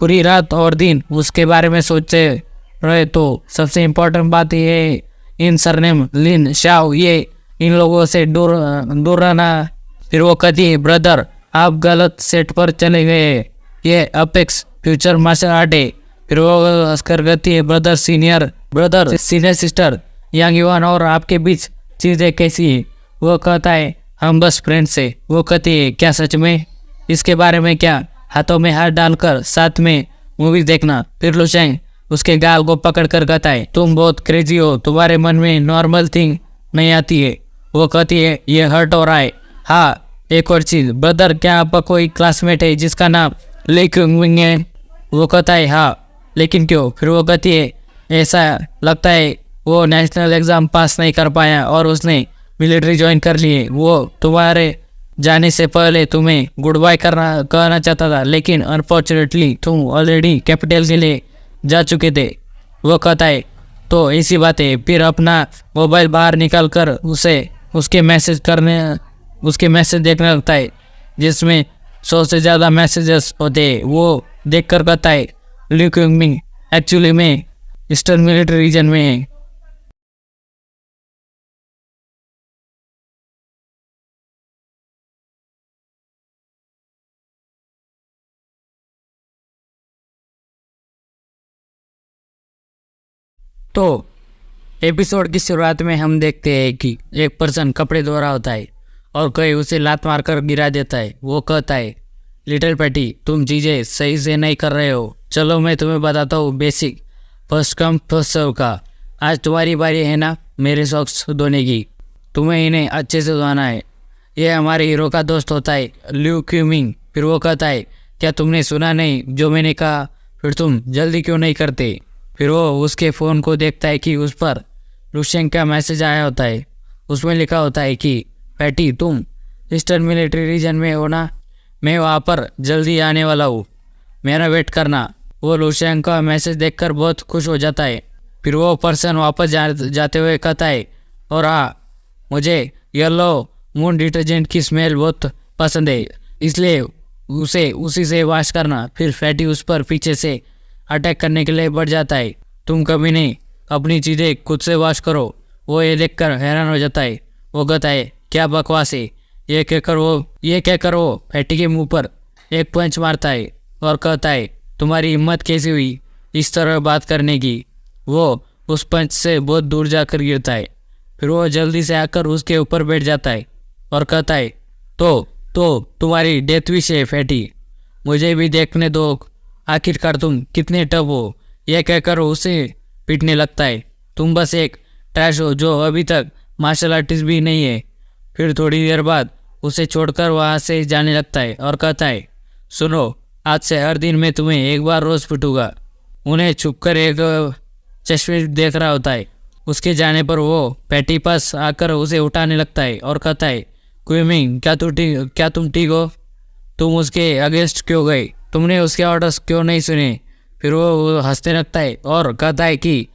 पूरी रात और दिन उसके बारे में सोचते रहे। तो सबसे इम्पोर्टेंट बात ये है इन सरनेम लिन शाओ ये इन लोगों से दूर दूर रहना। फिर वो कहती है ब्रदर आप गलत सेट पर चले गए, ये अपेक्स फ्यूचर मार्शल आर्ट है। फिर वो हंसकर कहती है ब्रदर सीनियर सिस्टर यंग युवान और आपके बीच चीज़ें कैसी है? वो कहता है हम बस फ्रेंड्स से। वो कहती है क्या सच में? इसके बारे में क्या? हाथों में हाथ डालकर साथ में मूवी देखना। फिर लुशेंग उसके गाल को पकड़ कर कहता है तुम बहुत क्रेजी हो, तुम्हारे मन में नॉर्मल थिंग नहीं आती है। वो कहती है ये हर्ट हो रहा है। हाँ एक और चीज़ ब्रदर, क्या आपका कोई क्लासमेट है जिसका नाम ली क्विंग है? वो कहता है हाँ, लेकिन क्यों? फिर वो कहती है ऐसा लगता है वो नेशनल एग्ज़ाम पास नहीं कर पाया और उसने मिलिट्री ज्वाइन कर लिए। वो तुम्हारे जाने से पहले तुम्हें गुड बाय कहना चाहता था, लेकिन अनफॉर्चुनेटली तुम ऑलरेडी कैपिटल के लिए जा चुके थे। वो कहता है तो ऐसी बात है। फिर अपना मोबाइल बाहर निकाल कर उसके मैसेज देखने लगता है, जिसमें 100 से ज़्यादा मैसेजेस होते हैं। वो देख कर कहता है ली क्विंग एक्चुअली में ईस्टर्न मिलिट्री रीजन में है। तो एपिसोड की शुरुआत में हम देखते हैं कि एक पर्सन कपड़े धो रहा होता है और कोई उसे लात मारकर गिरा देता है। वो कहता है लिटिल पैटी तुम चीज़ें सही से नहीं कर रहे हो, चलो मैं तुम्हें बताता हूँ basic first come first serve का। आज तुम्हारी बारी है ना मेरे सॉक्स धोने की, तुम्हें इन्हें अच्छे से धोना है। ये हमारे हीरो का दोस्त होता है ल्यू क्यूमिंग। फिर वो कहता है क्या तुमने सुना नहीं जो मैंने कहा? फिर तुम जल्दी क्यों नहीं करते? फिर वो उसके फ़ोन को देखता है कि उस पर लुशेंग का मैसेज आया होता है। उसमें लिखा होता है कि पैटी तुम ईस्टर्न मिलिट्री रीजन में हो ना, मैं वहाँ पर जल्दी आने वाला हूँ, मेरा वेट करना। वो लुशेंग का मैसेज देखकर बहुत खुश हो जाता है। फिर वो पर्सन वापस जाते हुए कहता है और हाँ मुझे येलो मून डिटर्जेंट की स्मेल बहुत पसंद है, इसलिए उसे उसी से वॉश करना। फिर फैटी उस पर पीछे से अटैक करने के लिए बढ़ जाता है। तुम कभी नहीं अपनी चीज़ें खुद से वॉश करो। वो ये देखकर हैरान हो जाता है। वो कहता है क्या बकवास है? ये कहकर वो फैटी के मुंह पर एक पंच मारता है और कहता है तुम्हारी हिम्मत कैसी हुई इस तरह बात करने की? वो उस पंच से बहुत दूर जाकर गिरता है। फिर वो जल्दी से आकर उसके ऊपर बैठ जाता है और कहता है तो तुम्हारी डेथ विश है फैटी, मुझे भी देखने दो आखिरकार तुम कितने टफ हो। यह कहकर उसे पीटने लगता है। तुम बस एक ट्रैश हो जो अभी तक मार्शल आर्टिस्ट भी नहीं है। फिर थोड़ी देर बाद उसे छोड़कर वहाँ से जाने लगता है और कहता है सुनो आज से हर दिन मैं तुम्हें एक बार रोज़ पिटूंगा। उन्हें छुपकर एक चश्मे देख रहा होता है। उसके जाने पर वो पैटी पास आकर उसे उठाने लगता है और कहता है क्विमिंग क्या तुम ठीक हो? तुम उसके अगेंस्ट क्यों गए? तुमने उसके ऑर्डर्स क्यों नहीं सुने? फिर वो हंसने लगता है और कहता है कि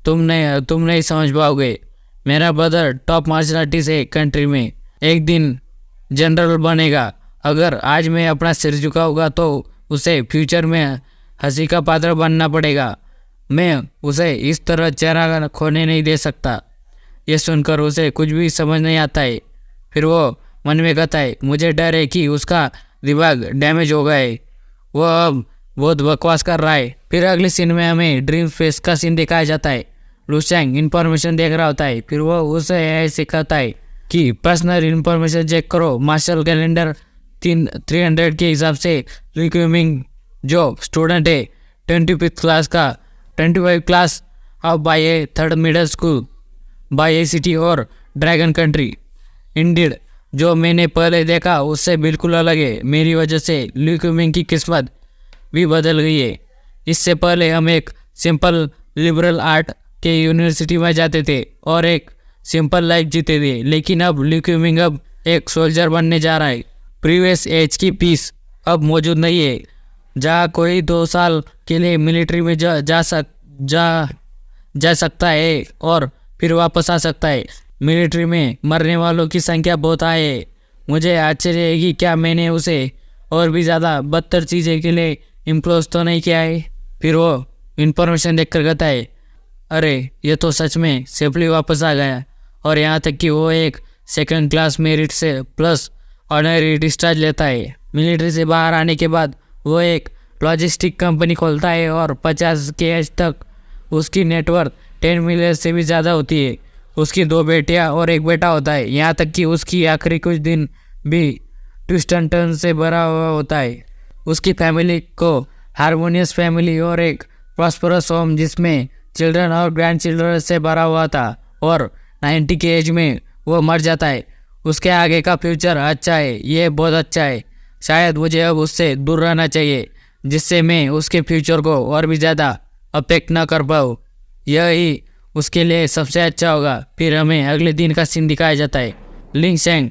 तुम नहीं समझ पाओगे, मेरा ब्रदर टॉप मार्शल आर्टिस्ट है कंट्री में, एक दिन जनरल बनेगा। अगर आज मैं अपना सिर झुकाऊंगा तो उसे फ्यूचर में हंसी का पात्र बनना पड़ेगा। मैं उसे इस तरह चेहरा खोने नहीं दे सकता। ये सुनकर उसे कुछ भी समझ नहीं आता है। फिर वो मन में कहता है मुझे डर है कि उसका दिमाग डैमेज हो गया है, वो अब बहुत बकवास कर रहा है। फिर अगले सीन में हमें ड्रीम फेस का सीन दिखाया जाता है। लुशेंग इन्फॉर्मेशन देख रहा होता है। फिर वो उसे यह सिखाता है कि पर्सनल इन्फॉर्मेशन चेक करो। मार्शल कैलेंडर 300 के हिसाब से ली क्विंग जो स्टूडेंट है 25 क्लास अब by a third middle school by ACT और ड्रैगन कंट्री। इंडीड जो मैंने पहले देखा उससे बिल्कुल अलग है। मेरी वजह से ली क्विंग की किस्मत भी बदल गई है। इससे पहले हम एक सिंपल लिबरल आर्ट के यूनिवर्सिटी में जाते थे और एक सिंपल लाइफ जीते थे, लेकिन अब ली क्विंग अब एक सोल्जर बनने जा रहा है। प्रीवियस एज की पीस अब मौजूद नहीं है, जहाँ कोई 2 साल के लिए मिलिट्री में जा सकता है और फिर वापस आ सकता है। मिलिट्री में मरने वालों की संख्या बहुत है। मुझे आश्चर्य है कि क्या मैंने उसे और भी ज़्यादा बदतर चीज़ें के लिए इम्प्लोज तो नहीं किया है। फिर वो इन्फॉर्मेशन देखकर कहता है अरे ये तो सच में सेफली वापस आ गया, और यहाँ तक कि वो एक सेकंड क्लास मेरिट से प्लस ऑनरी डिस्चार्ज लेता है। मिलिट्री से बाहर आने के बाद वो एक लॉजिस्टिक कंपनी खोलता है और 50 के एज तक उसकी नेटवर्थ 10 मिलियन से भी ज़्यादा होती है। उसकी 2 बेटियां और 1 बेटा होता है। यहाँ तक कि उसकी आखिरी कुछ दिन भी ट्विस्ट एंड टर्न से भरा हुआ होता है। उसकी फैमिली को हारमोनियस फैमिली और एक प्रॉस्परस होम जिसमें चिल्ड्रन और ग्रैंड चिल्ड्रन से भरा हुआ था, और 90 के एज में वो मर जाता है। उसके आगे का फ्यूचर अच्छा है, ये बहुत अच्छा है। शायद मुझे अब उससे दूर रहना चाहिए जिससे मैं उसके फ्यूचर को और भी ज़्यादा अफेक्ट ना कर पाऊँ। यही उसके लिए सबसे अच्छा होगा। फिर हमें अगले दिन का सीन दिखाया जाता है। लिंग शेंग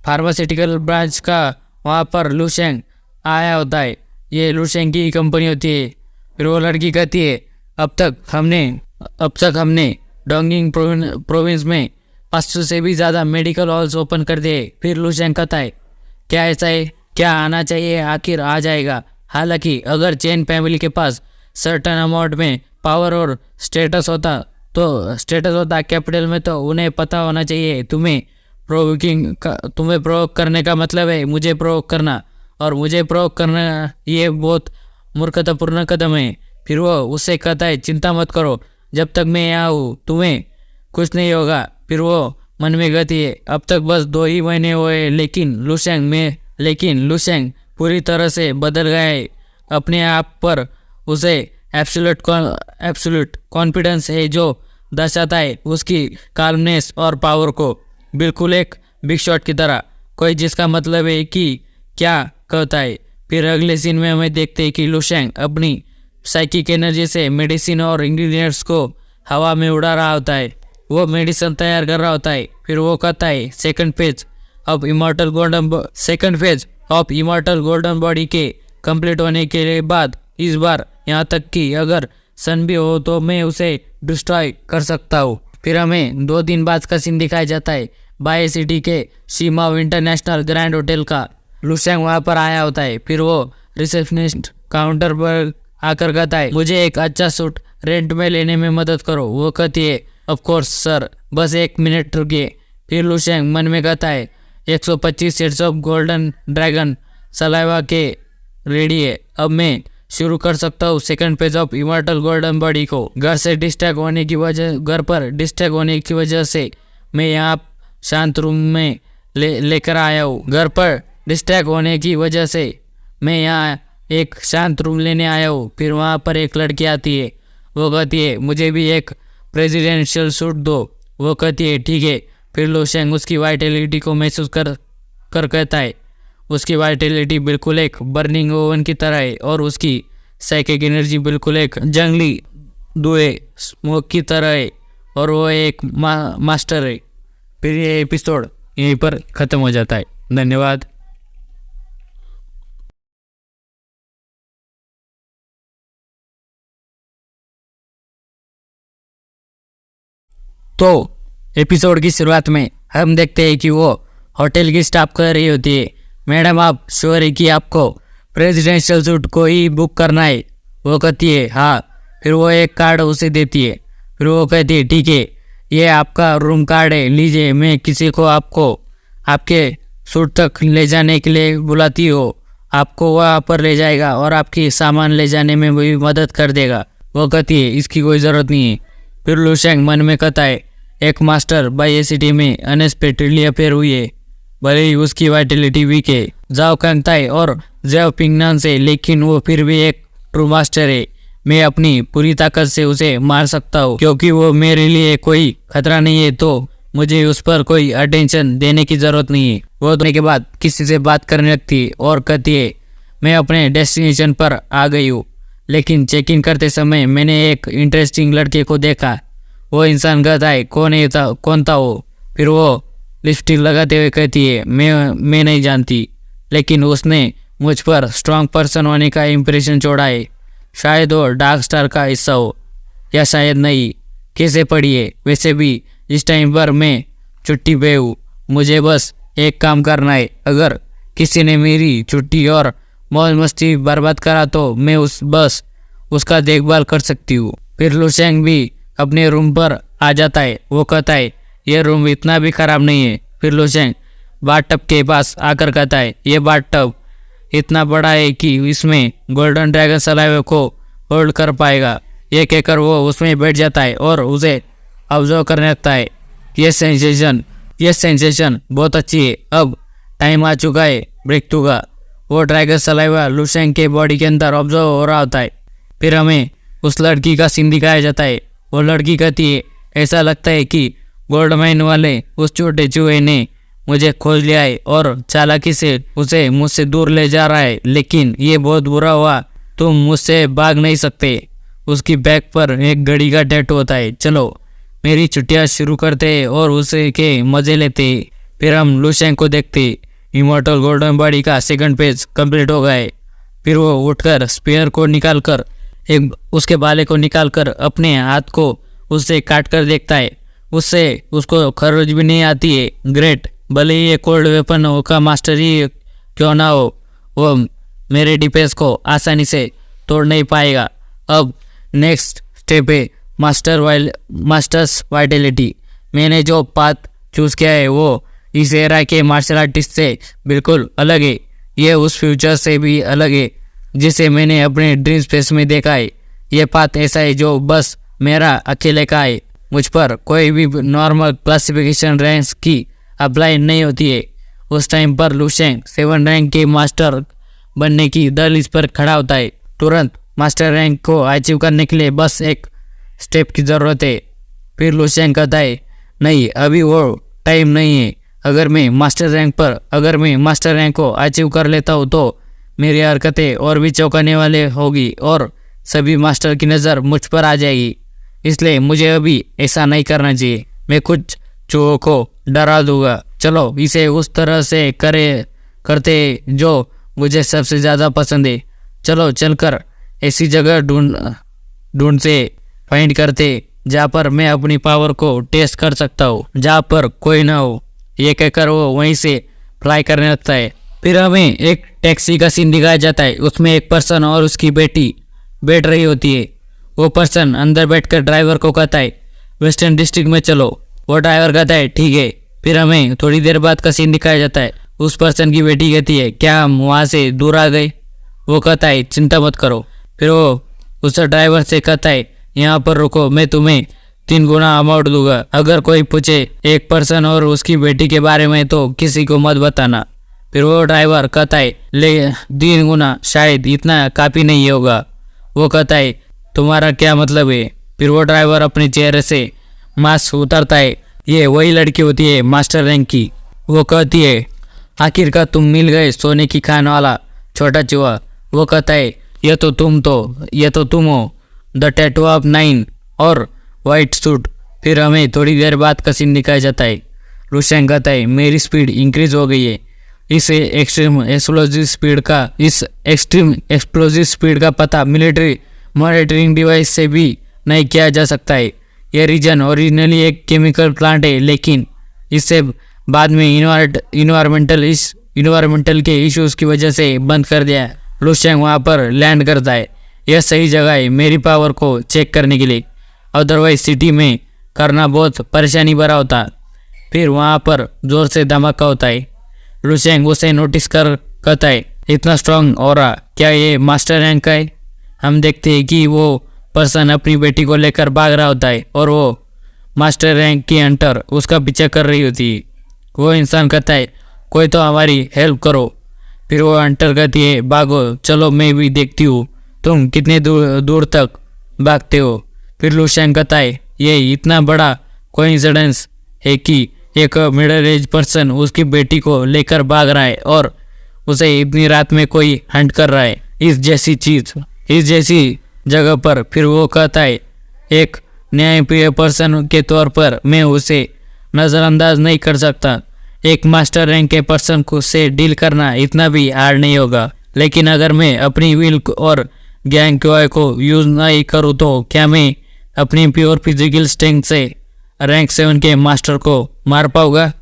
फार्मास्यूटिकल ब्रांच का, वहाँ पर लू शेंग आया होता है। ये लू शेंग की कंपनी होती है। फिर वो लड़की कहती है, अब तक हमने डोंगिंग प्रोविंस में 500 से भी ज़्यादा मेडिकल हॉल्स ओपन कर दिए। फिर लू शेंग कहता है, क्या ऐसा है? क्या आना चाहिए? आखिर आ जाएगा। हालांकि अगर चेन फैमिली के पास सर्टन अमाउंट में पावर और स्टेटस होता कैपिटल में, तो उन्हें पता होना चाहिए तुम्हें प्रोवोक करने का मतलब है मुझे प्रोवोक करना, और मुझे प्रोवोक करना ये बहुत मूर्खतापूर्ण कदम है। फिर वो उससे कहता है, चिंता मत करो, जब तक मैं यहाँ हूँ तुम्हें कुछ नहीं होगा। फिर वो मन में कहती है, अब तक बस 2 ही महीने हुए, लेकिन लू शेंग पूरी तरह से बदल गया है। अपने आप पर उसे एब्सोल्यूट कॉन्फिडेंस है जो दर्शाता है उसकी काल्मनेस और पावर को, बिल्कुल एक बिग शॉट की तरह। कोई जिसका मतलब है कि क्या कहता है। फिर अगले सीन में हमें देखते हैं कि लू शेंग अपनी साइकिक एनर्जी से मेडिसिन और इंग्रेडिएंट्स को हवा में उड़ा रहा होता है। वो मेडिसिन तैयार कर रहा होता है। फिर वो कहता है, second phase of immortal golden body के कंप्लीट होने के बाद, इस बार यहाँ तक कि अगर सन भी हो तो मैं उसे डिस्ट्रॉय कर सकता हूँ। फिर हमें 2 दिन बाद का सीन दिखाया जाता है बाय सिटी के शिमाओ इंटरनेशनल ग्रैंड होटल का। लू शेंग वहाँ पर आया होता है। फिर वो रिसेप्शनिस्ट काउंटर पर आकर कहता है, मुझे एक अच्छा सूट रेंट में लेने में मदद करो। वो कहती है, ऑफ कोर्स सर, बस 1 मिनट रुकिए। फिर लू शेंग मन में कहता है, 125 sets of golden dragon saliva के रेडी है। अब मैं शुरू कर सकता हूँ second page of immortal golden body को। घर पर डिस्ट्रैक्ट होने की वजह से मैं यहाँ शांत रूम में लेकर आया हूँ। घर पर डिस्ट्रैक्ट होने की वजह से मैं यहाँ एक शांत रूम लेने आया हूँ। फिर वहाँ पर एक लड़की आती है। वो कहती है, मुझे भी एक प्रेसिडेंशियल सूट दो। वो कहती है, ठीक है। फिर लू शेंग उसकी वाइटलिटी को महसूस कर कहता है, उसकी वाइटलिटी बिल्कुल एक बर्निंग ओवन की तरह है, और उसकी साइकिक एनर्जी बिल्कुल एक जंगली धुएं स्मोक की तरह है, और वो एक मास्टर है। फिर ये एपिसोड यहीं पर ख़त्म हो जाता है। धन्यवाद। तो एपिसोड की शुरुआत में हम देखते हैं कि वो होटल की स्टाफ कह रही होती है, मैडम आप श्योर है कि आपको प्रेसिडेंशियल सूट को ही बुक करना है? वो कहती है, हाँ। फिर वो एक कार्ड उसे देती है। फिर वो कहती है, ठीक है, ये आपका रूम कार्ड है, लीजिए। मैं किसी को आपके सूट तक ले जाने के लिए बुलाती हो, आपको वहाँ पर ले जाएगा और आपकी सामान ले जाने में भी मदद कर देगा। वो कहती है, इसकी कोई ज़रूरत नहीं है। फिर लू शेंग मन में कहता है, एक मास्टर बाय सिटी में अनएक्सपेक्टेडली अफेयर हुई है, भले ही उसकी वाइटलिटी वीक है जाओ कांगताई और जाओ पिंगनान से, लेकिन वो फिर भी एक ट्रू मास्टर है। मैं अपनी पूरी ताकत से उसे मार सकता हूँ क्योंकि वो मेरे लिए कोई खतरा नहीं है, तो मुझे उस पर कोई अटेंशन देने की ज़रूरत नहीं है। वो धोने के बाद किसी से बात करने लगती है और कहती है, मैं अपने डेस्टिनेशन पर आ गई हूँ, लेकिन चेक इन करते समय मैंने एक इंटरेस्टिंग लड़के को देखा। वो इंसान कहता है, कौन था वो? फिर वो लिपस्टिक लगाते हुए कहती है, मैं नहीं जानती, लेकिन उसने मुझ पर स्ट्रांग पर्सन होने का इम्प्रेशन छोड़ा है। शायद वो डार्क स्टार का हिस्सा हो, या शायद नहीं, कैसे पढ़िए। वैसे भी इस टाइम पर मैं छुट्टी पे हूँ, मुझे बस एक काम करना है। अगर किसी ने मेरी छुट्टी और मौज मस्ती बर्बाद करा तो मैं उसका देखभाल कर सकती हूँ। फिर लू शेंग भी अपने रूम पर आ जाता है। वो कहता है ये रूम इतना भी खराब नहीं है। फिर लुशेंग बाथ टब के पास आकर कहता है ये बाथ टब इतना बड़ा है कि इसमें गोल्डन ड्रैगन सलाइवा को होल्ड कर पाएगा। ये कहकर वो उसमें बैठ जाता है और उसे ऑब्जर्व करने लगता है। ये सेंसेशन बहुत अच्छी है। अब टाइम आ चुका है ब्रेक थ्रू का। वो ड्रैगन सलाइवा लुशेंग के बॉडी के अंदर ऑब्जर्व हो रहा होता है। फिर हमें उस लड़की का सीन दिखाया जाता है। वो लड़की कहती है ऐसा लगता है कि गोल्ड माइन वाले उस छोटे चूहे ने मुझे खोज लिया है और चालाकी से उसे मुझसे दूर ले जा रहा है, लेकिन ये बहुत बुरा हुआ, तुम मुझसे भाग नहीं सकते। उसकी बैक पर एक घड़ी का टैटू होता है। चलो मेरी छुट्टियां शुरू करते हैं और उसे के मजे लेते हैं। फिर हम लुशेंग को देखते। इमॉर्टल गोल्डन बॉडी का सेकंड पेज कंप्लीट हो गया है। फिर वो उठकर स्पेयर को निकालकर एक उसके बाले को निकालकर अपने हाथ को उससे काट कर देखता है। उससे उसको खरोच भी नहीं आती है। ग्रेट, भले ही ये कोल्ड वेपन का मास्टर ही क्यों ना हो, वो मेरे डिफेंस को आसानी से तोड़ नहीं पाएगा। अब नेक्स्ट स्टेप है मास्टर्स वाइटलिटी। मैंने जो पाथ चूज़ किया है वो इस एरा के मार्शल आर्टिस्ट से बिल्कुल अलग है। ये उस फ्यूचर से भी अलग है जिसे मैंने अपने ड्रीम स्पेस में देखा है। ये पाथ ऐसा है जो बस मेरा अकेले का है। मुझ पर कोई भी नॉर्मल क्लासिफिकेशन रैंक्स की अप्लाई नहीं होती है। उस टाइम पर लुशेंग 7 रैंक के मास्टर बनने की दहलीज पर खड़ा होता है। तुरंत मास्टर रैंक को अचीव करने के लिए बस एक स्टेप की ज़रूरत है। फिर लुशेंग कहता है नहीं, अभी वो टाइम नहीं है। अगर मैं मास्टर रैंक को अचीव कर लेता हूँ तो मेरी हरकतें और भी चौंकाने वाले होगी और सभी मास्टर की नज़र मुझ पर आ जाएगी। इसलिए मुझे अभी ऐसा नहीं करना चाहिए। मैं कुछ चूहों को डरा दूंगा। चलो इसे उस तरह से करते जो मुझे सबसे ज़्यादा पसंद है। चलो चलकर ऐसी जगह ढूंढ से फाइंड करते जहाँ पर मैं अपनी पावर को टेस्ट कर सकता हूँ, जहाँ पर कोई ना हो। ये कहकर वो वहीं से फ्लाई करने लगता है। फिर हमें एक टैक्सी का सीन दिखाया जाता है। उसमें एक पर्सन और उसकी बेटी बैठ रही होती है। वो पर्सन अंदर बैठकर ड्राइवर को कहता है वेस्टर्न डिस्ट्रिक्ट में चलो। वो ड्राइवर कहता है ठीक है। फिर हमें थोड़ी देर बाद का सीन दिखाया जाता है। उस पर्सन की बेटी कहती है क्या हम वहाँ से दूर आ गए? वो कहता है चिंता मत करो। फिर वो उस ड्राइवर से कहता है यहाँ पर रुको, मैं तुम्हें 3 गुना अमाउंट दूंगा। अगर कोई पूछे एक पर्सन और उसकी बेटी के बारे में तो किसी को मत बताना। फिर वो ड्राइवर कहता है ले 3 गुना शायद इतना काफ़ी नहीं होगा। वो कहता है तुम्हारा क्या मतलब है? फिर वो ड्राइवर अपने चेहरे से मास्क उतारता है। ये वही लड़की होती है मास्टर रैंक की। वो कहती है आखिरकार तुम मिल गए, सोने की खान वाला छोटा चूहा। वो कहता है ये तो तुम हो, द टैटू ऑफ 9 और वाइट सूट। फिर हमें थोड़ी देर बाद का सीन दिखाया जाता है। लुशेंग कहता है मेरी स्पीड इंक्रीज हो गई है। इस एक्सट्रीम एक्सप्लोजिव स्पीड का पता मिलिट्री मॉनिटरिंग डिवाइस से भी नहीं किया जा सकता है। यह रीजन ओरिजिनली एक केमिकल प्लांट है, लेकिन इससे बाद में इन्वायरमेंटल के इश्यूज की वजह से बंद कर दिया। लुशेंग वहाँ पर लैंड करता है। यह सही जगह है मेरी पावर को चेक करने के लिए, अदरवाइज सिटी में करना बहुत परेशानी भरा होता। फिर वहाँ पर जोर से धमाका होता है। लुशेंग उसे नोटिस कर कहता है इतना स्ट्रांग ऑरा, क्या ये मास्टर रैंक का है? हम देखते हैं कि वो पर्सन अपनी बेटी को लेकर भाग रहा होता है और वो मास्टर रैंक की हंटर उसका पीछा कर रही होती है। वो इंसान कहता है कोई तो हमारी हेल्प करो। फिर वो हंटर कहती है भागो, चलो मैं भी देखती हूँ तुम कितने दूर तक भागते हो। फिर लुशेंग कहता है ये इतना बड़ा कोइंसिडेंस है कि एक मिडिल एज पर्सन उसकी बेटी को लेकर भाग रहा है और उसे इतनी रात में कोई हंट कर रहा है इस जैसी जगह पर। फिर वो कहता है एक न्यायप्रिय पर्सन के तौर पर मैं उसे नज़रअंदाज नहीं कर सकता। एक मास्टर रैंक के पर्सन को से डील करना इतना भी हार्ड नहीं होगा, लेकिन अगर मैं अपनी विल और गैंग को यूज़ नहीं करूँ तो क्या मैं अपनी प्योर फिजिकल स्ट्रेंथ से रैंक 7 के मास्टर को मार पाऊंगा?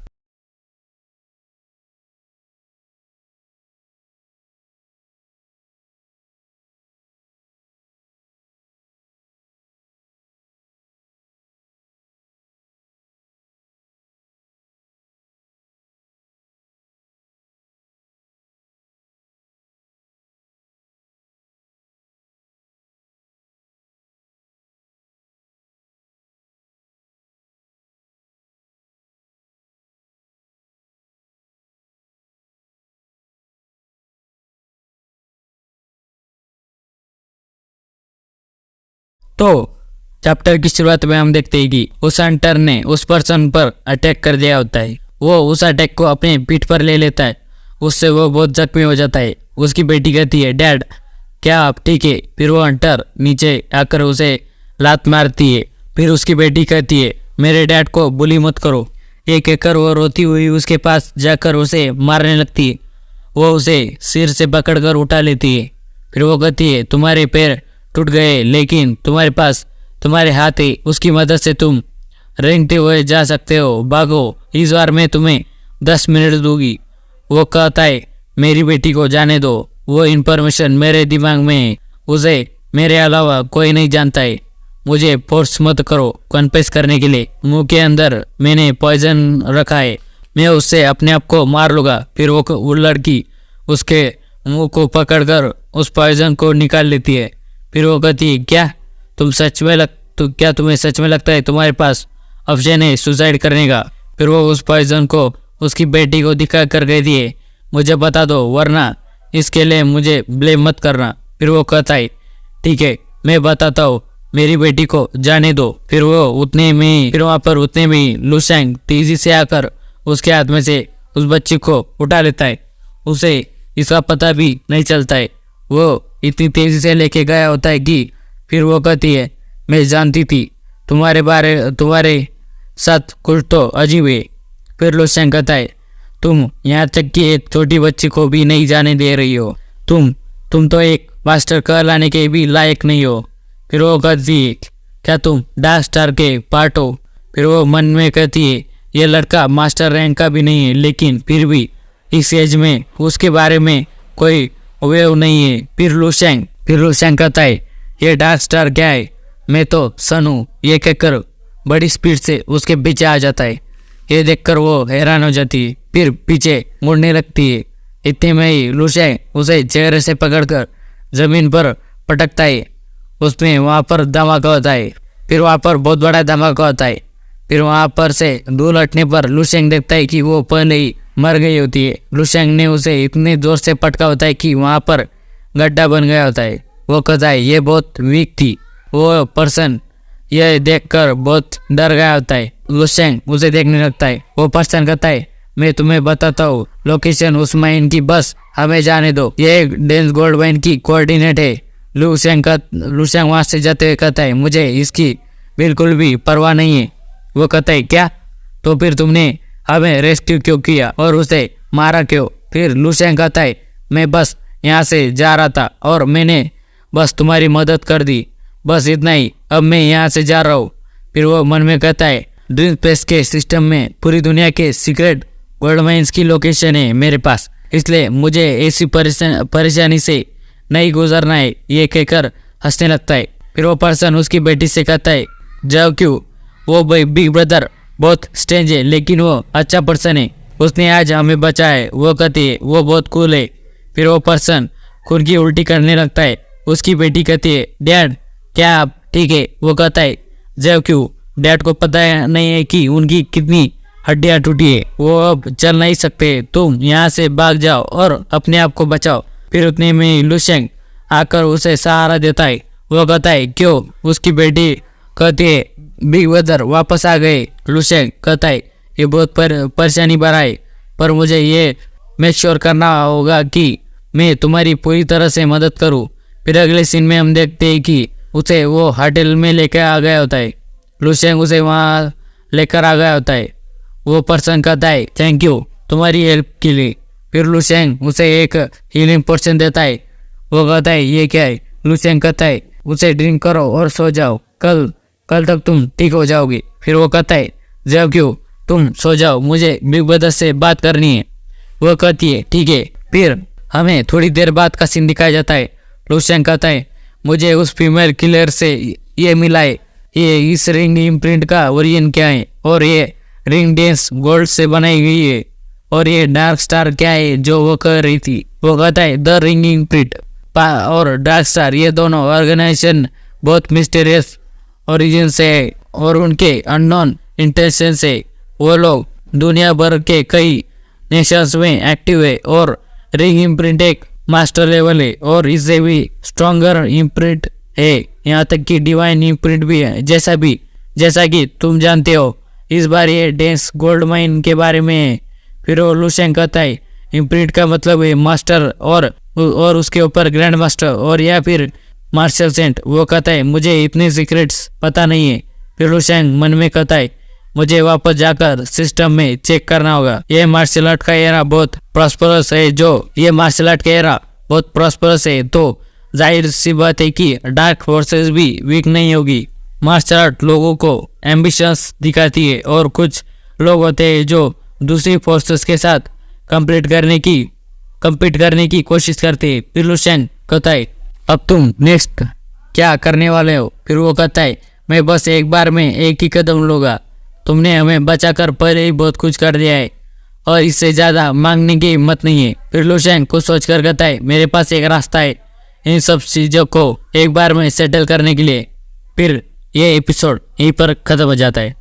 तो चैप्टर की शुरुआत में हम देखते हैं कि उस हंटर ने उस पर्सन पर अटैक कर दिया होता है। वो उस अटैक को अपने पीठ पर ले लेता है, उससे वो बहुत जख्मी हो जाता है। उसकी बेटी कहती है, डैड क्या आप ठीक है? फिर वो हंटर नीचे आकर उसे लात मारती है। फिर उसकी बेटी कहती है, मेरे डैड को बुली मत करो। एक कहकर वो रोती हुई उसके पास जाकर उसे मारने लगती है। वो उसे सिर से पकड़कर उठा लेती है। फिर वो कहती है, तुम्हारे पैर टूट गए लेकिन तुम्हारे पास तुम्हारे हाथ है, उसकी मदद से तुम रेंगते हुए जा सकते हो। भागो, इस बार मैं तुम्हें 10 मिनट दूंगी। वो कहता है, मेरी बेटी को जाने दो, वो इन्फॉर्मेशन मेरे दिमाग में है, उसे मेरे अलावा कोई नहीं जानता है। मुझे फोर्स मत करो कन्फेस करने के लिए। मुंह के अंदर मैंने पॉइजन रखा है, मैं उससे अपने आप को मार लूँगा। फिर वो लड़की उसके मुंह को पकड़कर उस पॉइजन को निकाल लेती है। फिर वो कहती है, क्या तुम्हें सच में लगता है तुम्हारे पास ऑप्शन है सुसाइड करने का? फिर वो उस पॉइजन को उसकी बेटी को दिखा कर कहती है, मुझे बता दो वरना इसके लिए मुझे ब्लेम मत करना। फिर वो कहता है, ठीक है मैं बताता हूँ, मेरी बेटी को जाने दो। फिर वहाँ पर उतने में लुशैंग तेजी से आकर उसके हाथ में से उस बच्ची को उठा लेता है। उसे इसका पता भी नहीं चलता है, वो इतनी तेजी से लेके गया होता है कि फिर वो कहती है, मैं जानती थी तुम्हारे साथ कुछ तो अजीब है। फिर लुशैंग कहता है, तुम यहाँ तक कि एक छोटी बच्ची को भी नहीं जाने दे रही हो। तुम तो एक मास्टर कहलाने के भी लायक नहीं हो। फिर वो कहती है, क्या तुम डार्क स्टार के पार्ट हो? फिर वो मन में कहती है, ये लड़का मास्टर रैंक का भी नहीं है लेकिन फिर भी इस एज में उसके बारे में कोई वेव नहीं है। फिर लुशैंग कहता है, ये डार्क स्टार क्या है? मैं तो सन हूँ। ये कहकर बड़ी स्पीड से उसके पीछे आ जाता है। ये देखकर वो हैरान हो जाती है, फिर पीछे मुड़ने लगती है। इतने में ही लुशैंग उसे चेहरे से पकड़कर जमीन पर पटकता है। उसमें वहाँ पर धमाका होता है। फिर वहाँ पर बहुत बड़ा धमाका होता है। फिर वहाँ पर से दूर हटने पर लुशैंग देखता है कि वो पहले ही मर गई होती है। लुशैंग ने उसे इतने जोर से पटका होता है कि वहाँ पर गड्ढा बन गया होता है। वो कहता है, ये बहुत वीक थी। वो पर्सन यह देखकर बहुत डर गया होता है। लुशैंग उसे देखने लगता है। वो पर्सन कहता है, मैं तुम्हें बताता हूँ लोकेशन उस माइन की, बस हमें जाने दो। ये एक डेंस गोल्ड माइन की कोऑर्डिनेट है। लुशैंग वहाँ से जाते हुए कहता है, मुझे इसकी बिल्कुल भी परवाह नहीं है। वो कहता है, क्या? तो फिर तुमने हमें रेस्क्यू क्यों किया और उसे मारा क्यों? फिर लुशैंग कहता है, मैं बस यहाँ से जा रहा था और मैंने बस तुम्हारी मदद कर दी, बस इतना ही। अब मैं यहाँ से जा रहा हूँ। फिर वो मन में कहता है, ड्रीम स्पेस के सिस्टम में पूरी दुनिया के सीक्रेट गोल्ड माइंस की लोकेशन है मेरे पास, इसलिए मुझे ऐसी परेशानी से नहीं गुजरना है। ये कहकर हंसने लगता है। फिर वो पर्सन उसकी बेटी से कहता है, जाओ क्यों? वो बिग ब्रदर बहुत स्ट्रेंज है लेकिन वो अच्छा पर्सन है, उसने आज हमें बचाया है। वो कहती है, वो बहुत कूल है। फिर वो पर्सन खून की उल्टी करने लगता है। उसकी बेटी कहती है, डैड क्या आप ठीक है? वो कहता है, जाओ क्यों? डैड को पता नहीं है कि उनकी कितनी हड्डियाँ टूटी है, वो अब चल नहीं सकते। तुम यहाँ से भाग जाओ और अपने आप को बचाओ। फिर उतने में लुशैंग आकर उसे सहारा देता है। वो कहता है, क्यों? उसकी बेटी कहती है, बिग ब्रदर वापस आ गए। लुशैंग कहता है, ये बहुत परेशानी भरा है, पर मुझे ये मेक श्योर करना होगा कि मैं तुम्हारी पूरी तरह से मदद करूँ। फिर अगले सीन में हम देखते हैं कि उसे वो होटल में लेकर आ गया होता है। लुशैंग उसे वहाँ लेकर आ गया होता है। वो पर्सन कहता है, थैंक यू तुम्हारी हेल्प के लिए। फिर लुशैंग उसे एक हीलिंग पोर्शन देता है। वो कहता है, ये क्या है? लुशैंग कहता है, उसे ड्रिंक करो और सो जाओ, कल तक तुम ठीक हो जाओगे। फिर वो कहता है, जाओ क्यों? तुम सो जाओ, मुझे बिग ब्रदर से बात करनी है। वो कहती है, ठीक है। फिर हमें थोड़ी देर बाद का सीन दिखाया जाता है। लुशैंग कहता है, मुझे उस फीमेल किलर से ये मिला है, ये इस रिंग इम्प्रिंट का ओरिजिन क्या है, और ये रिंग डेंस गोल्ड से बनाई गई है, और ये डार्क स्टार क्या है जो वो कर रही थी। वो कहता है, द रिंग इम्प्रिंट और डार्क स्टार ये दोनों ऑर्गेनाइजेशन बहुत मिस्टीरियस ओरिजिन से है और उनके अननोन इंटेंशन से वो लोग दुनिया भर के कई नेशंस में एक्टिव है, और रिंग इम्प्रिंट एक मास्टर लेवल है और इससे भी स्ट्रॉन्गर इम्प्रिंट है, यहाँ तक कि डिवाइन इम्प्रिंट भी है। जैसा कि तुम जानते हो, इस बार ये डेंस गोल्ड माइन के बारे में है। फिर वो लुशेंग कहता है इम्प्रिंट का मतलब है मास्टर और उसके ऊपर ग्रैंड मास्टर और या फिर मार्शल सेंट। वो कहता है मुझे इतने सीक्रेट्स पता नहीं है। फिर लुशेंग मन में कहता है मुझे वापस जाकर सिस्टम में चेक करना होगा। ये मार्शल आर्ट का एरा बहुत प्रॉस्परस है तो जाहिर सी बात है कि डार्क फोर्सेस भी वीक नहीं होगी। मार्शल आर्ट लोगों को एम्बिशंस दिखाती है और कुछ लोग होते हैं जो दूसरी फोर्सेस के साथ कम्पीट करने की कोशिश करते हैं। फिर लुशेंग कहता है अब तुम नेक्स्ट क्या करने वाले हो? फिर वो कहता है मैं बस एक बार में एक ही कदम लूँगा। तुमने हमें बचाकर पहले ही बहुत कुछ कर दिया है और इससे ज़्यादा मांगने की हिम्मत नहीं है। फिर लुशेंग कुछ सोचकर कहता है मेरे पास एक रास्ता है इन सब चीज़ों को एक बार में सेटल करने के लिए। फिर ये एपिसोड यहीं पर ख़त्म हो जाता है।